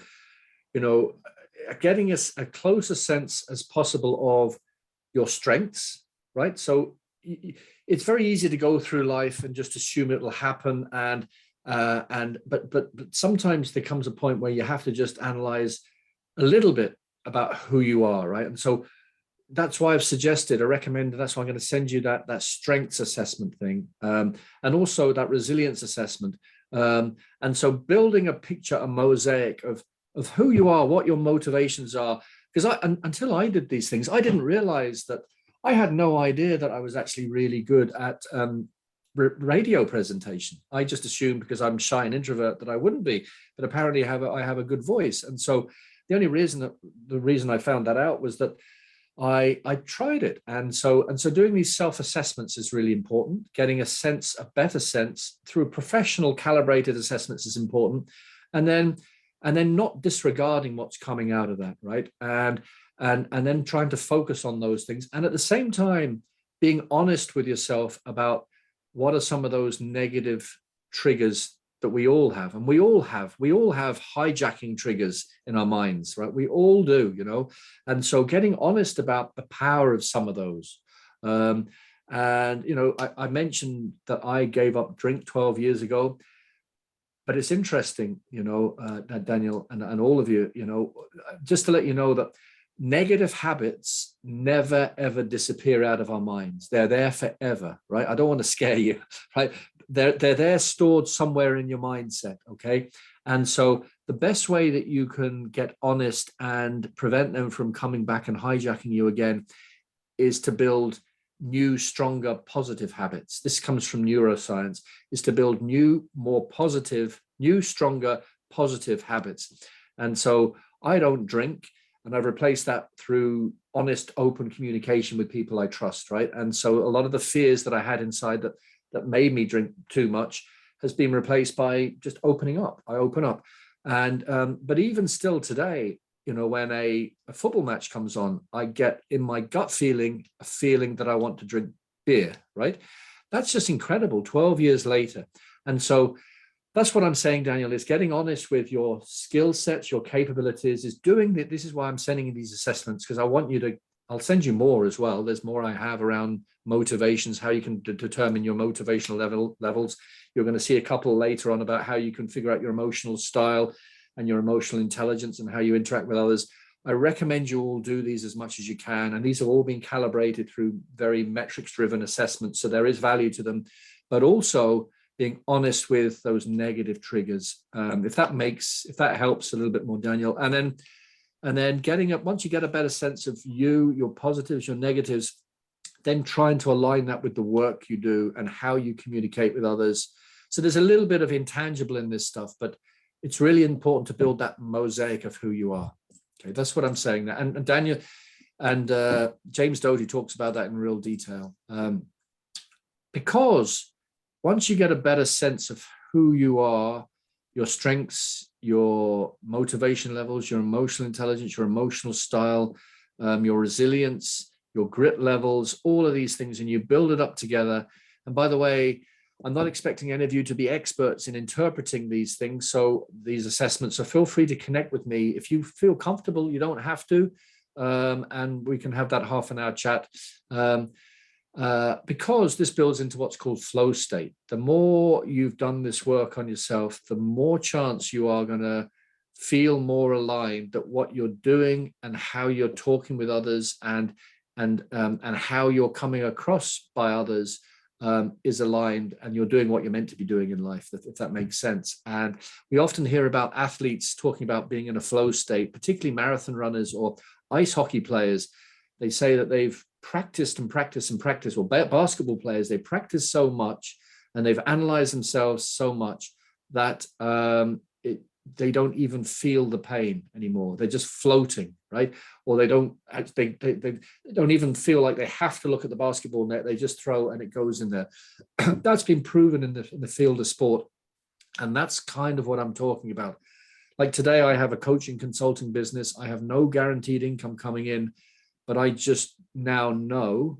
getting a closer sense as possible of your strengths, right? So it's very easy to go through life and just assume it will happen, but sometimes there comes a point where you have to just analyze a little bit about who you are, right? And so that's why I recommended, that's why I'm going to send you that strengths assessment thing, and also that resilience assessment. And so building a picture, a mosaic of who you are, what your motivations are, because until I did these things, I didn't realize that I had no idea that I was actually really good at radio presentation. I just assumed because I'm shy and introvert that I wouldn't be, but apparently I have a good voice. And so the reason I found that out was that I tried it. And so doing these self-assessments is really important. Getting a better sense through professional calibrated assessments is important. And then not disregarding what's coming out of that, right? And then trying to focus on those things. And at the same time, being honest with yourself about what are some of those negative triggers that we all have. And we all have hijacking triggers in our minds, right? We all do, And so getting honest about the power of some of those. I mentioned that I gave up drink 12 years ago. But it's interesting, Daniel and all of you, just to let you know that negative habits never, ever disappear out of our minds. They're there forever, right? I don't want to scare you, right? They're there stored somewhere in your mindset, okay? And so the best way that you can get honest and prevent them from coming back and hijacking you again is to build new, stronger, positive habits. This comes from neuroscience, is to build new, stronger, positive habits. And so I don't drink, and I've replaced that through honest, open communication with people I trust, right? And so a lot of the fears that I had inside that made me drink too much has been replaced by just opening up. I open up. And but even still today, when a football match comes on, I get in my gut feeling a feeling that I want to drink beer, right? That's just incredible 12 years later. And so that's what I'm saying, Daniel, is getting honest with your skill sets, your capabilities, is doing that. This is why I'm sending you these assessments, because I want you to, I'll send you more as well. There's more I have around motivations, how you can determine your motivational levels. You're going to see a couple later on about how you can figure out your emotional style and your emotional intelligence and how you interact with others. I recommend you all do these as much as you can. And these have all been calibrated through very metrics-driven assessments. So there is value to them, but also being honest with those negative triggers. If that helps a little bit more, Daniel. And then getting up, once you get a better sense of you, your positives, your negatives, then trying to align that with the work you do and how you communicate with others. So there's a little bit of intangible in this stuff, but it's really important to build that mosaic of who you are. Okay, that's what I'm saying now. And Daniel and James Doty talks about that in real detail. Because once you get a better sense of who you are, your strengths, your motivation levels, your emotional intelligence, your emotional style, your resilience, your grit levels, all of these things, and you build it up together. And by the way, I'm not expecting any of you to be experts in interpreting these things. So these assessments, so feel free to connect with me. If you feel comfortable, you don't have to. And we can have that half-an-hour chat. Because this builds into what's called flow state. The more you've done this work on yourself, the more chance you are going to feel more aligned that what you're doing and how you're talking with others and how you're coming across by others is aligned, and you're doing what you're meant to be doing in life, if that makes sense. And we often hear about athletes talking about being in a flow state, particularly marathon runners or ice hockey players. They say that they've practiced and practiced and practiced, or basketball players, they practice so much and they've analyzed themselves so much that they don't even feel the pain anymore. They're just floating, right? Or they don't even feel like they have to look at the basketball net. They just throw and it goes in there. That's been proven in the field of sport. And that's kind of what I'm talking about. Like today, I have a coaching consulting business. I have no guaranteed income coming in, but I just now know,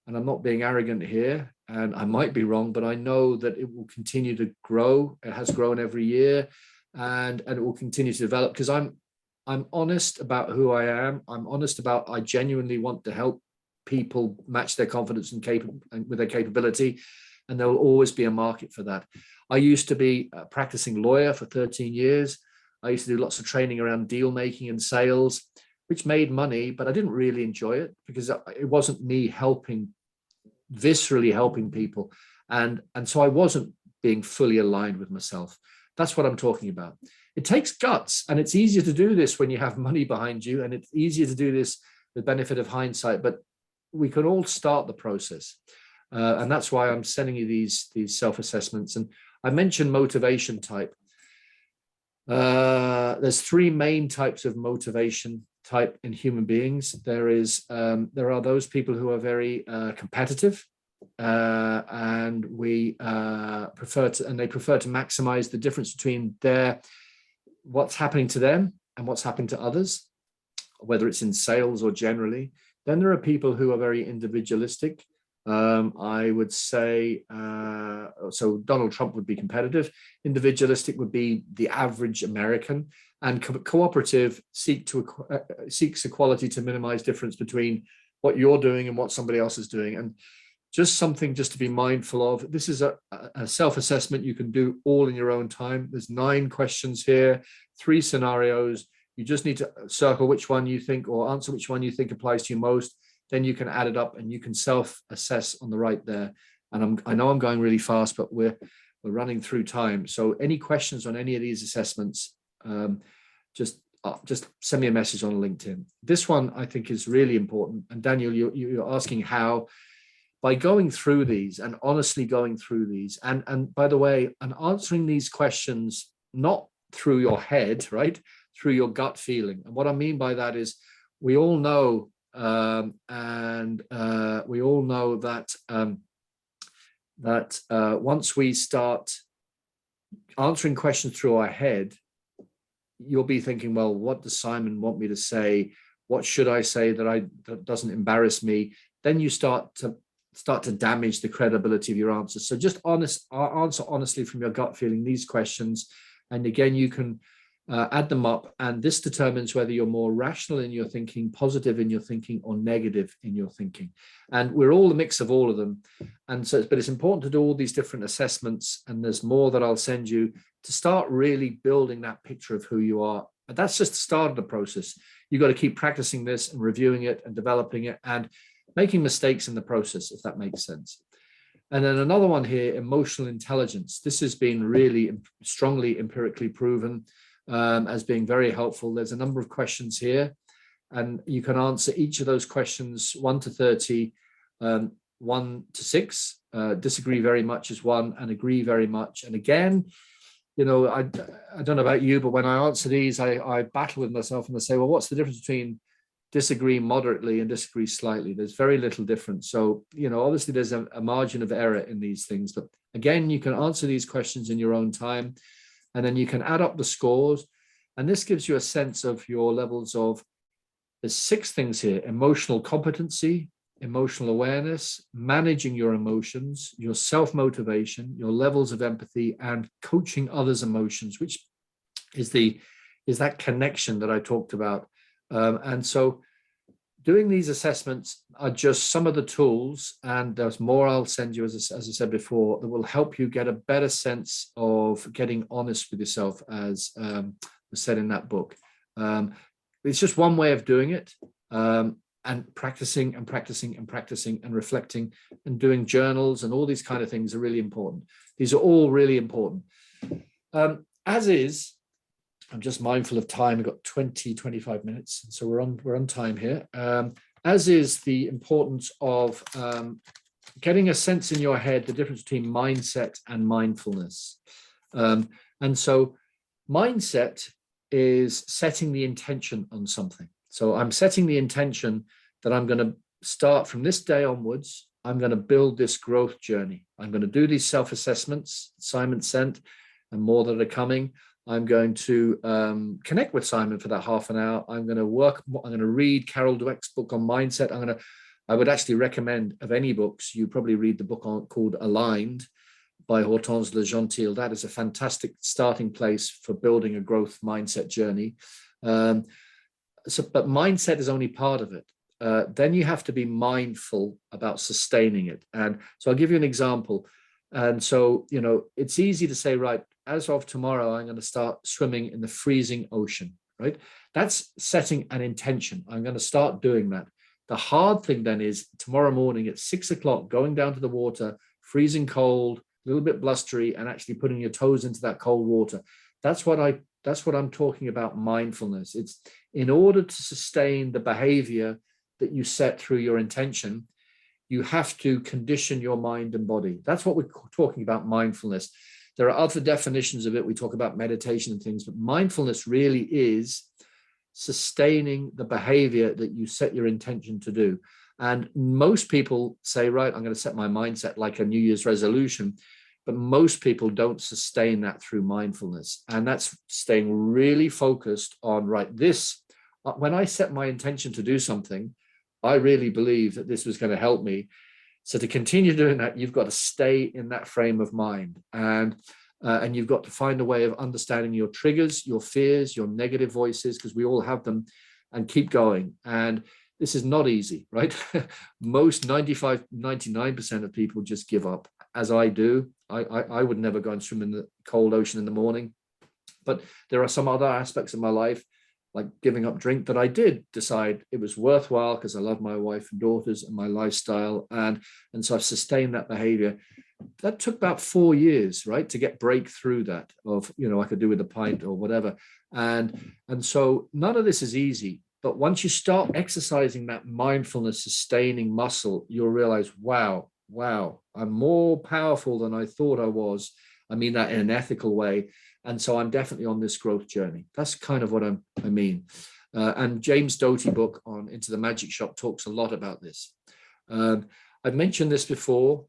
and I'm not being arrogant here, and I might be wrong, but I know that it will continue to grow. It has grown every year. And it will continue to develop because I'm honest about who I am. I'm honest about I genuinely want to help people match their confidence and with their capability, and there will always be a market for that. I used to be a practicing lawyer for 13 years. I used to do lots of training around deal making and sales, which made money, but I didn't really enjoy it because it wasn't me viscerally helping people, and so I wasn't being fully aligned with myself. That's what I'm talking about. It takes guts, and it's easier to do this when you have money behind you, and it's easier to do this with benefit of hindsight, but we can all start the process. And that's why I'm sending you these self-assessments. And I mentioned motivation type. There's three main types of motivation type in human beings. There are those people who are very competitive, and they prefer to maximize the difference between what's happening to them and what's happening to others, whether it's in sales or generally. Then there are people who are very individualistic. I would say, so Donald Trump would be competitive. Individualistic would be the average American, and cooperative seeks equality to minimize difference between what you're doing and what somebody else is doing. And just something to be mindful of. This is a self-assessment you can do all in your own time. There's 9 questions here, 3 scenarios. You just need to circle which one you think, or answer which one you think applies to you most. Then you can add it up and you can self-assess on the right there. And I know I'm going really fast, but we're running through time. So any questions on any of these assessments, just send me a message on LinkedIn. This one I think is really important. And Daniel, you're asking how. By going through these and honestly going through these, and by the way, and answering these questions not through your head, right, through your gut feeling. And what I mean by that is, we all know, we all know that once we start answering questions through our head, you'll be thinking, well, what does Simon want me to say? What should I say that doesn't embarrass me? Then you start to damage the credibility of your answers. So just answer honestly from your gut feeling these questions. And again, you can add them up, and this determines whether you're more rational in your thinking, positive in your thinking, or negative in your thinking. And we're all a mix of all of them. And so, but it's important to do all these different assessments, and there's more that I'll send you to start really building that picture of who you are. But that's just the start of the process. You've got to keep practicing this and reviewing it and developing it and making mistakes in the process, if that makes sense. And then another one here, emotional intelligence. This has been really strongly empirically proven as being very helpful. There's a number of questions here, and you can answer each of those questions 1 to 30, 1 to 6. Disagree very much is 1, and agree very much. And again, you know, I don't know about you, but when I answer these, I battle with myself and I say, well, what's the difference between disagree moderately and disagree slightly? There's very little difference. So, you know, obviously there's a margin of error in these things, but again, you can answer these questions in your own time, and then you can add up the scores. And this gives you a sense of your levels of, there's 6 things here: emotional competency, emotional awareness, managing your emotions, your self-motivation, your levels of empathy, and coaching others' emotions, which is that connection that I talked about. And so doing these assessments are just some of the tools, and there's more I'll send you, as I said before, that will help you get a better sense of getting honest with yourself, as was said in that book. It's just one way of doing it, and practicing and practicing and practicing and reflecting and doing journals and all these kind of things are really important. These are all really important. As is, I'm just mindful of time. We've got 25 minutes, so we're on time here. As is the importance of getting a sense in your head, the difference between mindset and mindfulness. And so mindset is setting the intention on something. So I'm setting the intention that I'm going to start from this day onwards. I'm going to build this growth journey. I'm going to do these self-assessments Simon sent and more that are coming. I'm going to connect with Simon for that half an hour. I'm going to read Carol Dweck's book on mindset. I would actually recommend, of any books, you probably read the book called Aligned by Hortense Le Gentil. That is a fantastic starting place for building a growth mindset journey. But mindset is only part of it. Then you have to be mindful about sustaining it. And so I'll give you an example. And so, it's easy to say, right, as of tomorrow, I'm going to start swimming in the freezing ocean, right? That's setting an intention. I'm going to start doing that. The hard thing then is tomorrow morning at 6 o'clock, going down to the water, freezing cold, a little bit blustery, and actually putting your toes into that cold water. That's what I'm talking about mindfulness. It's in order to sustain the behavior that you set through your intention, you have to condition your mind and body. That's what we're talking about mindfulness. There are other definitions of it. We talk about meditation and things, but mindfulness really is sustaining the behavior that you set your intention to do. And most people say, right, I'm going to set my mindset like a New Year's resolution, but most people don't sustain that through mindfulness. And that's staying really focused on, right, when I set my intention to do something, I really believe that this was going to help me. So to continue doing that, you've got to stay in that frame of mind, and you've got to find a way of understanding your triggers, your fears, your negative voices, because we all have them, and keep going. And this is not easy, right? Most 99% of people just give up, as I do. I would never go and swim in the cold ocean in the morning, but there are some other aspects of my life, like giving up drink, that I did decide it was worthwhile because I love my wife and daughters and my lifestyle. And so I've sustained that behavior. That took about 4 years, right, to break through that of, I could do with a pint or whatever. And so none of this is easy. But once you start exercising that mindfulness sustaining muscle, you'll realize, wow, I'm more powerful than I thought I was. I mean that in an ethical way. And so I'm definitely on this growth journey. That's kind of what I mean. And James Doty book on Into the Magic Shop talks a lot about this. I've mentioned this before.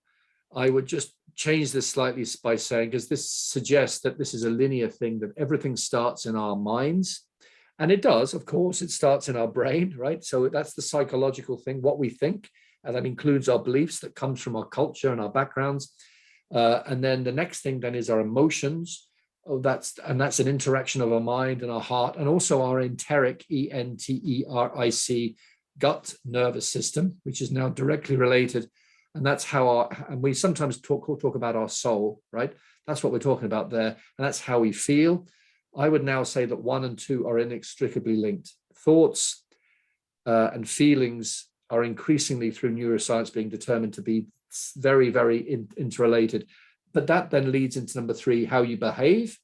I would just change this slightly by saying, because this suggests that this is a linear thing, that everything starts in our minds. And it does, of course, it starts in our brain, right? So that's the psychological thing, what we think. And that includes our beliefs that comes from our culture and our backgrounds. And then the next thing then is our emotions. That's an interaction of our mind and our heart, and also our enteric, ENTERIC, gut nervous system, which is now directly related. And that's how and we sometimes talk about our soul, right? That's what we're talking about there. And that's how we feel. I would now say that 1 and 2 are inextricably linked. Thoughts and feelings are increasingly, through neuroscience, being determined to be very, very interrelated. But that then leads into number 3, how you behave,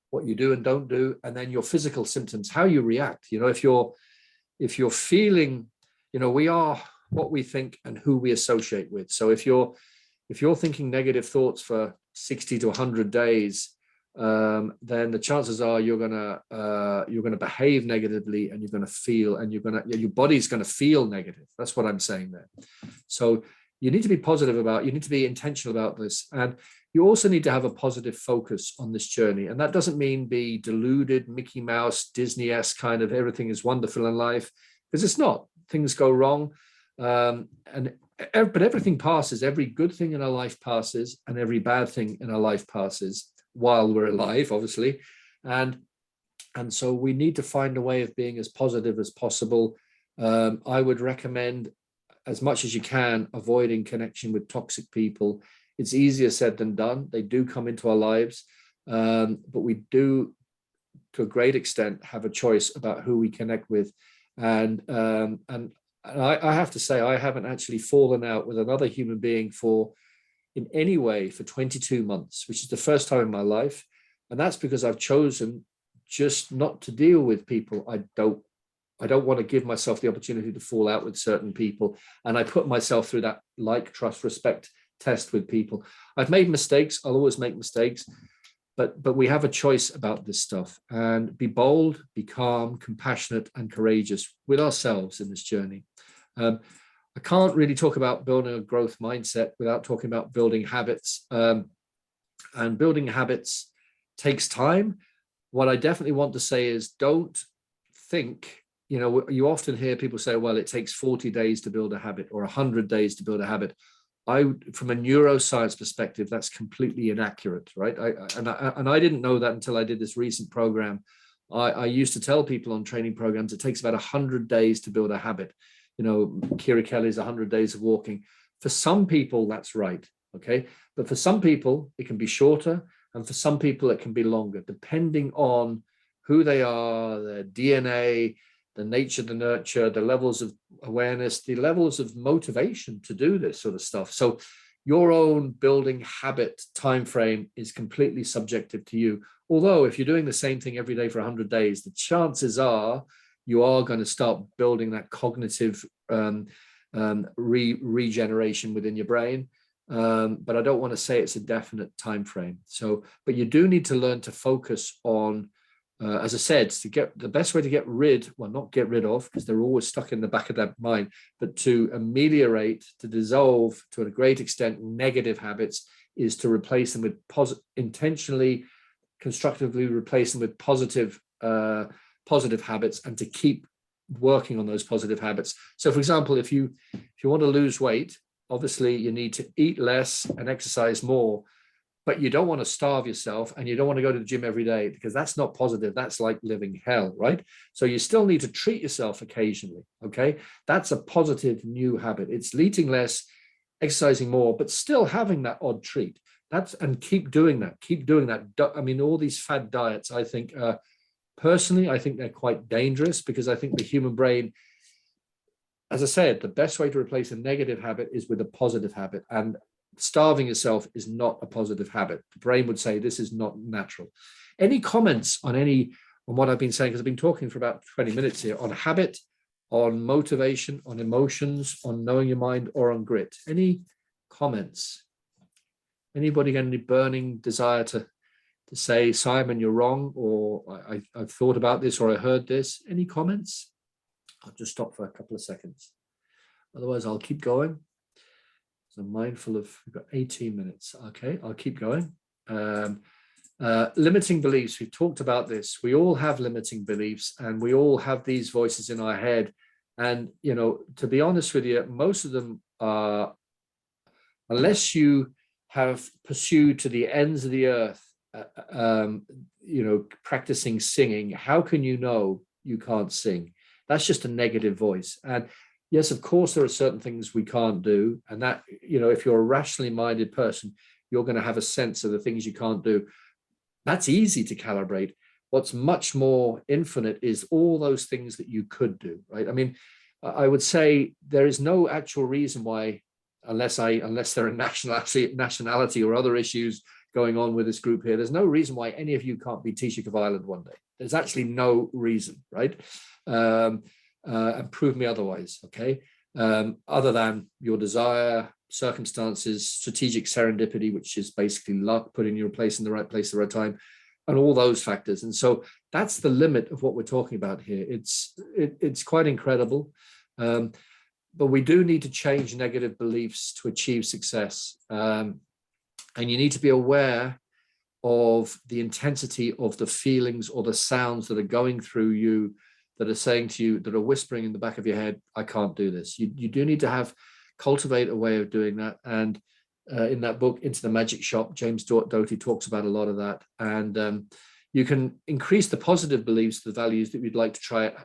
what you do and don't do, and then your physical symptoms, how you react. If you're feeling, we are what we think and who we associate with. So if you're thinking negative thoughts for 60 to 100 days, then the chances are you're gonna behave negatively, and you're gonna feel, and your body's gonna feel negative. That's what I'm saying there. So you need to be you need to be intentional about this. And you also need to have a positive focus on this journey. And that doesn't mean be deluded, Mickey Mouse, Disney-esque kind of everything is wonderful in life, because it's not. Things go wrong. But everything passes. Every good thing in our life passes, and every bad thing in our life passes while we're alive, obviously. And so we need to find a way of being as positive as possible. I would recommend, as much as you can, avoiding connection with toxic people. It's easier said than done. They do come into our lives, but we do, to a great extent, have a choice about who we connect with. And I have to say, I haven't actually fallen out with another human being in any way for 22 months, which is the first time in my life. And that's because I've chosen just not to deal with people I don't I don't want to give myself the opportunity to fall out with certain people. And I put myself through that like, trust, respect test with people. I've made mistakes. I'll always make mistakes. But we have a choice about this stuff, and be bold, be calm, compassionate, and courageous with ourselves in this journey. I can't really talk about building a growth mindset without talking about building habits. And building habits takes time. What I definitely want to say is, don't think, you often hear people say, well, it takes 40 days to build a habit or 100 days to build a habit. From a neuroscience perspective, that's completely inaccurate, right? I didn't know that until I did this recent program. I used to tell people on training programs, it takes about 100 days to build a habit. Kira Kelly's 100 days of walking. For some people, that's right, okay? But for some people, it can be shorter, and for some people, it can be longer, depending on who they are, their DNA, the nature, the nurture, the levels of awareness, the levels of motivation to do this sort of stuff. So your own building habit time frame is completely subjective to you. Although if you're doing the same thing every day for 100 days, the chances are you are going to start building that cognitive regeneration within your brain. But I don't want to say it's a definite time frame. So, but you do need to learn to focus on, as I said, to get the best way to get rid, well, not get rid of, because they're always stuck in the back of their mind, but to ameliorate, to dissolve to a great extent negative habits, is to replace them with intentionally, constructively replace them with positive habits, and to keep working on those positive habits. So, for example, if you want to lose weight, obviously you need to eat less and exercise more. But you don't want to starve yourself, and you don't want to go to the gym every day, because that's not positive. That's like living hell, right? So you still need to treat yourself occasionally, okay? That's a positive new habit. It's eating less, exercising more, but still having that odd treat. And keep doing that. Keep doing that. I mean, all these fad diets, I think, personally, I think they're quite dangerous, because I think the human brain, as I said, the best way to replace a negative habit is with a positive habit. And starving yourself is not a positive habit. The brain would say this is not natural. Any comments on what I've been saying? Because I've been talking for about 20 minutes here on habit, on motivation, on emotions, on knowing your mind, or on grit. Any comments? Anybody got any burning desire to say, Simon, you're wrong, or I've thought about this, or I heard this? Any comments? I'll just stop for a couple of seconds. Otherwise, I'll keep going. So I'm mindful of, we've got 18 minutes. Okay, I'll keep going. Limiting beliefs, we've talked about this. We all have limiting beliefs, and we all have these voices in our head. And, to be honest with you, most of them are, unless you have pursued to the ends of the earth, practicing singing, how can you know you can't sing? That's just a negative voice. And yes, of course, there are certain things we can't do. And that, if you're a rationally minded person, you're going to have a sense of the things you can't do. That's easy to calibrate. What's much more infinite is all those things that you could do, right? I mean, I would say there is no actual reason why, unless there are nationality or other issues going on with this group here, there's no reason why any of you can't be Taoiseach of Ireland one day. There's actually no reason, right? And prove me otherwise, okay? Other than your desire, circumstances, strategic serendipity, which is basically luck, putting your place in the right place at the right time, and all those factors. And so that's the limit of what we're talking about here. It's quite incredible. But we do need to change negative beliefs to achieve success. And you need to be aware of the intensity of the feelings or the sounds that are going through you, that are saying to you, that are whispering in the back of your head, I can't do this. You do need to cultivate a way of doing that. And in that book, Into the Magic Shop, James Doty talks about a lot of that. And you can increase the positive beliefs, the values that you'd like to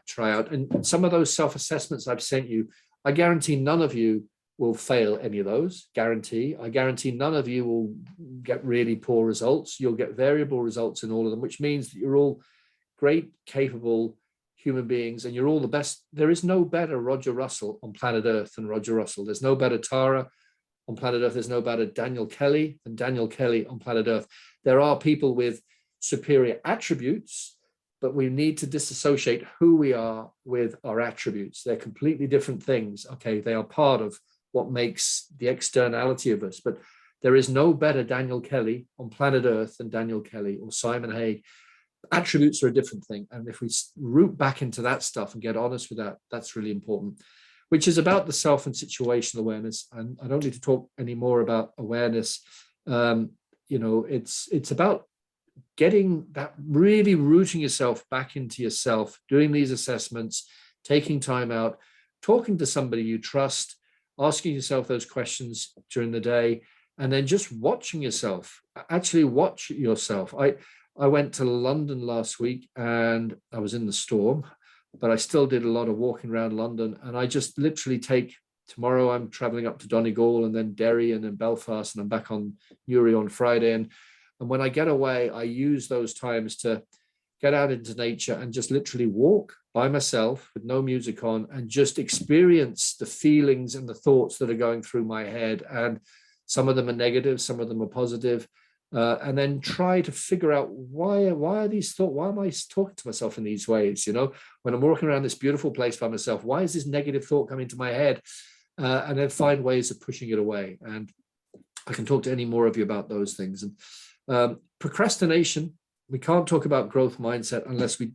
try out. And some of those self-assessments I've sent you, I guarantee none of you will fail any of those. I guarantee none of you will get really poor results. You'll get variable results in all of them, which means that you're all great, capable human beings, and you're all the best. There is no better Roger Russell on planet Earth than Roger Russell. There's no better Tara on planet Earth. There's no better Daniel Kelly than Daniel Kelly on planet Earth. There are people with superior attributes, but we need to disassociate who we are with our attributes. They're completely different things. Okay, they are part of what makes the externality of us, but there is no better Daniel Kelly on planet Earth than Daniel Kelly or Simon Hague. Attributes are a different thing. And if we root back into that stuff and get honest with that, that's really important, which is about the self and situational awareness. And I don't need to talk any more about awareness. It's about getting that, really rooting yourself back into yourself, doing these assessments, taking time out, talking to somebody you trust, asking yourself those questions during the day, and then just watching yourself. Actually watch yourself. I went to London last week and I was in the storm, but I still did a lot of walking around London. And I just literally tomorrow I'm traveling up to Donegal and then Derry and then Belfast, and I'm back on Newry on Friday. And when I get away, I use those times to get out into nature and just literally walk by myself with no music on and just experience the feelings and the thoughts that are going through my head. And some of them are negative, some of them are positive. And then try to figure out why are these thoughts? Why am I talking to myself in these ways? When I'm walking around this beautiful place by myself, why is this negative thought coming to my head? And then find ways of pushing it away. And I can talk to any more of you about those things. And procrastination, we can't talk about growth mindset unless we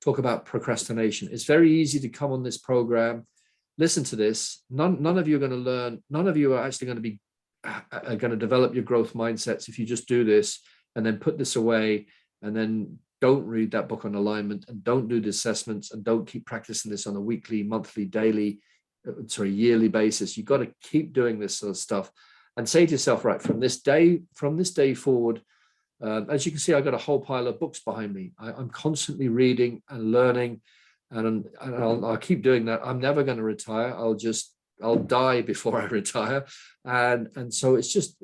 talk about procrastination. It's very easy to come on this program, listen to this. None of you are going to learn. None of you are actually going to develop your growth mindsets if you just do this and then put this away and then don't read that book on alignment and don't do the assessments and don't keep practicing this on a weekly, monthly, yearly basis. You've got to keep doing this sort of stuff and say to yourself, right, from this day forward, as you can see, I've got a whole pile of books behind me. I'm constantly reading and learning, and I'll keep doing that. I'm never going to retire. I'll die before I retire. And so it's just,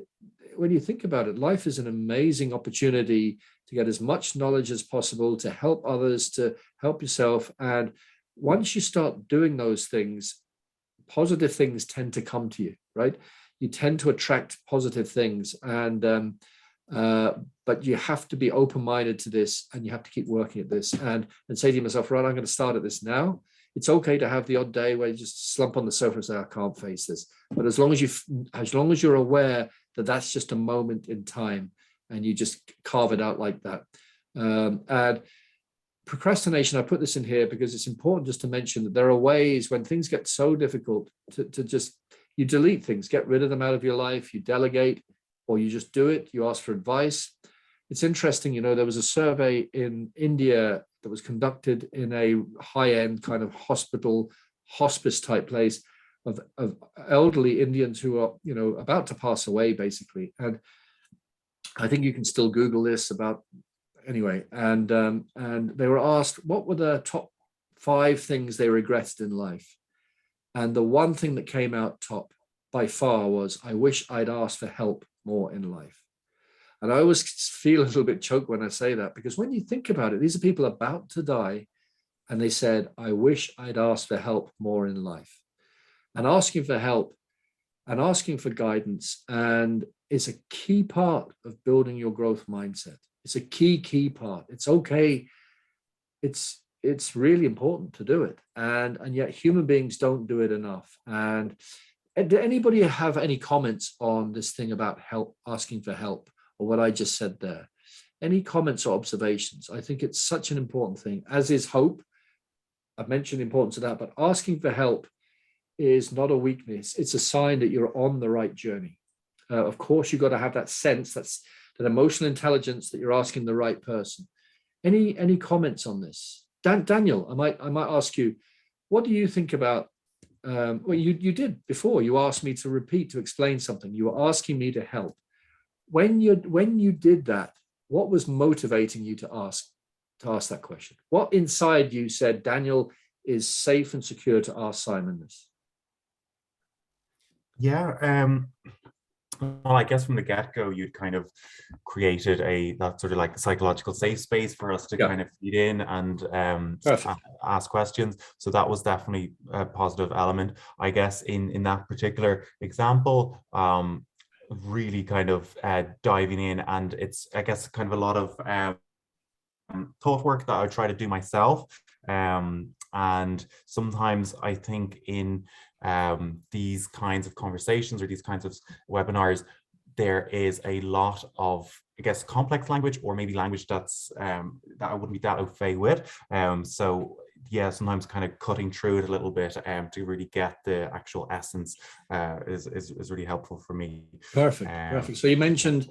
when you think about it, life is an amazing opportunity to get as much knowledge as possible, to help others, to help yourself. And once you start doing those things, positive things tend to come to you, right? You tend to attract positive things. And but you have to be open-minded to this, and you have to keep working at this and say to yourself, right, I'm going to start at this now. It's okay to have the odd day where you just slump on the sofa and say, I can't face this. But as long as you're aware that that's just a moment in time and you just carve it out like that. And procrastination, I put this in here because it's important just to mention that there are ways when things get so difficult to just, you delete things, get rid of them out of your life, you delegate, or you just do it, you ask for advice. It's interesting, there was a survey in India that was conducted in a high-end kind of hospice type place of elderly Indians who are, about to pass away, basically. And I think you can still Google this anyway. And they were asked, what were the top 5 things they regretted in life? And the one thing that came out top by far was, I wish I'd asked for help more in life. And I always feel a little bit choked when I say that, because when you think about it, these are people about to die, and they said, I wish I'd asked for help more in life. And asking for help and asking for guidance and is a key part of building your growth mindset. It's a key part. It's okay. It's really important to do it. And yet human beings don't do it enough. And did anybody have any comments on this thing about help, asking for help, or what I just said there? Any comments or observations? I think it's such an important thing, as is hope. I've mentioned the importance of that, but asking for help is not a weakness. It's a sign that you're on the right journey. Of course, you've got to have that sense, that emotional intelligence that you're asking the right person. Any comments on this? Daniel, I might ask you, what do you think about, well, you did before, you asked me to explain something. You were asking me to help. When you did that, what was motivating you to ask that question? What inside you said, Daniel is safe and secure to ask Simon this? Yeah, well, I guess from the get-go, you'd kind of created that sort of like psychological safe space for us to kind of feed in and ask questions. So that was definitely a positive element. I guess in that particular example, really kind of diving in, and it's, I guess, kind of a lot of thought work that I try to do myself. And sometimes I think in these kinds of conversations or these kinds of webinars, there is a lot of, I guess, complex language, or maybe language that's that I wouldn't be that au fait with. So yeah, sometimes kind of cutting through it a little bit to really get the actual essence is really helpful for me. Perfect, perfect. So you mentioned,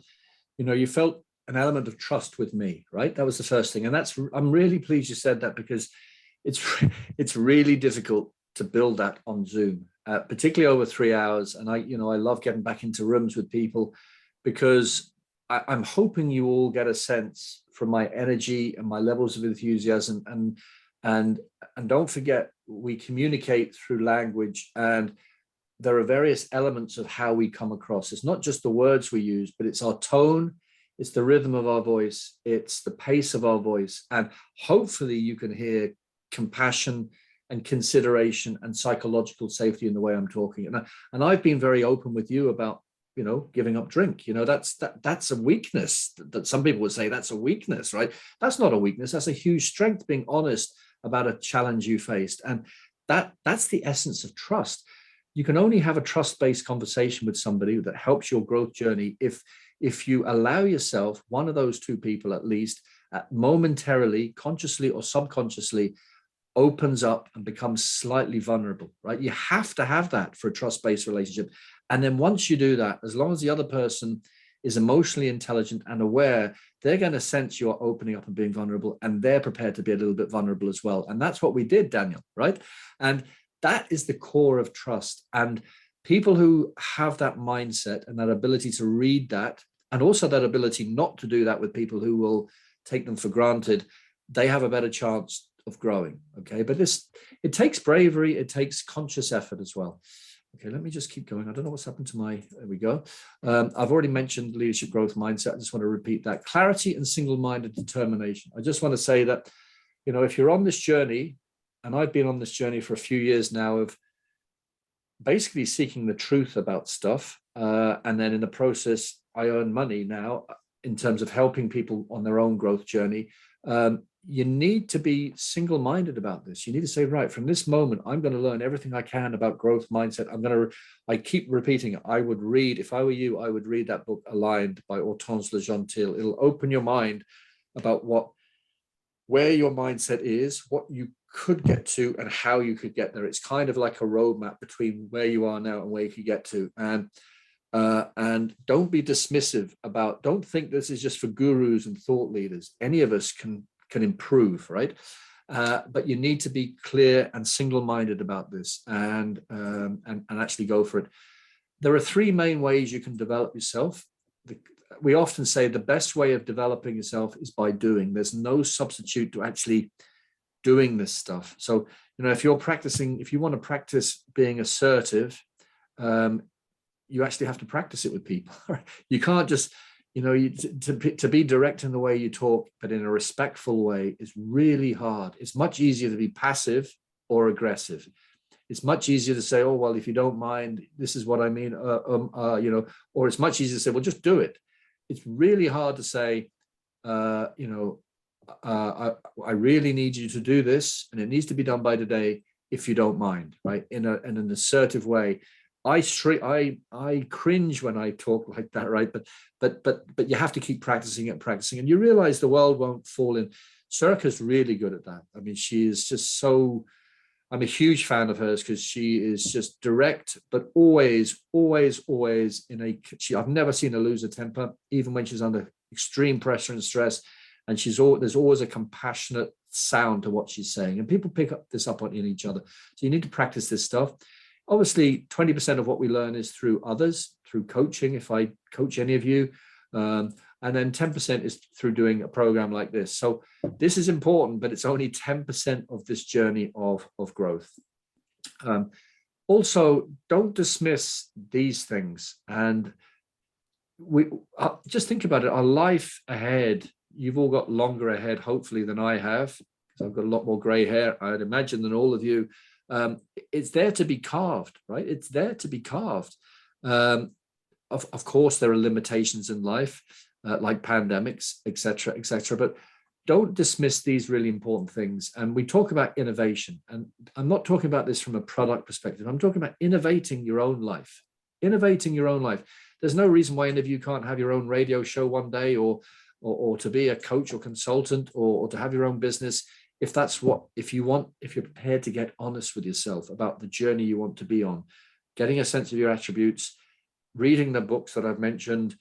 you felt an element of trust with me, right? That was the first thing, and I'm really pleased you said that, because it's really difficult to build that on Zoom, particularly over 3 hours. And I love getting back into rooms with people, because I'm hoping you all get a sense from my energy and my levels of enthusiasm. And don't forget, we communicate through language, and there are various elements of how we come across. It's not just the words we use, but it's our tone, it's the rhythm of our voice, it's the pace of our voice. And hopefully you can hear compassion and consideration and psychological safety in the way I'm talking. And I've been very open with you about, giving up drink. That's a weakness that some people would say that's a weakness, right? That's not a weakness. That's a huge strength, being honest about a challenge you faced. And that's the essence of trust. You can only have a trust-based conversation with somebody that helps your growth journey if you allow yourself, one of those two people at least, momentarily, consciously or subconsciously, opens up and becomes slightly vulnerable, right? You have to have that for a trust-based relationship. And then once you do that, as long as the other person is emotionally intelligent and aware, they're going to sense you're opening up and being vulnerable, and they're prepared to be a little bit vulnerable as well. And that's what we did, Daniel, right? And that is the core of trust. And people who have that mindset and that ability to read that, and also that ability not to do that with people who will take them for granted, they have a better chance of growing. Okay, but it takes bravery, it takes conscious effort as well. Okay, let me just keep going. I don't know what's happened to there we go. I've already mentioned leadership growth mindset. I just want to repeat that. Clarity and single-minded determination. I just want to say that, if you're on this journey, and I've been on this journey for a few years now of basically seeking the truth about stuff, and then in the process, I earn money now in terms of helping people on their own growth journey. You need to be single-minded about this. You need to say, right, from this moment, I'm going to learn everything I can about growth mindset. I keep repeating it. I would read, if I were you, I would read that book, Aligned, by Hortense Le Gentil. It'll open your mind about where your mindset is, what you could get to, and how you could get there. It's kind of like a roadmap between where you are now and where you could get to. And don't be dismissive don't think this is just for gurus and thought leaders. Any of us can improve, right? But you need to be clear and single-minded about this, and actually go for it. There are three main ways you can develop yourself. We often say the best way of developing yourself is by doing. There's no substitute to actually doing this stuff. So, if you want to practice being assertive, you actually have to practice it with people. You can't just, to be direct in the way you talk, but in a respectful way, is really hard. It's much easier to be passive or aggressive. It's much easier to say, oh, well, if you don't mind, this is what I mean, or it's much easier to say, well, just do it. It's really hard to say, I really need you to do this, and it needs to be done by today, if you don't mind, right? In an assertive way. I cringe when I talk like that, right? But you have to keep practicing and you realize the world won't fall in. Circa's really good at that. I mean, she is just so, I'm a huge fan of hers, because she is just direct, but always I've never seen her lose her temper, even when she's under extreme pressure and stress. And there's always a compassionate sound to what she's saying, and people pick this up in each other. So you need to practice this stuff. Obviously, 20% of what we learn is through others, through coaching, if I coach any of you. And then 10% is through doing a program like this. So this is important, but it's only 10% of this journey of growth. Also, don't dismiss these things. And we just think about it. Our life ahead, you've all got longer ahead, hopefully, than I have, because I've got a lot more gray hair, I'd imagine, than all of you. It's there to be carved, right? It's there to be carved. Of course, there are limitations in life, like pandemics, etc., etc. But don't dismiss these really important things. And we talk about innovation, and I'm not talking about this from a product perspective. I'm talking about innovating your own life, innovating your own life. There's no reason why any of you can't have your own radio show one day, or to be a coach or consultant, or to have your own business. If you're prepared to get honest with yourself about the journey you want to be on, getting a sense of your attributes, reading the books that I've mentioned,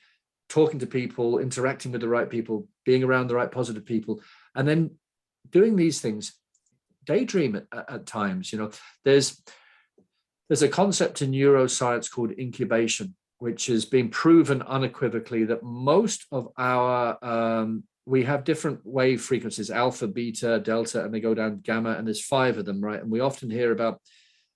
talking to people, interacting with the right people, being around the right positive people, and then doing these things. Daydream at times. There's a concept in neuroscience called incubation, which has been proven unequivocally that most of our we have different wave frequencies: alpha, beta, delta, and they go down gamma, and there's 5 of them, right? And we often hear about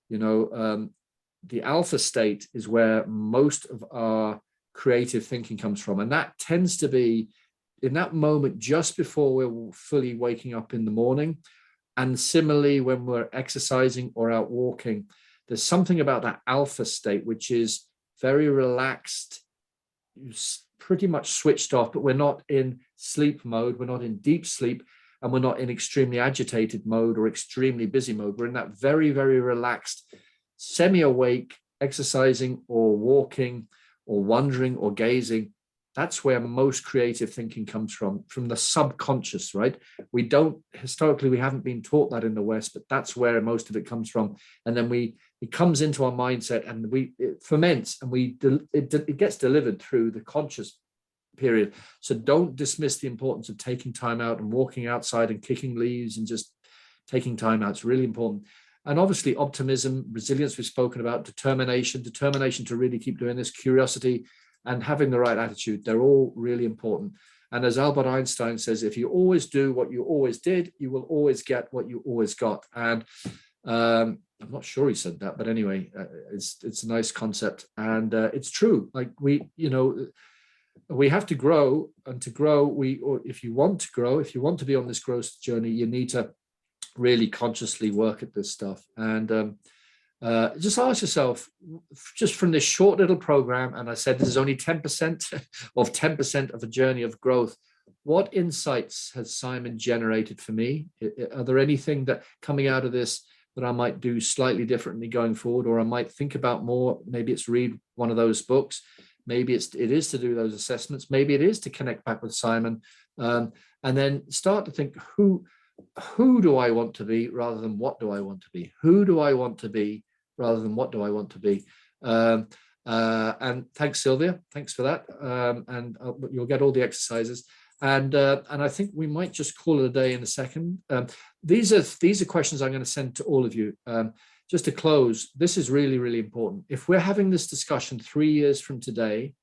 the alpha state is where most of our creative thinking comes from, and that tends to be in that moment just before we're fully waking up in the morning. And similarly, when we're exercising or out walking, there's something about that alpha state which is very relaxed, pretty much switched off, but we're not in sleep mode, we're not in deep sleep, and we're not in extremely agitated mode or extremely busy mode. We're in that very, very relaxed, semi-awake, exercising or walking or wondering or gazing. That's where most creative thinking comes from the subconscious, right? We haven't been taught that in the West, but that's where most of it comes from. And then it comes into our mindset, and it ferments, and it gets delivered through the conscious period. So don't dismiss the importance of taking time out and walking outside and kicking leaves and just taking time out. It's really important. And obviously optimism, resilience we've spoken about, determination to really keep doing this, curiosity, and having the right attitude. They're all really important. And as Albert Einstein says, if you always do what you always did, you will always get what you always got. And I'm not sure he said that, but anyway, it's a nice concept, and it's true. Like we have to grow, and to grow, if you want to be on this growth journey, you need to really consciously work at this stuff. And just ask yourself, just from this short little program, and I said this is only 10% of 10% of a journey of growth, what insights has Simon generated for me? Are there anything that coming out of this that I might do slightly differently going forward, or I might think about more? Maybe it's read one of those books, maybe it is to do those assessments, maybe it is to connect back with Simon, and then start to think, who do I want to be rather than what do I want to be? Who do I want to be rather than what do I want to be? And thanks, Sylvia. Thanks for that. And you'll get all the exercises. And I think we might just call it a day in a second. These are questions I'm going to send to all of you. Just to close, this is really, really important. If we're having this discussion 3 years from today,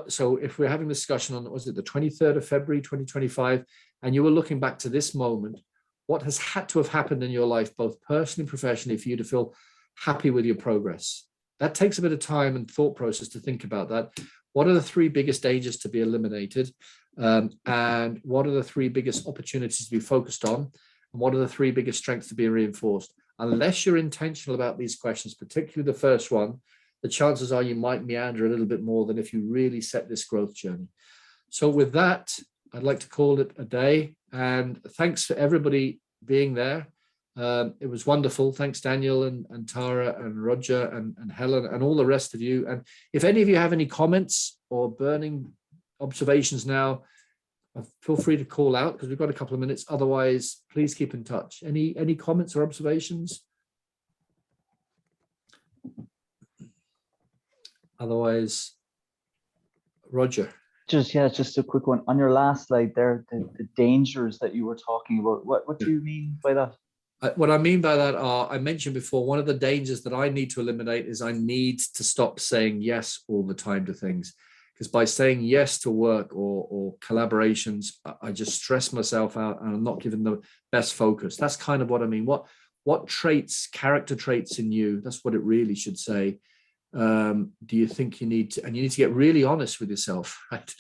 so if we're having a discussion on, was it the 23rd of February, 2025, and you were looking back to this moment, what has had to have happened in your life, both personally and professionally, for you to feel happy with your progress? That takes a bit of time and thought process to think about that. What are the 3 biggest dangers to be eliminated? And what are the 3 biggest opportunities to be focused on? And what are the 3 biggest strengths to be reinforced? Unless you're intentional about these questions, particularly the first one, the chances are you might meander a little bit more than if you really set this growth journey. So with that, I'd like to call it a day. And thanks for everybody being there. It was wonderful. Thanks, Daniel and Tara and Roger and Helen and all the rest of you. And if any of you have any comments or burning observations now, feel free to call out, because we've got a couple of minutes. Otherwise, please keep in touch. Any comments or observations? Otherwise, Roger. Just a quick one. On your last slide there, the dangers that you were talking about, what do you mean by that? What I mean by that are, I mentioned before, one of the dangers that I need to eliminate is I need to stop saying yes all the time to things. Because by saying yes to work or collaborations, I just stress myself out and I'm not given the best focus. That's kind of what I mean. What traits, character traits in you, that's what it really should say, do you think you need to, and you need to get really honest with yourself, right?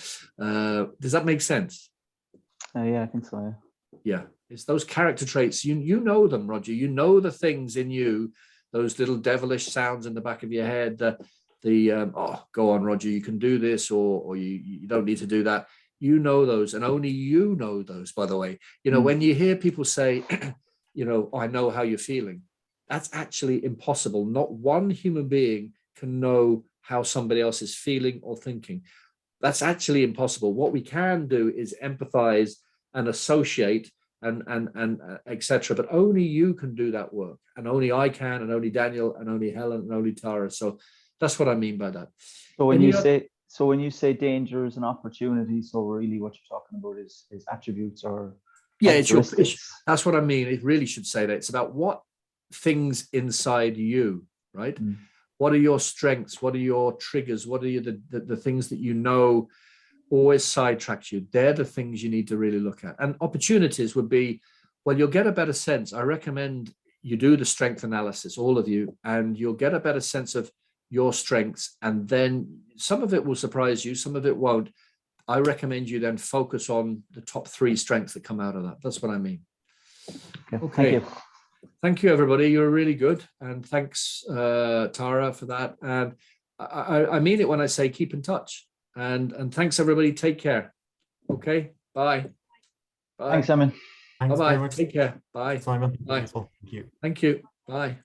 Does that make sense? Yeah, I think so. Yeah, it's those character traits. You know them, Roger. You know the things in you, those little devilish sounds in the back of your head, oh, go on, Roger, you can do this, or you don't need to do that. You know those, and only you know those, by the way. You know, when you hear people say, you know, I know how you're feeling, that's actually impossible. Not one human being can know how somebody else is feeling or thinking. That's actually impossible. What we can do is empathize and associate and etc. But only you can do that work, and only I can, and only Daniel, and only Helen, and only Tara. So that's what I mean by that. So when you say dangers and opportunities, so really what you're talking about is attributes or that's what I mean. It really should say that. It's about what things inside you, right? What are your strengths? What are your triggers? What are the things that you know always sidetrack you? They're the things you need to really look at. And opportunities would be, well, you'll get a better sense. I recommend you do the strength analysis, all of you, and you'll get a better sense of your strengths. And then some of it will surprise you, some of it won't. I recommend you then focus on the top 3 strengths that come out of that. That's what I mean. Okay. Thank you, everybody. You're really good. And thanks, Tara, for that. And I mean it when I say keep in touch. And thanks, everybody. Take care. Okay. Bye. Bye. Thanks, Simon. Thanks Bye-bye. very much. Take care. Bye. Simon. Bye. Thank you. Thank you. Bye.